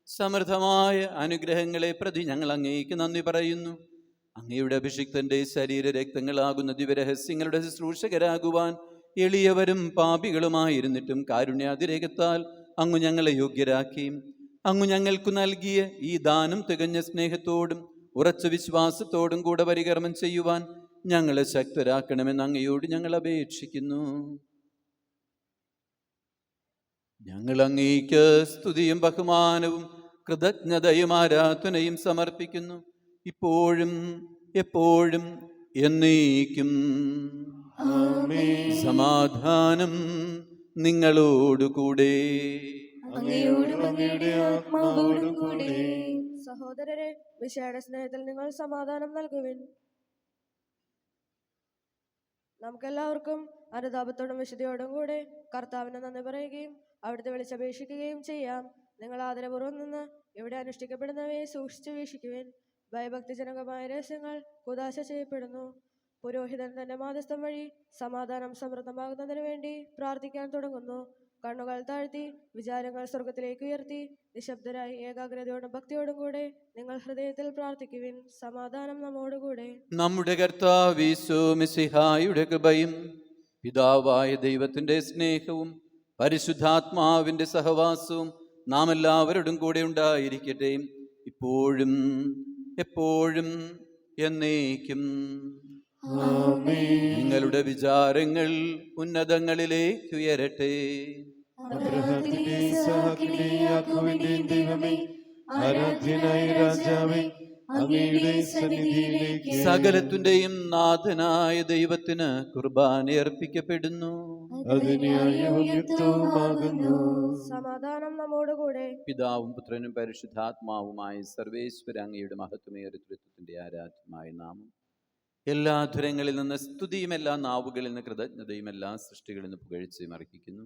സമൃദ്ധമായ അനുഗ്രഹങ്ങളെ പ്രതി ഞങ്ങൾ അങ്ങേക്ക് നന്ദി പറയുന്നു. അങ്ങയുടെ അഭിഷിക്തന്റെ ശരീര രക്തങ്ങളാകുന്ന ദിവ്യരഹസ്യങ്ങളുടെ ശുശ്രൂഷകരാകുവാൻ എളിയവരും പാപികളുമായിരുന്നിട്ടും കാരുണ്യാതിരേകത്താൽ അങ്ങ് ഞങ്ങളെ യോഗ്യരാക്കി. അങ്ങ് ഞങ്ങൾക്കു നൽകിയ ഈ ദാനം തികഞ്ഞ സ്നേഹത്തോടും ഉറച്ച വിശ്വാസത്തോടും കൂടെ പരികർമ്മം ചെയ്യുവാൻ ഞങ്ങളെ ശക്തരാക്കണമെന്ന് അങ്ങയോട് ഞങ്ങൾ അപേക്ഷിക്കുന്നു. ഞങ്ങൾ അങ്ങേക്ക് സ്തുതിയും ബഹുമാനവും കൃതജ്ഞതയും ആരാധനയും സമർപ്പിക്കുന്നു, ഇപ്പോഴും എപ്പോഴും എന്നേക്കും. സമാധാനം നിങ്ങളോടുകൂടെ. അങ്ങയോടും അങ്ങയുടെ ആത്മാവോടും കൂടെ. സഹോദരരെ, മിശിഹായുടെ സ്നേഹത്തിൽ നിങ്ങൾ സമാധാനം നൽകുവിൻ. നമുക്കെല്ലാവർക്കും അനുതാപത്തോടും വിശുദ്ധിയോടും കൂടെ കർത്താവിനെ നന്ദി പറയുകയും അവിടുത്തെ വിളിച്ചപേക്ഷിക്കുകയും ചെയ്യാം. നിങ്ങൾ ആദരപൂർവ്വം നിന്ന് ഇവിടെ അനുഷ്ഠിക്കപ്പെടുന്നവയെ സൂക്ഷിച്ചു വീക്ഷിക്കുവിൻ. ഭയഭക്തിജനകമായ രഹസ്യങ്ങൾ കുദാശ ചെയ്യപ്പെടുന്നു. പുരോഹിതൻ തന്റെ മാധ്യസ്ഥം വഴി സമാധാനം സമൃദ്ധമാകുന്നതിന് വേണ്ടി പ്രാർത്ഥിക്കാൻ തുടങ്ങുന്നു. കണ്ണുകൾ താഴ്ത്തി വിചാരങ്ങൾ സ്വർഗത്തിലേക്ക് ഉയർത്തി നിശബ്ദരായി ഏകാഗ്രതയോടും ഭക്തിയോടും കൂടെ നിങ്ങൾ ഹൃദയത്തിൽ പ്രാർത്ഥിക്കുവിൻ. സമാധാനം നമ്മോടുകൂടെ. നമ്മുടെ കർത്താവ് യേശു മിശിഹായുടെ കൃപയും പിതാവായ ദൈവത്തിന്റെ സ്നേഹവും പരിശുദ്ധാത്മാവിന്റെ സഹവാസവും നാം എല്ലാവരോടും കൂടെ ഉണ്ടായിരിക്കട്ടെ, ഇപ്പോഴും എപ്പോഴും എന്നേക്കും. നിങ്ങളുടെ വിചാരങ്ങൾ ഉന്നതങ്ങളിലേക്ക് ഉയരട്ടെ. അബ്രഹാമിന്റെയും ഇസ്ഹാക്കിന്റെയും യാക്കോബിന്റെയും ദൈവമേ, ആരാധ്യനായ രാജാവേ, അങ്ങയുടെ സന്നിധിയിലേക്ക് സകലത്തിന്റെയും നാഥനായ ദൈവത്തിന് കുർബാന അർപ്പിക്കപ്പെടുന്നു. സമാധാനം നമ്മോടുകൂടെ. പിതാവും പുത്രനും പരിശുദ്ധാത്മാവുമായ സർവേശ്വര അങ്ങയുടെ മഹത്വമേറിയ തൃത്വത്തിന്റെ ആരാധ്യമായ നാമം എല്ലാ ധുരങ്ങളിൽ നിന്ന് സ്തുതിയും എല്ലാ നാവുകളിൽ നിന്ന് കൃതജ്ഞതയും എല്ലാ സൃഷ്ടികളിൽ നിന്ന് പുകഴ്ചയും അർപ്പിക്കുന്നു.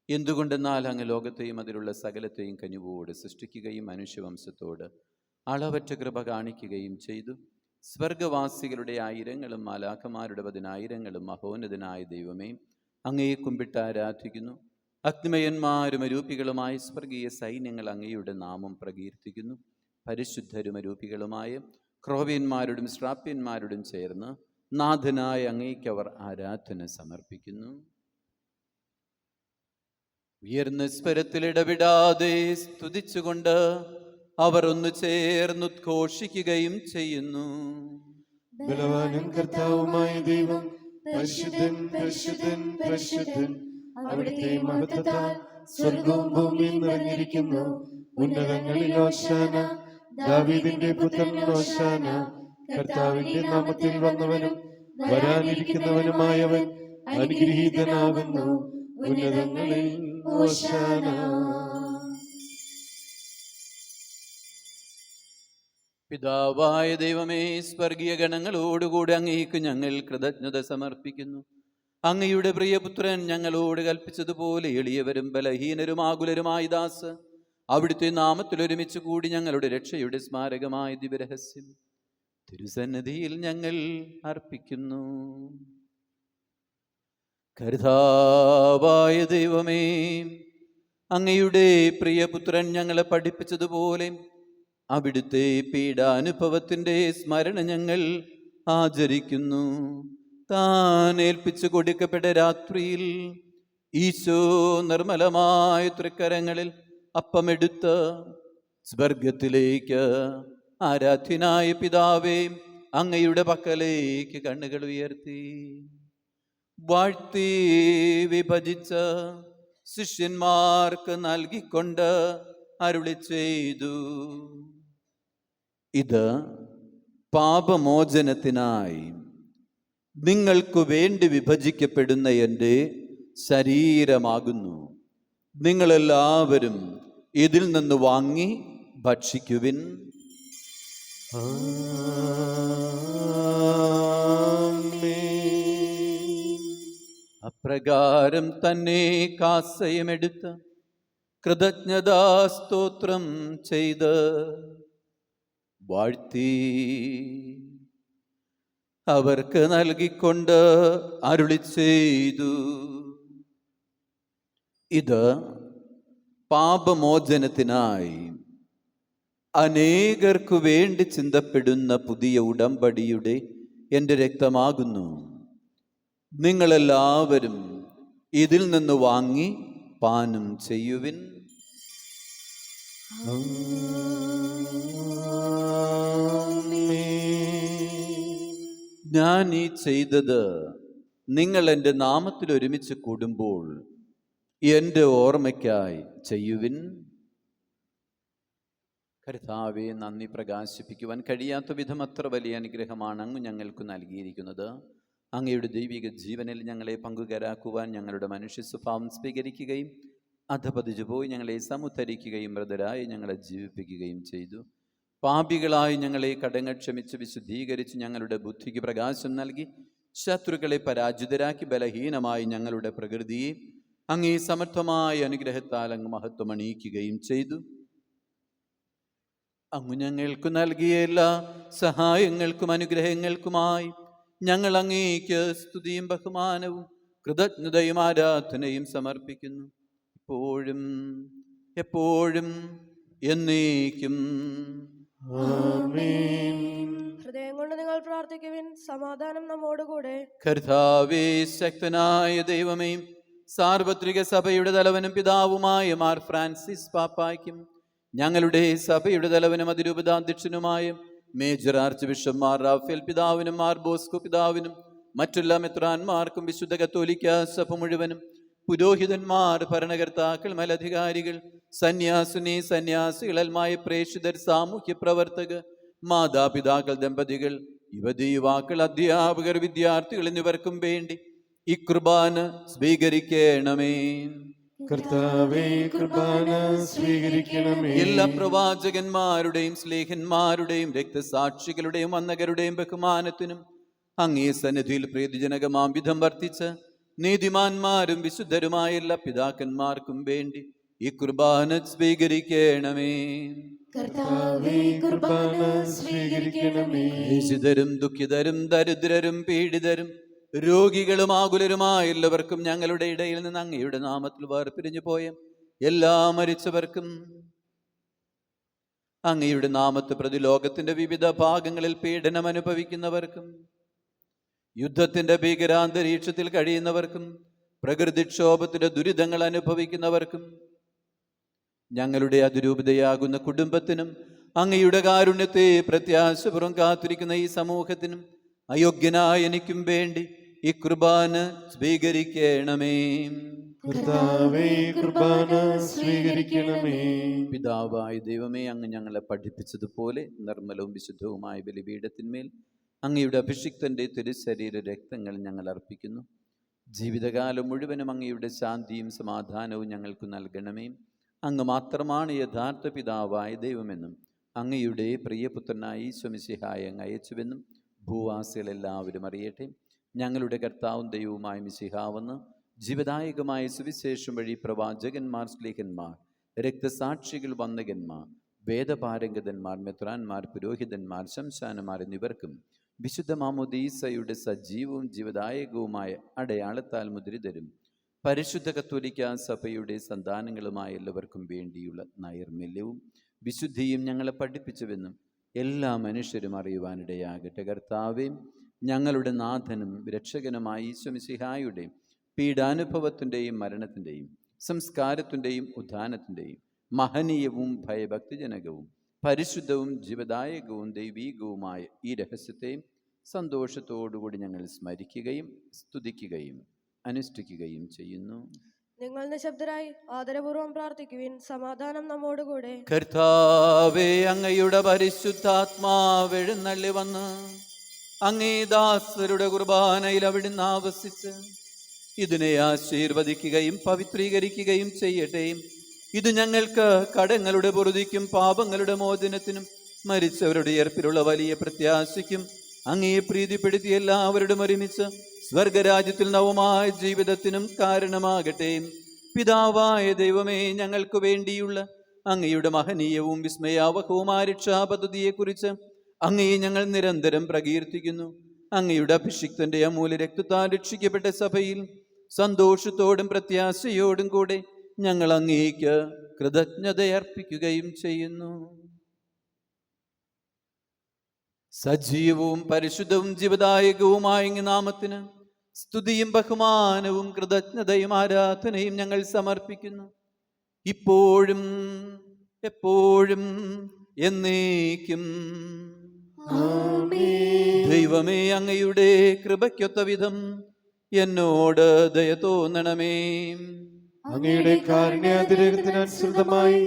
എന്തുകൊണ്ടെന്നാൽ അങ്ങ് ലോകത്തെയും അതിലുള്ള സകലത്തെയും കനിവോട് സൃഷ്ടിക്കുകയും മനുഷ്യവംശത്തോട് അളവറ്റ കൃപ കാണിക്കുകയും ചെയ്തു. സ്വർഗവാസികളുടെ ആയിരങ്ങളും മാലാഖമാരുടെ 10,000 മഹോന്നതനായ ദൈവമേ, അങ്ങയെ കുമ്പിട്ട് ആരാധിക്കുന്നു. അഗ്നിമയന്മാരും അരൂപികളുമായ സ്വർഗീയ സൈന്യങ്ങൾ അങ്ങയുടെ നാമം പ്രകീർത്തിക്കുന്നു. പരിശുദ്ധരും അരൂപികളുമായ ക്രോവ്യന്മാരോടും ശ്രാപ്യന്മാരോടും ചേർന്ന് നാഥനായ അങ്ങേക്ക് അവർ ആരാധന സമർപ്പിക്കുന്നു. ഉയർന്ന സ്വരത്തിൽ ഇടവിടാതെ സ്തുതിച്ചുകൊണ്ട് അവർ ഒന്ന് ചേർന്നുദ്ഘോഷിക്കുകയും ചെയ്യുന്നു. ബലവാനും കർത്താവുമായ ദൈവം പരിശുദ്ധൻ പരിശുദ്ധൻ പരിശുദ്ധൻ. അവിടുത്തെ മഹത്വത്താൽ സ്വർഗവും ഭൂമിയും നിറഞ്ഞിരിക്കുന്നു. ഉന്നതങ്ങളിൽ ഹോശാന, ദാവീദിന്റെ പുത്രൻ ഹോശാന. കർത്താവിന്റെ നാമത്തിൽ വന്നവനും വരാനിരിക്കുന്നവനുമായവൻ അനുഗ്രഹീതനാകുന്നു. ഉന്നതങ്ങളിൽ ഹോശാന. പിതാവായ ദൈവമേ, സ്വർഗീയ ഗണങ്ങളോടുകൂടി അങ്ങേക്ക് ഞങ്ങൾ കൃതജ്ഞത സമർപ്പിക്കുന്നു. അങ്ങയുടെ പ്രിയപുത്രൻ ഞങ്ങളോട് കൽപ്പിച്ചതുപോലെ എളിയവരും ബലഹീനരും ആകുലരുമായ ദാസ് അവിടുത്തെ നാമത്തിൽ ഒരുമിച്ച് കൂടി ഞങ്ങളുടെ രക്ഷയുടെ സ്മാരകമായ ദിവ്യരഹസ്യം തിരുസന്നിധിയിൽ ഞങ്ങൾ അർപ്പിക്കുന്നു. കർത്താവായ ദൈവമേ, അങ്ങയുടെ പ്രിയപുത്രൻ ഞങ്ങളെ പഠിപ്പിച്ചതുപോലെ അവിടുത്തെ പീഡാനുഭവത്തിൻ്റെ സ്മരണ ഞങ്ങൾ ആചരിക്കുന്നു. താൻ ഏൽപ്പിച്ചു കൊടുക്കപ്പെട്ട രാത്രിയിൽ ഈശോ നിർമ്മലമായ തൃക്കരങ്ങളിൽ അപ്പമെടുത്ത് സ്വർഗത്തിലേക്ക് ആരാധ്യനായ പിതാവേ അങ്ങയുടെ പക്കലേക്ക് കണ്ണുകൾ ഉയർത്തി വാഴ്ത്തി വിഭജിച്ച് ശിഷ്യന്മാർക്ക് നൽകിക്കൊണ്ട് അരുളി ചെയ്തു, ഇത് പാപമോചനത്തിനായി നിങ്ങൾക്കു വേണ്ടി വിഭജിക്കപ്പെടുന്ന എൻ്റെ ശരീരമാകുന്നു. നിങ്ങളെല്ലാവരും ഇതിൽ നിന്ന് വാങ്ങി ഭക്ഷിക്കുവിൻ. അപ്രകാരം തന്നെ കാസയുമെടുത്ത് കൃതജ്ഞതാസ്തോത്രം ചെയ്ത് വാഴ്ത്തി അവർക്ക് നൽകിക്കൊണ്ട് അരുളി ചെയ്തു, ഇത് പാപമോചനത്തിനായി അനേകർക്കു വേണ്ടി ചിന്തപ്പെടുന്ന പുതിയ ഉടമ്പടിയുടെ എൻ്റെ രക്തമാകുന്നു. നിങ്ങളെല്ലാവരും ഇതിൽ നിന്ന് വാങ്ങി പാനം ചെയ്യുവിൻ. ഞാൻ ഈ ചെയ്തത് നിങ്ങൾ എൻ്റെ നാമത്തിൽ ഒരുമിച്ച് കൂടുമ്പോൾ എൻ്റെ ഓർമ്മയ്ക്കായി ചെയ്യുവിൻ. കർത്താവെ, നന്ദി പ്രകാശിപ്പിക്കുവാൻ കഴിയാത്ത വിധം അത്ര വലിയ അനുഗ്രഹമാണ് അങ്ങ് ഞങ്ങൾക്ക് നൽകിയിരിക്കുന്നത്. അങ്ങയുടെ ദൈവിക ജീവനിൽ ഞങ്ങളെ പങ്കുകാരാക്കുവാൻ ഞങ്ങളുടെ മനുഷ്യ സ്വഭാവം സ്വീകരിക്കുകയും അധപതിച്ചു പോയി ഞങ്ങളെ സമുദ്ധരിക്കുകയും മൃതരായി ഞങ്ങളെ ജീവിപ്പിക്കുകയും ചെയ്തു. പാപികളായി ഞങ്ങളെ കടങ്ങൾ ക്ഷമിച്ച് വിശുദ്ധീകരിച്ച് ഞങ്ങളുടെ ബുദ്ധിക്ക് പ്രകാശം നൽകി ശത്രുക്കളെ പരാജിതരാക്കി ബലഹീനമായി ഞങ്ങളുടെ പ്രകൃതിയെ അങ്ങേ സമർത്ഥമായ അനുഗ്രഹത്താൽ അങ്ങ് മഹത്വം അണിയിക്കുകയും ചെയ്തു. അങ്ങ് ഞങ്ങൾക്ക് നൽകിയ എല്ലാ സഹായങ്ങൾക്കും അനുഗ്രഹങ്ങൾക്കുമായി ഞങ്ങൾ അങ്ങേക്ക് സ്തുതിയും ബഹുമാനവും കൃതജ്ഞതയും ആരാധനയും സമർപ്പിക്കുന്നു, ഇപ്പോഴും എപ്പോഴും എന്നേക്കും. ഹൃദയം കൊണ്ട് നിങ്ങൾ പ്രാർത്ഥിക്കുവിൻ. സമാധാനം നമ്മോടുകൂടെ. കർത്താവേ, ശക്തനായ ദൈവമേ, സാർവത്രിക സഭയുടെ തലവനും പിതാവുമായ മാർ ഫ്രാൻസിസ് പാപ്പായ്ക്കും ഞങ്ങളുടെ സഭയുടെ തലവനും അതിരൂപതാധ്യക്ഷനുമായ major archbishop Mar Raphael പിതാവിനും മാർ ബോസ്കോ പിതാവിനും മറ്റെല്ലാ മെത്രാന്മാർക്കും വിശുദ്ധ കത്തോലിക്ക സഭ മുഴുവനും പുരോഹിതന്മാർ, ഭരണകർത്താക്കൾ, മേലധികാരികൾ, സന്യാസിനി സന്യാസികൾ, അൽമായ പ്രേക്ഷിതർ, സാമൂഹ്യ പ്രവർത്തകർ, മാതാപിതാക്കൾ, ദമ്പതികൾ, യുവതി യുവാക്കൾ, അധ്യാപകർ, വിദ്യാർത്ഥികൾ എന്നിവർക്കും വേണ്ടി ഈ കുർബാന സ്വീകരിക്കണമേ. കർത്താവേ, കുർബാന സ്വീകരിക്കണമേ. എല്ലാ പ്രവാചകന്മാരുടെയും സ്ലേഹന്മാരുടെയും രക്തസാക്ഷികളുടെയും വന്ദകരുടെയും ബഹുമാനത്തിനും അങ്ങേ സന്നിധിയിൽ പ്രീതിജനകമാം വിധം വർത്തിച്ച് നീതിമാന്മാരും വിശുദ്ധരുമായ എല്ലാ പിതാക്കന്മാർക്കും വേണ്ടി ഈ കുർബാന സ്വീകരിക്കണമേ. കർത്താവേ, കുർബാന സ്വീകരിക്കണമേ. രചിതരും ദുഃഖിതരും ദരിദ്രരും പീഡിതരും രോഗികളും ആകുലരുമായ എല്ലാവർക്കും ഞങ്ങളുടെ ഇടയിൽ നിന്ന് അങ്ങയുടെ നാമത്തിൽ വേർപിരിഞ്ഞു പോയ എല്ലാ മരിച്ചവർക്കും അങ്ങയുടെ നാമത്തെ പ്രതി ലോകത്തിന്റെ വിവിധ ഭാഗങ്ങളിൽ പീഡനം അനുഭവിക്കുന്നവർക്കും യുദ്ധത്തിന്റെ ഭീകരാന്തരീക്ഷത്തിൽ കഴിയുന്നവർക്കും പ്രകൃതിക്ഷോഭത്തിന്റെ ദുരിതങ്ങൾ അനുഭവിക്കുന്നവർക്കും ഞങ്ങളുടെ അതിരൂപതയാകുന്ന കുടുംബത്തിനും അങ്ങയുടെ കാരുണ്യത്തെ പ്രത്യാശപൂർവ്വം കാത്തിരിക്കുന്ന ഈ സമൂഹത്തിനും അയോഗ്യനായ എനിക്കും വേണ്ടി ഈ കുർബാന സ്വീകരിക്കണമേ. കർത്താവേ, കുർബാന സ്വീകരിക്കണമേ. പിതാവായ ദൈവമേ, അങ്ങ് ഞങ്ങളെ പഠിപ്പിച്ചതുപോലെ നിർമ്മലവും വിശുദ്ധവുമായ ബലിപീഠത്തിന്മേൽ അങ്ങയുടെ അഭിഷിക്തന്റെ തിരുശരീര രക്തങ്ങൾ ഞങ്ങൾ അർപ്പിക്കുന്നു. ജീവിതകാലം മുഴുവനും അങ്ങയുടെ ശാന്തിയും സമാധാനവും ഞങ്ങൾക്ക് നൽകണമേ. അങ്ങ് മാത്രമാണ് യഥാർത്ഥ പിതാവായ ദൈവമെന്നും അങ്ങയുടെ പ്രിയപുത്രനായ ഈശോ മിശിഹായെ അങ്ങ് അയച്ചുവെന്നും ഭൂവാസികളെല്ലാവരും അറിയട്ടെ. ഞങ്ങളുടെ കർത്താവും ദൈവവുമായ മിശിഹാവെന്ന് ജീവദായകമായ സുവിശേഷം വഴി പ്രവാചകന്മാർ, സ്ലീഹന്മാർ, രക്തസാക്ഷികൾ, വന്ദകന്മാർ, വേദപാരംഗതന്മാർ, മെത്രാന്മാർ, പുരോഹിതന്മാർ, ശംശാനമാർ എന്നിവർക്കും വിശുദ്ധ മാമോദീസയുടെ സജീവവും ജീവദായകവുമായ അടയാളത്താൽ മുദ്രിതരും പരിശുദ്ധ കത്തോലിക്ക സഭയുടെ സന്താനങ്ങളുമായ എല്ലാവർക്കും വേണ്ടിയുള്ള നൈർമല്യവും വിശുദ്ധിയും ഞങ്ങളെ പഠിപ്പിച്ചുവെന്നും എല്ലാ മനുഷ്യരും അറിയുവാനിടയാകട്ടെ. കർത്താവേ, ഞങ്ങളുടെ നാഥനും രക്ഷകനുമായ ഈശോ മിശിഹായുടെ പീഡാനുഭവത്തിൻ്റെയും മരണത്തിൻ്റെയും സംസ്കാരത്തിൻ്റെയും ഉത്ഥാനത്തിൻ്റെയും മഹനീയവും ഭയഭക്തിജനകവും പരിശുദ്ധവും ജീവദായകവും ദൈവീകവുമായ ഈ രഹസ്യത്തെ സന്തോഷത്തോടുകൂടി ഞങ്ങൾ സ്മരിക്കുകയും സ്തുതിക്കുകയും അനുഷ്ഠിക്കുകയും ചെയ്യുന്നു. നിങ്ങൾ നിശബ്ദരായി ആദരപൂർവ്വം പ്രാർത്ഥിക്കുവിൻ. സമാധാനം നമ്മോടുകൂടെ. കർത്താവേ, അങ്ങയുടെ പരിശുദ്ധാത്മാവ് എഴുന്നള്ളി വന്ന് അങ്ങേ ദാസരുടെ കുർബാനയിൽ അവിടുന്ന് ആവസിച്ച് ഇതിനെ ആശീർവദിക്കുകയും പവിത്രീകരിക്കുകയും ചെയ്യട്ടെ. ഇത് ഞങ്ങൾക്ക് കടങ്ങളുടെ പൊറുതിക്കും പാപങ്ങളുടെ മോചനത്തിനും മരിച്ചവരുടെ ഉയർപ്പിലുള്ള വലിയ പ്രത്യാശയ്ക്കും അങ്ങേ പ്രീതിപ്പെടുത്തി എല്ലാവരുടെ ഒരുമിച്ച് സ്വർഗരാജ്യത്തിൽ നവമായ ജീവിതത്തിനും കാരണമാകട്ടെ. പിതാവായ ദൈവമേ, ഞങ്ങൾക്ക് വേണ്ടിയുള്ള അങ്ങയുടെ മഹനീയവും വിസ്മയാവഹവുമായ രക്ഷാപദ്ധതിയെക്കുറിച്ച് അങ്ങയെ ഞങ്ങൾ നിരന്തരം പ്രകീർത്തിക്കുന്നു. അങ്ങയുടെ അഭിഷിക്തന്റെ അമൂല്യ രക്തത്താൽ രക്ഷിക്കപ്പെട്ട സഭയിൽ സന്തോഷത്തോടും പ്രത്യാശയോടും കൂടെ ഞങ്ങൾ അങ്ങേക്ക് കൃതജ്ഞതയർപ്പിക്കുകയും ചെയ്യുന്നു. സജീവവും പരിശുദ്ധവും ജീവദായകവുമായ അങ്ങ് നാമത്തിന് സ്തുതിയും ബഹുമാനവും കൃതജ്ഞതയും ആരാധനയും ഞങ്ങൾ സമർപ്പിക്കുന്നു, ഇപ്പോഴും എപ്പോഴും എന്നേക്കും. ദൈവമേ, അങ്ങയുടെ കൃപയ്ക്കൊത്ത വിധം എന്നോട് ദയ തോന്നണമേ. അങ്ങയുടെ കാരുണ്യാതിരേകത്തിനനുസൃതമായി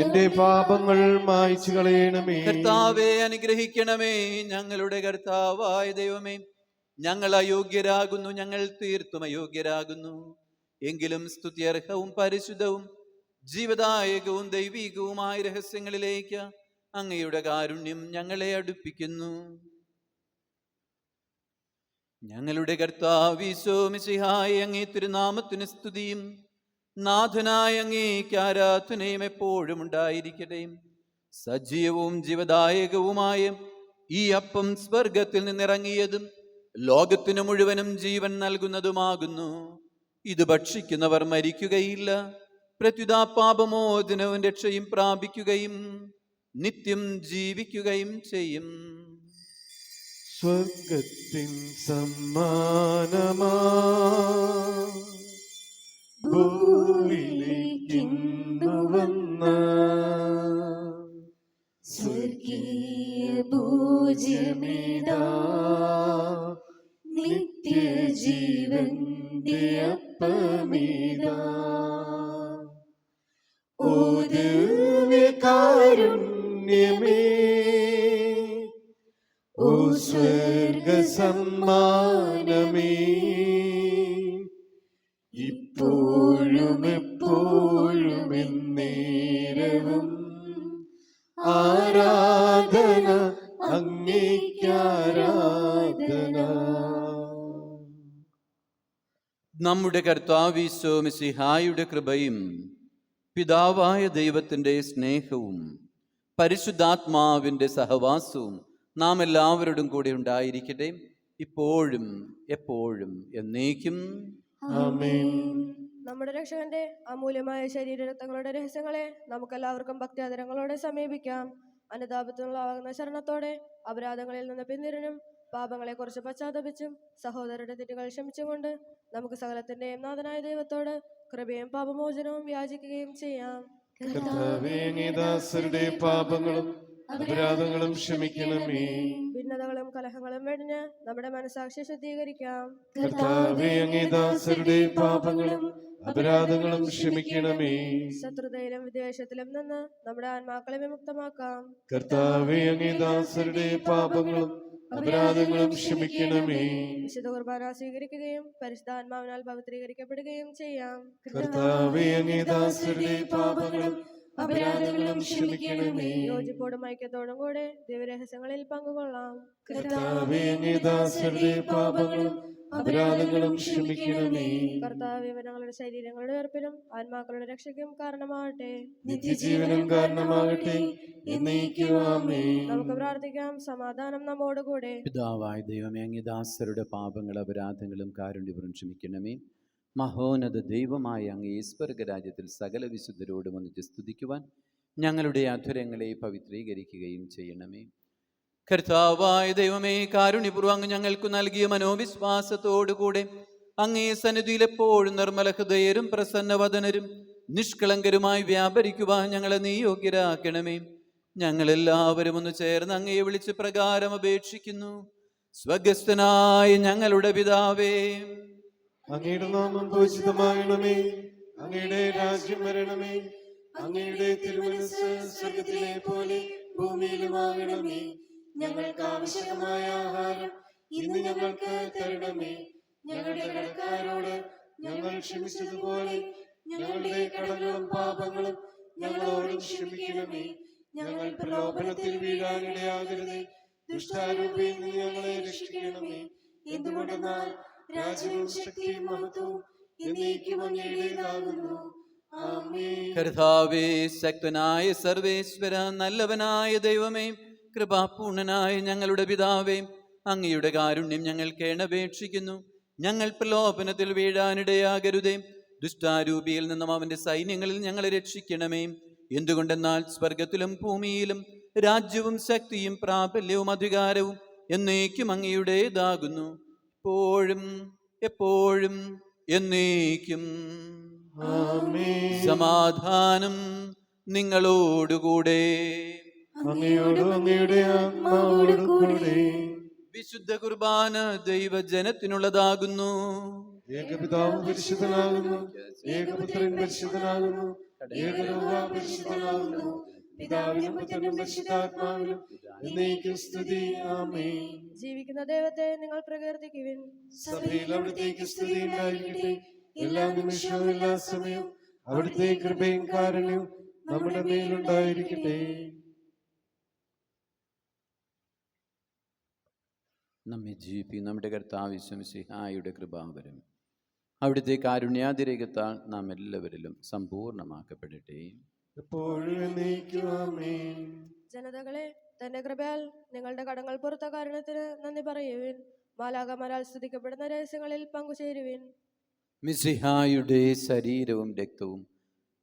എന്റെ പാപങ്ങൾ മായ്ച്ചു കളയണമേ. കർത്താവെ അനുഗ്രഹിക്കണമേ. ഞങ്ങളുടെ കർത്താവായ ദൈവമേ, ഞങ്ങൾ അയോഗ്യരാകുന്നു, ഞങ്ങൾ തീർത്തും അയോഗ്യരാകുന്നു. എങ്കിലും സ്തുത്യർഹവും പരിശുദ്ധവും ജീവദായകവും ദൈവികവുമായ രഹസ്യങ്ങളിലേക്ക് അങ്ങയുടെ കാരുണ്യം ഞങ്ങളെ അടുപ്പിക്കുന്നു. ഞങ്ങളുടെ കർത്താവ് ഈശോ മിശിഹായ അങ്ങേ തിരുനാമത്തിന് സ്തുതിയും നാഥനായ അങ്ങേക്ക് ആരാധനയും എപ്പോഴും ഉണ്ടായിരിക്കട്ടെ. സജീവവും ജീവദായകവുമായ ഈ അപ്പം സ്വർഗത്തിൽ നിന്നിറങ്ങിയതും ലോകത്തിനു മുഴുവനും ജീവൻ നൽകുന്നതുമാകുന്നു. ഇത് ഭക്ഷിക്കുന്നവർ മരിക്കുകയില്ല, പ്രത്യുതാ പാപമോചനവും രക്ഷയും പ്രാപിക്കുകയും നിത്യം ജീവിക്കുകയും ചെയ്യും. സ്വർഗത്തിൻ സമ്മാനമാ ഭൂമിയിലേക്കിന്നു വന്ന സ്വർഗീയ ഭോജ്യമേതാ നിത്യജീവന്റെ അപ്പമേതാ. ഓ ദിവ്യകാരുണ്യമേ, ഓ സ്വർഗ സമ്മാനമേ, ഇപ്പോഴും എപ്പോഴും എന്നേരവും ആരാധന അങ്ങേയ്ക്കാരാധന. നമ്മുടെ കർത്താവ് ഈശോ മിശിഹായുടെ കൃപയും പിതാവായ ദൈവത്തിൻ്റെ സ്നേഹവും പരിശുദ്ധാത്മാവിൻ്റെ സഹവാസവും നാം എല്ലാവരോടും കൂടെ ഉണ്ടായിരിക്കട്ടെ, ഇപ്പോഴും എപ്പോഴും എന്നേക്കും. ആമേൻ. നമ്മുടെ രക്ഷകന്റെ അമൂല്യമായ ശരീരരക്തങ്ങളുടെ രഹസ്യങ്ങളെ നമുക്കെല്ലാവർക്കും ഭക്തിയാദരങ്ങളോടെ സമീപിക്കാം. അനുതാപത്തിനുള്ളാകുന്ന ശരണത്തോടെ അപരാധങ്ങളിൽ നിന്ന് പിന്തിരിഞ്ഞും പാപങ്ങളെ കുറിച്ച് പശ്ചാത്തപിച്ചും സഹോദരരുടെ തെറ്റുകൾ ക്ഷമിച്ചുകൊണ്ട് നമുക്ക് സകലത്തിന്റെയും നാഥനായ ദൈവത്തോട് കൃപയും പാപമോചനവും യാചിക്കുകയും ചെയ്യാം. കർത്താവേ, അങ്ങേ ദാസരുടെ പാപങ്ങളും അപരാധങ്ങളും ക്ഷമിക്കണമേ. ഭിന്നതകളും കലഹങ്ങളും വെടിഞ്ഞ് നമ്മുടെ മനസാക്ഷി ശുദ്ധീകരിക്കാം. കർത്താവേ, അങ്ങേ ദാസരുടെ പാപങ്ങളും അപരാധങ്ങളും ക്ഷമിക്കണമേ. ശത്രുതയിലും വിദ്വേഷത്തിലും നിന്ന് നമ്മുടെ ആത്മാക്കളെ വിമുക്തമാക്കാം. കർത്താവേ, അങ്ങേ ദാസരുടെ പാപങ്ങളും അപരാധങ്ങളും ക്ഷമിക്കണമേ. വിശുദ്ധ കുർബാന സ്വീകരിക്കുകയും പരിശുദ്ധാത്മാവിനാൽ പവിത്രീകരിക്കപ്പെടുകയും ചെയ്യാം. കർത്താവേ, അങ്ങേ ദാസരുടെ പാപങ്ങളും അപരാധങ്ങളും ക്ഷമിക്കണമേ. യോജിപ്പോടും ഐക്യത്തോടും കൂടെ ദിവ്യരഹസ്യങ്ങളിൽ പങ്കുകൊള്ളാം. കർത്താവേ, അങ്ങേ ദാസരുടെ പാപങ്ങളും അപരാധങ്ങളും ക്ഷമിക്കണമേ. കർത്താവേ, ഞങ്ങളുടെ ശരീരങ്ങളുടെ ഉയർപ്പിനും ആത്മാക്കളുടെ രക്ഷയ്ക്കും കാരണമാകട്ടെ. നിത്യജീവനും കാരണമാകട്ടെ. എന്നേക്കും ആമേൻ. നമുക്ക് പ്രാർത്ഥിക്കാം. സമാധാനം നമ്മോടുകൂടെ. പിതാവായ ദൈവമേ, അങ്ങേ ദാസരുടെ പാപങ്ങൾ അപരാധങ്ങളും കാരുണ്യപൂർവ്വം ക്ഷമിക്കണമേ. മഹോന്നത ദൈവമായ അങ്ങേ സ്വർഗരാജ്യത്തിൽ സകല വിശുദ്ധരോടും ഒന്നിച്ച് സ്തുതിക്കുവാൻ ഞങ്ങളുടെ അധുരങ്ങളെ പവിത്രീകരിക്കുകയും ചെയ്യണമേ. കർത്താവായ ദൈവമേ, കാരുണ്യപൂർവ്വം അങ്ങ് ഞങ്ങൾക്ക് നൽകിയ മനോവിശ്വാസത്തോടുകൂടെ അങ്ങേ സന്നിധിയിൽ എപ്പോഴും നിർമ്മല ഹൃദയരും പ്രസന്നവദനരും നിഷ്കളങ്കരുമായി വ്യാപരിക്കുവാൻ ഞങ്ങളെ നീ യോഗ്യരാക്കണമേ. ഞങ്ങളെല്ലാവരും ഒന്ന് ചേർന്ന് അങ്ങയെ വിളിച്ച് പ്രകാരം അപേക്ഷിക്കുന്നു. സ്വഗസ്ഥനായ ഞങ്ങളുടെ പിതാവേ, അങ്ങയുടെ നാമം പൂജിതമാകണമേ. അങ്ങയുടെ രാജ്യം വരണമേ. അങ്ങയുടെ തിരുമനസ്സ് സ്വർഗത്തിലെ പോലെ ഭൂമിയിലുമാകണമേ. ഞങ്ങൾക്ക് ആവശ്യമായ ആഹാരം ഇന്ന് ഞങ്ങൾക്ക് തരണമേ. ഞങ്ങളുടെ കടക്കാരോട് ഞങ്ങൾ ക്ഷമിച്ചതുപോലെ ഞങ്ങളുടെ കടങ്ങളും പാപങ്ങളും ഞങ്ങളോടും ക്ഷമിക്കണമേ. ഞങ്ങൾ പ്രലോഭനത്തിൽ വീഴാനിടയാകരുതേ. ദുഷ്ടാരൂപിയിൽ നിന്ന് ഞങ്ങളെ രക്ഷിക്കണമേ. എന്തുകൊണ്ടെന്നാൽ രാജ്യവും ശക്തിയും മഹത്വവും എന്നേക്കും അങ്ങയുടേതാകുന്നു. ആമേൻ. കർത്താവേ, ശക്തനായ സർവേശ്വര, നല്ലവനായ ദൈവമേ, കൃപാപൂർണനായ ഞങ്ങളുടെ പിതാവേ, അങ്ങയുടെ കാരുണ്യം ഞങ്ങൾ കേണപേക്ഷിക്കുന്നു. ഞങ്ങൾ പ്രലോഭനത്തിൽ വീഴാനിടയാകരുതേ. ദുഷ്ടാരൂപിയിൽ നിന്നും അവന്റെ സൈന്യങ്ങളിൽ ഞങ്ങളെ രക്ഷിക്കണമേ. എന്തുകൊണ്ടെന്നാൽ സ്വർഗത്തിലും ഭൂമിയിലും രാജ്യവും ശക്തിയും പ്രാബല്യവും അധികാരവും എന്നേക്കും അങ്ങയുടേതാകുന്നു, ഇപ്പോഴും എപ്പോഴും എന്നേക്കും. ആമേൻ. സമാധാനം നിങ്ങളോടുകൂടെ. അങ്ങയോടും അങ്ങയുടെ ആത്മാവോടും കൂടെ. വിശുദ്ധ കുർബാന ദൈവജനത്തിനുള്ളതാകുന്നു. ഏകപിതാവ് പരിശുദ്ധനാകുന്നു, ഏകപുത്രൻ പരിശുദ്ധനാകുന്നു, ഏകരൂപ പരിശുദ്ധനാകുന്നു, പിതാവിനും പുത്രനും പരിശുദ്ധാത്മാവിനും എന്നേക്കും സ്തുതി. ആമേൻ. ജീവിക്കുന്ന ദൈവത്തെ നിങ്ങൾ പ്രകീർത്തിക്കുവിൻ. സഭയിൽ അവിടുത്തേക്ക് സ്തുതി ഉണ്ടായിരിക്കട്ടെ. എല്ലാ നിമിഷവും എല്ലാ സമയവും അവിടുത്തെ കൃപയും കാരുണ്യവും നമ്മുടെ മേലുണ്ടായിരിക്കട്ടെ. നമ്മെ ജീവിപ്പിക്കും നമ്മുടെ കർത്താവ് യേശു മിശിഹായുടെ കൃപാവരം അവിടുത്തെ കാരുണ്യാതിരേകത്താൽ നാം എല്ലാവരിലും സമ്പൂർണ്ണമാക്കപ്പെടട്ടെ. എപ്പോഴും എന്നേക്കും. ആമേൻ. ജനതകളെ, തന്റെ കൃപയാൽ നിങ്ങളുടെ കടങ്ങൾ പുറത്ത കാരണത്തിന് നന്ദി പറയുവിൻ. മാലാഖമാരാൽ സ്തുതിക്കപ്പെടുന്ന രഹസ്യങ്ങളിൽ പങ്കുചേരുവിൻ. മിശിഹായുടെ ശരീരവും രക്തവും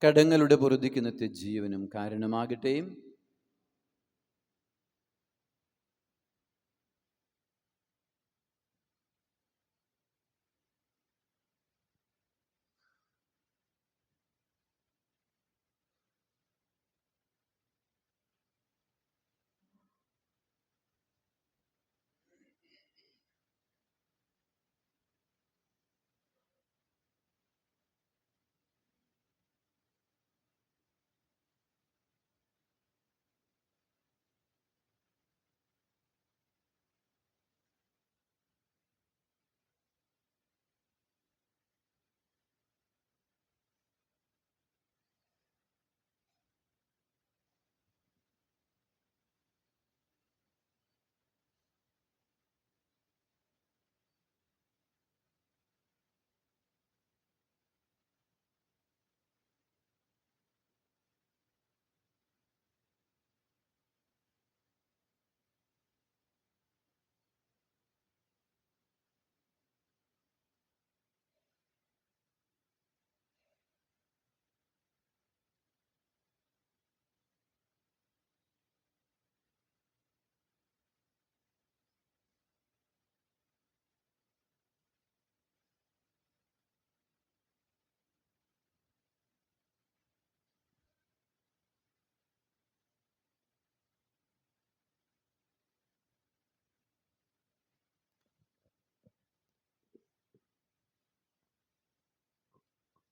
കടങ്ങളുടെ പൊറുതിക്ക് നിത്യജീവനും കാരണമാകട്ടെ.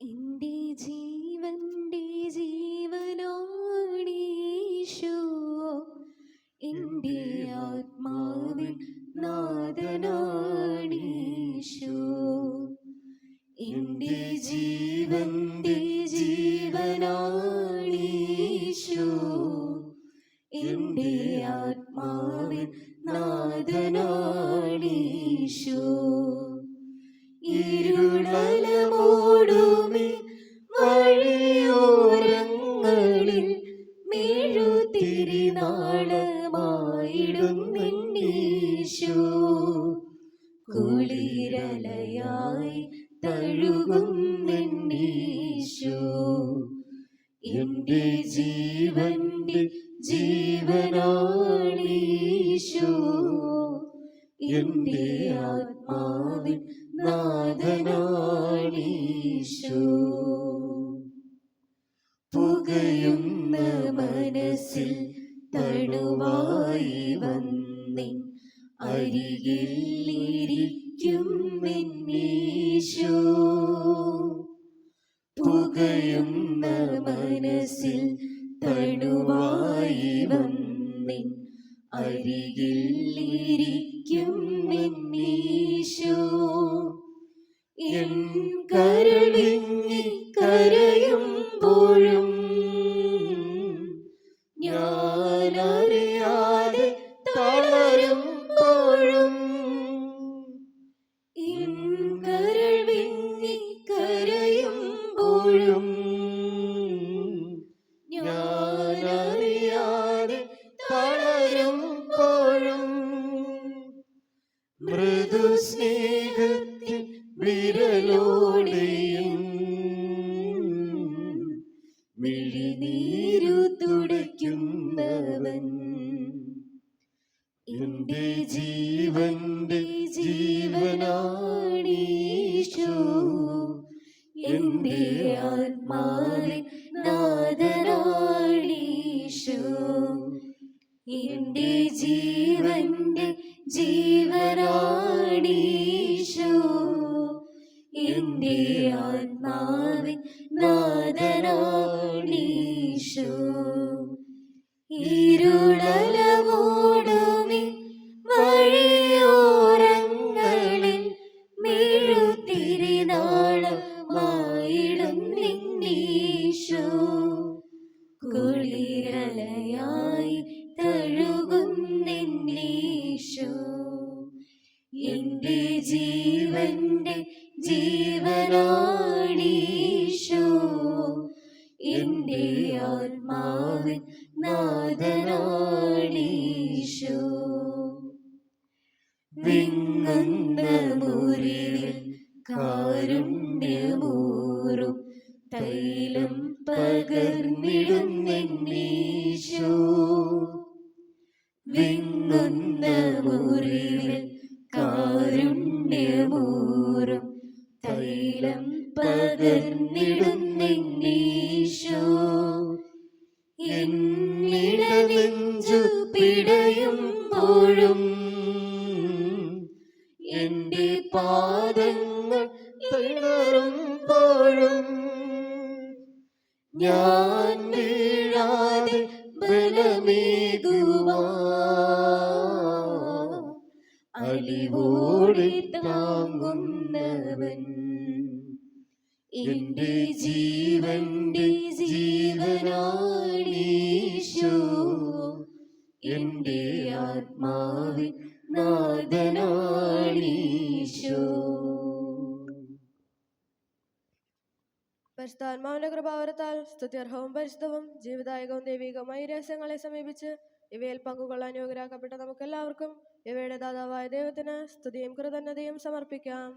എൻ്റെ ജീവൻ്റെ ജീവനാണീശോ, എൻ്റെ ആത്മാവിൻ നാഥനാണീശോ. എൻ്റെ ജീവൻ്റെ ജീവനാണീശോ, എൻ്റെ ആത്മാവിൻ നാഥനാണീശോ. ഇരുളലമോടുമേ വഴിയോരങ്ങളിൽ മെഴുതിരിനാളമായിടുന്നീശോ. കുളിരലയായി തഴുകുന്നീശോ. എൻ്റെ ജീവന്റെ ജീവനാണീശോ, എൻ്റെ ആത്മാവിൻ നാഥനാണീശോ. പുകയുന്ന മനസ്സിൽ തണുവായി വന്നിൻ അരികിൽ ഇരിക്കുമെന്നീശോ. പുകയുന്ന മനസ്സിൽ തണുവായി വന്നിൻ അരികിൽ ഇരിക്കുമെന്നീശോ. എൻ കരൾ വിങ്ങി കരയുമ്പോഴും ഞാനറിയാതെ തളരുമ്പോഴും, എൻ കരൾ വിങ്ങി മൃദു സ്നേഹത്തിൽ വിരലോടെയും മിഴിനീരു തുടയ്ക്കുന്നവൻ എന്റെ ജീവന്റെ ജീവനാണീശോ, എന്റെ ആത്മാവിൻ നാഥനാണീശോ, എന്റെ ജീവന്റെ ജീവനാണീശോ, എന്റെ ആത്മാവിൻ നാഥനാണീശോ. ഇരുളലമൂടുമി വഴിയോരങ്ങളിൽ മെഴുതിരിനാളമായിടും നിന്നീശോ, കുളിരലയായി തഴുകും നിന്നീശോ, എന്റെ ജീവന്റെ ജീവനാണീശോ, എന്റെ ആത്മാവിൻ നാഥനാണീശോ. വിങ്ങുന്ന മുറിവിൽ കാരുണ്യമൂറും തൈലം പകർന്നിടും നിന്നീശോ, വിങ്ങുന്ന മുറിവിൽ കാരുണ്യമൂറും തൈലം പകർന്നിടും നിന്നീശോ, എന്നിടനെഞ്ചു പിടയുമ്പോഴും എന്റെ പാദങ്ങൾ തളരുമ്പോഴും ഞാൻ വീഴാതെ ബലമേകുവാൻ അലിവോടെ താങ്ങുന്നവൻ എന്റെ ജീവന്റെ ജീവനാണീശോ, എന്റെ ആത്മാവിൻ നാഥനാണീശോ. പരിശുദ്ധാത്മാവിന്റെ കൃപാവരത്താൽ സ്തുത്യർഹവും പരിശുദ്ധവും ജീവദായകവും ദൈവികവുമായ രഹസ്യങ്ങളെ സമീപിച്ച് ഇവയിൽ പങ്കുകൊള്ളാൻ യോഗ്യരാക്കപ്പെട്ട നമുക്കെല്ലാവർക്കും ഇവയുടെ ദാതാവായ ദൈവത്തിന് സ്തുതിയും കൃതജ്ഞതയും സമർപ്പിക്കാം.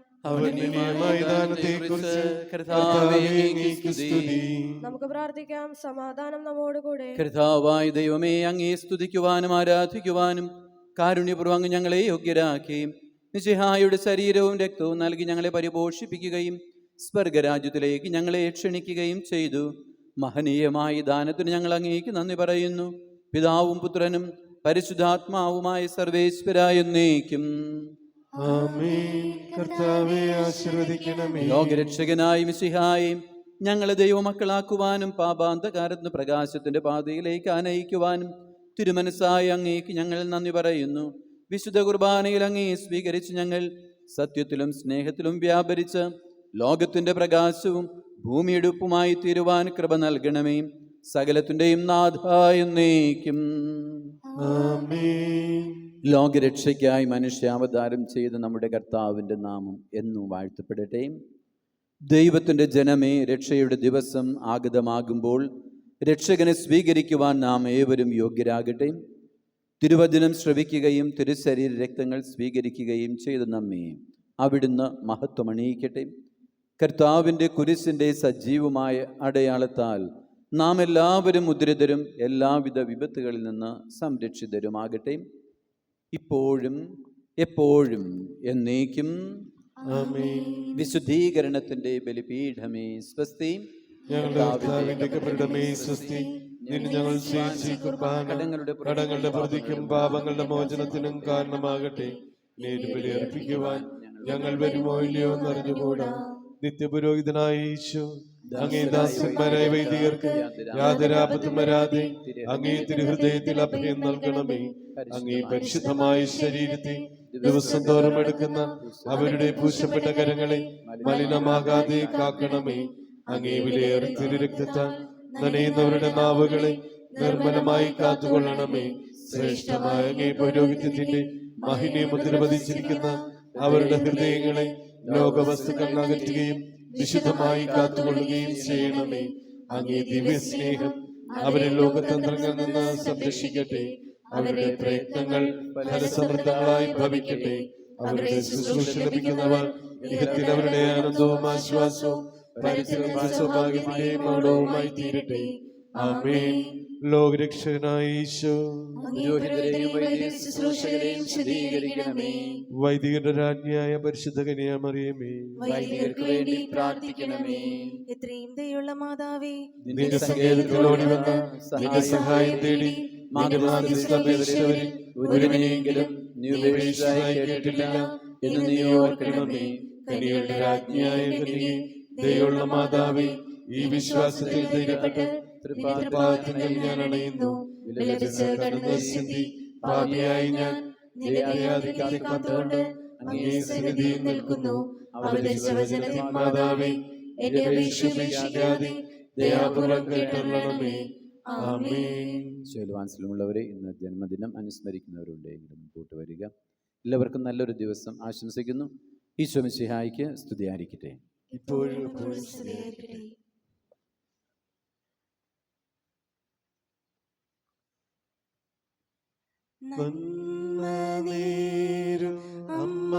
നമുക്ക് പ്രാർത്ഥിക്കാം. സമാധാനം നമ്മോടുകൂടെ. കർത്താവായ ദൈവമേ, അങ്ങേ സ്തുതിക്കുവാനും ആരാധിക്കുവാനും കാരുണ്യപൂർവ്വം അങ്ങ് ഞങ്ങളെ യോഗ്യരാക്കുകയും മിശിഹായുടെ ശരീരവും രക്തവും നൽകി ഞങ്ങളെ പരിപോഷിപ്പിക്കുകയും സ്വർഗരാജ്യത്തിലേക്ക് ഞങ്ങളെ ക്ഷണിക്കുകയും ചെയ്തു. മഹനീയമായ ദാനത്തിന് ഞങ്ങൾ അങ്ങേക്ക് നന്ദി പറയുന്നു. പിതാവും പുത്രനും പരിശുദ്ധാത്മാവുമായ സർവേശ്വരായ എന്നേക്കും ആമേൻ. കർത്താവേ ആശീർവദിക്കണമേ. ലോകരക്ഷകനായ മിശിഹായെ ഞങ്ങളെ ദൈവമക്കളാക്കുവാനും പാപാന്തകാരത്തിന് പ്രകാശത്തിന്റെ പാതയിലേക്ക് ആനയിക്കുവാനും തിരുമനസ്സായ അങ്ങേക്ക് ഞങ്ങൾ നന്ദി പറയുന്നു. വിശുദ്ധ കുർബാനയിൽ അങ്ങേ സ്വീകരിച്ച് ഞങ്ങൾ സത്യത്തിലും സ്നേഹത്തിലും വ്യാപരിച്ച് ലോകത്തിന്റെ പ്രകാശവും ഭൂമിയുടെ ഉപ്പുമായി തീരുവാൻ കൃപ നൽകണമേ. സകലത്തിന്റെയും നാഥായ എന്നേക്കും ആമേൻ. ലോകരക്ഷയ്ക്കായി മനുഷ്യാവതാരം ചെയ്ത നമ്മുടെ കർത്താവിൻ്റെ നാമം എന്നും വാഴ്ത്തപ്പെടട്ടെ. ദൈവത്തിൻ്റെ ജനമേ, രക്ഷയുടെ ദിവസം ആഗതമാകുമ്പോൾ രക്ഷകനെ സ്വീകരിക്കുവാൻ നാം ഏവരും യോഗ്യരാകട്ടെ. തിരുവചനം ശ്രവിക്കുകയും തിരുശരീര രക്തങ്ങൾ സ്വീകരിക്കുകയും ചെയ്ത നമ്മെ അവിടുന്ന് മഹത്വമണിയിക്കട്ടെ. കർത്താവിൻ്റെ കുരിശിൻ്റെ സജീവമായ അടയാളത്താൽ നാം എല്ലാവരും മുദ്രിതരും എല്ലാവിധ വിപത്തുകളിൽ നിന്ന് സംരക്ഷിതരുമാകട്ടെ. ഇപ്പോഴും എപ്പോഴും എന്നേക്കും ആമേൻ. വിശുദ്ധീകരണത്തിൻ്റെ ബലിപീഠമേ സ്വസ്തി. ഞങ്ങളുടെ കർത്താവിന്റെ കൃപയുടമേ സ്വസ്തി. നിന്നെ ഞങ്ങൾ സ്വീകരിച്ച കുർബാന കടങ്ങളുടെ പ്രതിക്കും പാപങ്ങളുടെ മോചനത്തിനും കാരണമാകട്ടെ. നേരിട്ട് ബലിയർപ്പിക്കുവാൻ ഞങ്ങൾ വരുമോ ഇല്ലയോ എന്നറിഞ്ഞുകൂടാ. നിത്യപുരോഹിതനായ ഈശോ, അങ്ങേ ദാസന്മാരായ വൈദികർക്ക് യാതൊരാപത്തും വരാതെ അങ്ങേ തിരുഹൃദയത്തിൽ അഭയം നൽകണമേ. അങ്ങേ പരിശുദ്ധമായ ശരീരത്തെ ദിവസം തോറും എടുക്കുന്ന അവരുടെ പൂശപ്പെട്ട കരങ്ങളെ മലിനമാകാതെ കാക്കണമേ. അങ്ങേ വിലയേറെ തിരുരക്തത്താൽ നനയുന്നവരുടെ നാവുകളെ നിർമ്മലമായി കാത്തുകൊള്ളണമേ. ശ്രേഷ്ഠമായ അങ്ങേ പൗരോഹിത്യത്തിന്റെ മഹിനെ മുദ്ര പതിച്ചിരിക്കുന്ന അവരുടെ ഹൃദയങ്ങളെ ലോകവസ്തുക്കൾ അകറ്റുകയും വിശുദ്ധമായി കാത്തുകൊള്ളുകയും ചെയ്യണമേ. അങ്ങേ ദിവ്യ സ്നേഹം അവരെ ലോകതന്ത്രങ്ങളിൽ നിന്ന് സംരക്ഷിക്കട്ടെ. അവരുടെ പ്രയത്നങ്ങൾ ഫലസമൃദ്ധങ്ങളായി ഭവിക്കട്ടെ. അവരുടെ ശുശ്രൂഷ ലഭിക്കുന്നവർ ഇഹത്തിൽ അവരുടെ ആനന്ദവും ആശ്വാസവും പരത്തിൽ സൗഭാഗ്യത്തിന്റെയും മൗഢവുമായി തീരട്ടെ. ആമേൻ. ലോകരക്ഷകനായ ഈശോ, പുരോഹിതരെയും വൈദിക ശുശ്രൂഷകരെയും ശുദ്ധീകരിക്കണമേ. വൈദികരുടെ രാജ്ഞിയായ പരിശുദ്ധ കന്യാമറിയമേ, വൈദികർക്ക് വേണ്ടി പ്രാർത്ഥിക്കണമേ. എത്രയും ദയുള്ള മാതാവേ, നിന്റെ സങ്കേതത്തിലോടി വന്ന് നിന്റെ സഹായം തേടി നിന്റെ മാധ്യസ്ഥം അപേക്ഷിച്ചവരിൽ ഒരുവനെയെങ്കിലും നീ ഉപേക്ഷിച്ചതായി കേട്ടിട്ടില്ല എന്ന് നീ ഓർക്കണമേ. കനികളുടെ രാജ്ഞിയായ കന്യകേ, ദയുള്ള മാതാവേ, ഈ വിശ്വാസത്തിൽ ധൈര്യപ്പെട്ട് തൃപ്പാദത്തിൽ ഞാൻ അണയുന്നു. വിലപിച്ച് കണ്ണുനീർ ചിന്തി പാപിയായി ഞാൻ നിന്റെ ദയാധിക്യത്തെ കാത്തുകൊണ്ട് അങ്ങേ സന്നിധിയിൽ നിൽക്കുന്നു. അവതരിച്ച വചനത്തിൻ മാതാവേ, എന്റെ അപേക്ഷ ഉപേക്ഷിക്കാതെ ദയാപൂർവം കേട്ടരുളണമേ. ആമേൻ. ശൈലവാൻസിലുമുള്ളവരെ ഇന്ന് ജന്മദിനം അനുസ്മരിക്കുന്നവരുണ്ടെങ്കിലും മുമ്പോട്ട് വരിക. എല്ലാവർക്കും നല്ലൊരു ദിവസം ആശംസിക്കുന്നു. ഈശോ മിശിഹായ്ക്ക് സ്തുതിയായിരിക്കട്ടെ. ഇപ്പോഴും നന്മനേരും അമ്മ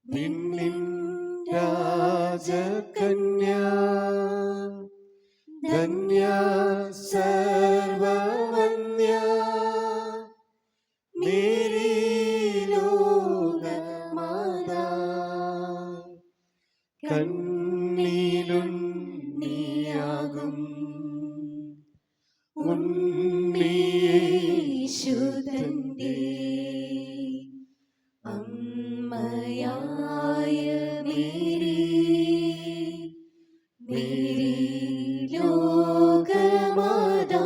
വിണ്ണിൻ രാജകന്യ ധന്യ സർവവന്യ മേരി ലോകമാതാ കണ്ണിലുണ്ണിയാകും ഉണ്ണിയേശുതന്റെ അമ്മയായ മേരി, മേരി ലോകമാതാ